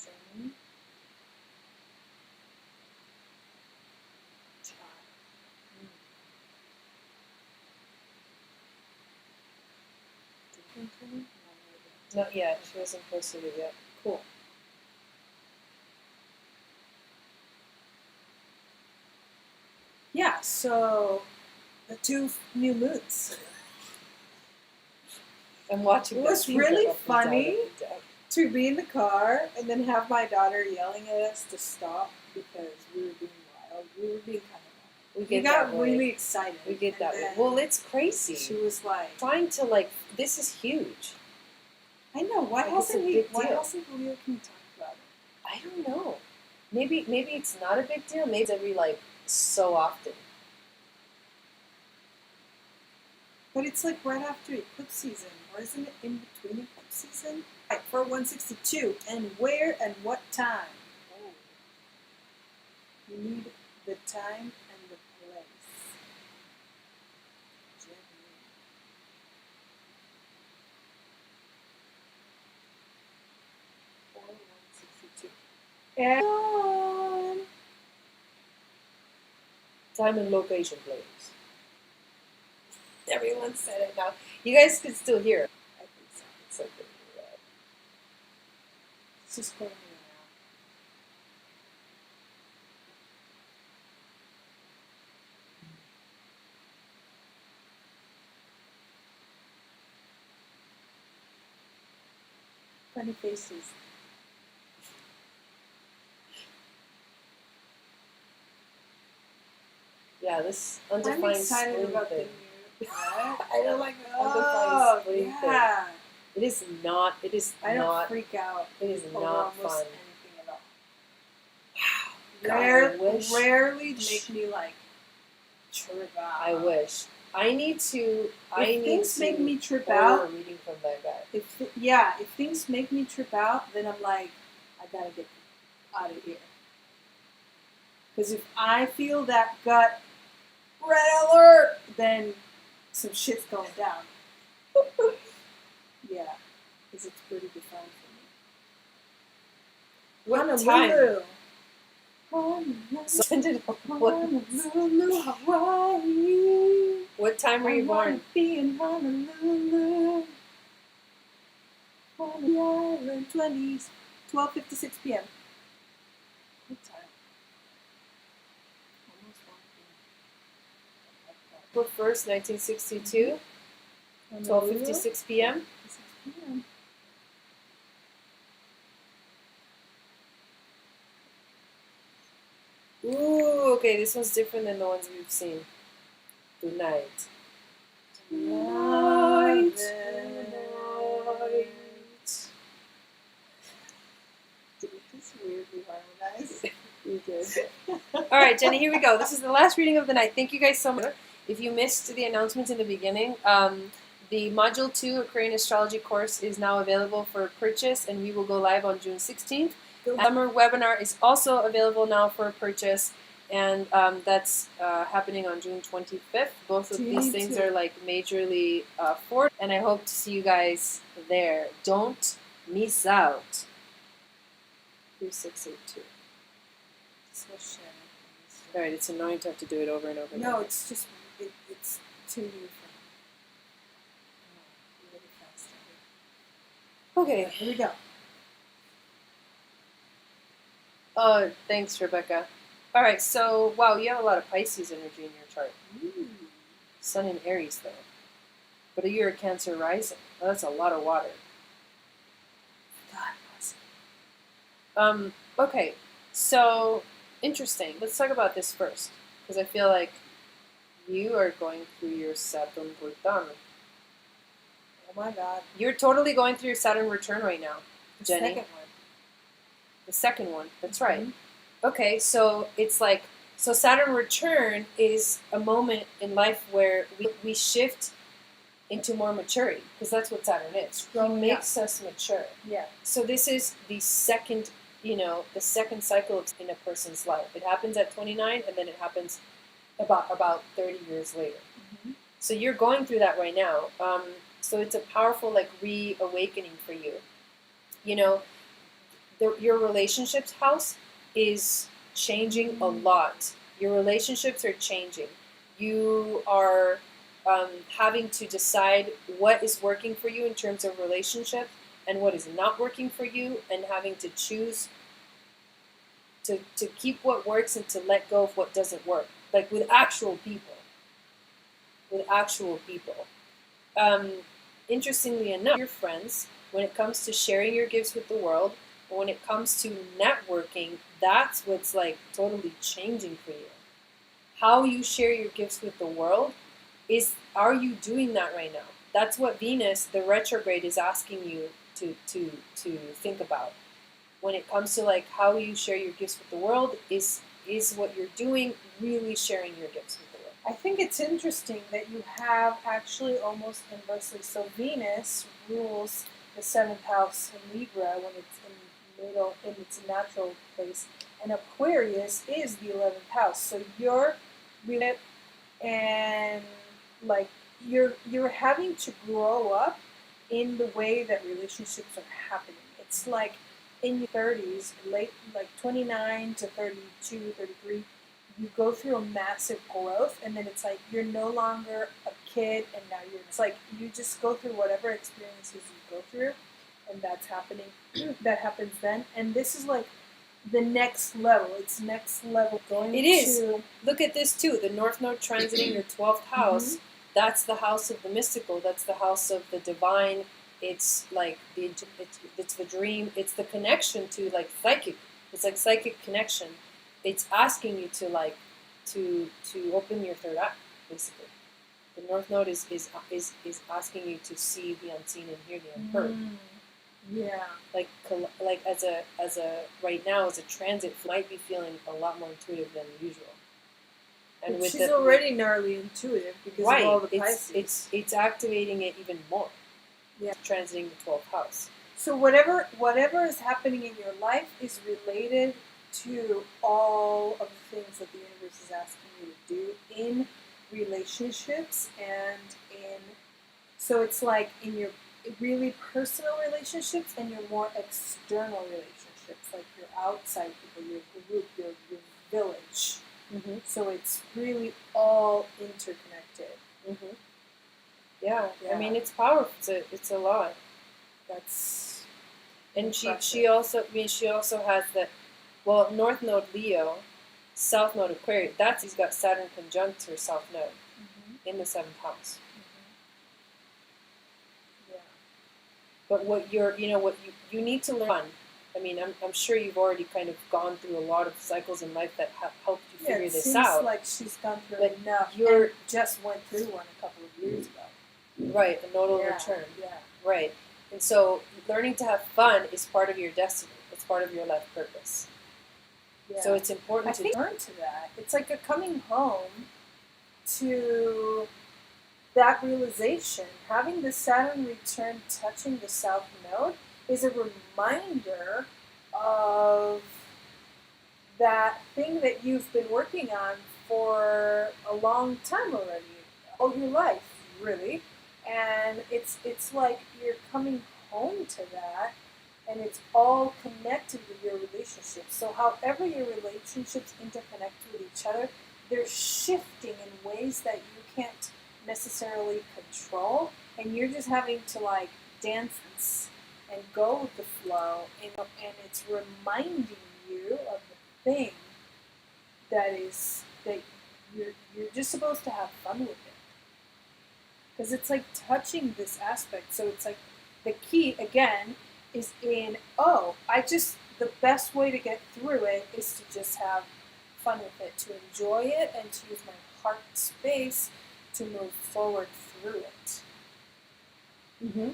Jenny. Not yet. She hasn't posted it yet. Cool. Yeah, so the 2 new moons. I'm watching. It was really funny to be in the car and then have my daughter yelling at us to stop because we were being wild. We were being kind of wild. We got really excited. We get that way. Well, it's crazy. She was like trying to like. This is huge. I know. Why hasn't Leo can talk about it? I don't know. Maybe it's not a big deal. Maybe it's every like so often. But it's like right after eclipse season, or isn't it in between eclipse season? Right, for 162, and where and what time? Oh. You need the time and the place. Gemini. For 162. And Time and location, please. Everyone said it now. You guys can still hear it. I think so. It's like red. It's just going around. Funny faces. Yeah, this undefined I'm excited spring about thing. the new. What? I don't like the Oh, undefined spring yeah. thing. It is not. It is I don't not. freak out. It is over not almost fun. anything at all. God, I wish. Rarely make me like trip out. I wish. I need to. If things make me trip order out, a reading from that guy. if things make me trip out, then I'm like, I gotta get out of here. Because if I feel that gut red alert, then some shit's going down. Yeah, because it's pretty defined for me. What Honolulu. Honolulu, Hawaii. What time were you born? Be in Honolulu. On the island, 12:56 p.m. What time? April 1st, 1962, 12:56 p.m. 6 p.m. Ooh, okay, this one's different than the ones we've seen. Tonight. Tonight. Did we just weirdly harmonize? We did. All right, Jenny, here we go. This is the last reading of the night. Thank you guys so much. If you missed the announcements in the beginning, the Module 2 Aquarian Astrology course is now available for purchase, and we will go live on June 16th. The summer webinar is also available now for purchase, and that's happening on June 25th. Both of these things are like majorly for, and I hope to see you guys there. Don't miss out. 3682. All right, it's annoying to have to do it over and over. No, it's just it's too new for me. Really fast. Okay, Here we go. Oh, thanks, Rebecca. All right, so, wow, you have a lot of Pisces energy in your chart. Ooh. Sun in Aries, though. But you're a Cancer rising. Well, that's a lot of water. God, Okay, so, interesting. Let's talk about this first, because I feel like you are going through your Saturn return. oh my God. You're totally going through your Saturn return right now, The Jenny. second one. The second one, that's right. Mhm. Okay, so it's like So Saturn return is a moment in life where we shift into more maturity, because that's what Saturn is. He makes us mature. Yeah. So this is the second, the second cycle in a person's life. It happens at 29, and then it happens about 30 years later. Mm-hmm. So you're going through that right now. So it's a powerful reawakening for you. Your relationships house is changing a lot. Your relationships are changing. You are having to decide what is working for you in terms of relationship and what is not working for you, and having to choose to keep what works and to let go of what doesn't work. Like with actual people. Interestingly enough, your friends, when it comes to sharing your gifts with the world, or when it comes to networking, that's what's totally changing for you. How you share your gifts with the world are you doing that right now? That's what Venus, the retrograde, is asking you to think about. When it comes to how you share your gifts with the world, is what you're doing really sharing your gifts with the world? I think it's interesting that you have actually almost inversely. So Venus rules the 7th house in Libra when it's in its natural place, and Aquarius is the 11th house. So you're and you're having to grow up in the way that relationships are happening. It's like in your 30s, late 29 to 32, 33, you go through a massive growth, and then it's like you're no longer a kid, and now it's like you just go through whatever experiences you go through, and that's happening. That happens then, and this is like the next level. It's next level going. It is. Look at this too. The North Node transiting your 12th house. Mm-hmm. That's the house of the mystical. That's the house of the divine. It's it's the dream. It's the connection to psychic. It's like psychic connection. It's asking you to open your third eye, basically. The North Node is asking you to see the unseen and hear the unheard. Yeah. As a right now, as a transit, might be feeling a lot more intuitive than usual. And she's already gnarly intuitive because of all the Pisces. It's activating it even more. Yeah. Transiting the 12th house. So whatever is happening in your life is related to all of the things that the universe is asking you to do in relationships so it's like in your really personal relationships and your more external relationships, like your outside people, your group, your village. Mm-hmm. So it's really all interconnected. Mm-hmm. Yeah, I mean it's powerful. It's a lot. That's and she also has that. Well, North Node Leo, South Node Aquarius. He's got Saturn conjunct her South Node in the 7th house. But what you need to learn. I mean, I'm sure you've already kind of gone through a lot of cycles in life that have helped you figure this out. It seems like she's gone through enough. You just went through one a couple of years ago. Right, a nodal return. Yeah. Right. And so learning to have fun is part of your destiny. It's part of your life purpose. Yeah. So it's important to learn to that. It's like a coming home to that realization. Having the Saturn return touching the South Node is a reminder of that thing that you've been working on for a long time already, all your life, really. And it's like you're coming home to that, and it's all connected with your relationships. So however your relationships interconnect with each other, they're shifting in ways that you can't necessarily control, and you're just having to dance and go with the flow, and it's reminding you of the thing that you're just supposed to have fun with it. Because it's touching this aspect. So it's the key, again, is in, the best way to get through it is to just have fun with it, to enjoy it, and to use my heart space to move forward through it. Mm-hmm.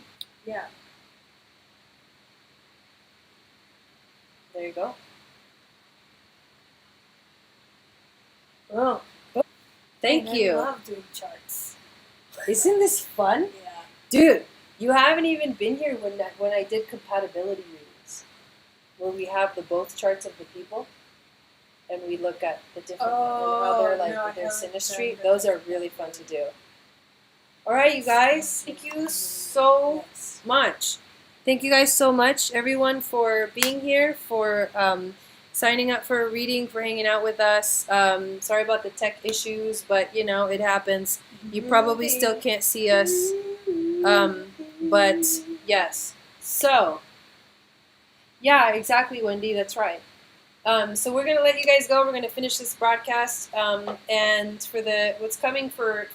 Yeah. There you go. Oh, thank And you. I love doing charts. Isn't this fun? Yeah. Dude, you haven't even been here when I did compatibility readings, where we have the both charts of the people, and we look at the different how they're like no, I their haven't synastry. done that. Those are really fun to do. All right, you guys, thank you so much. Thank you guys so much, everyone, for being here, for signing up for a reading, for hanging out with us. Sorry about the tech issues, but you know, it happens. You probably still can't see us, but yes. So, yeah, exactly, Wendy. That's right. So we're gonna let you guys go. We're gonna finish this broadcast, and for what's coming for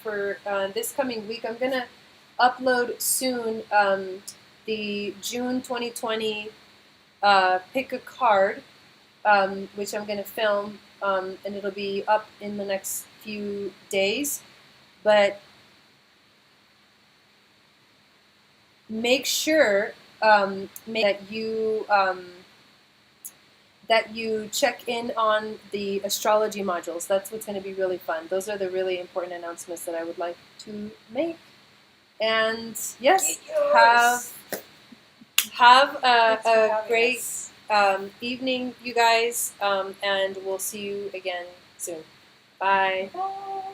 this coming week, I'm gonna upload soon the June 2020 pick a card, which I'm gonna film, and it'll be up in the next few days. But make sure that you check in on the astrology modules. That's what's going to be really fun. Those are the really important announcements that I would like to make. And yes, have a great evening, you guys, and we'll see you again soon. Bye. Bye.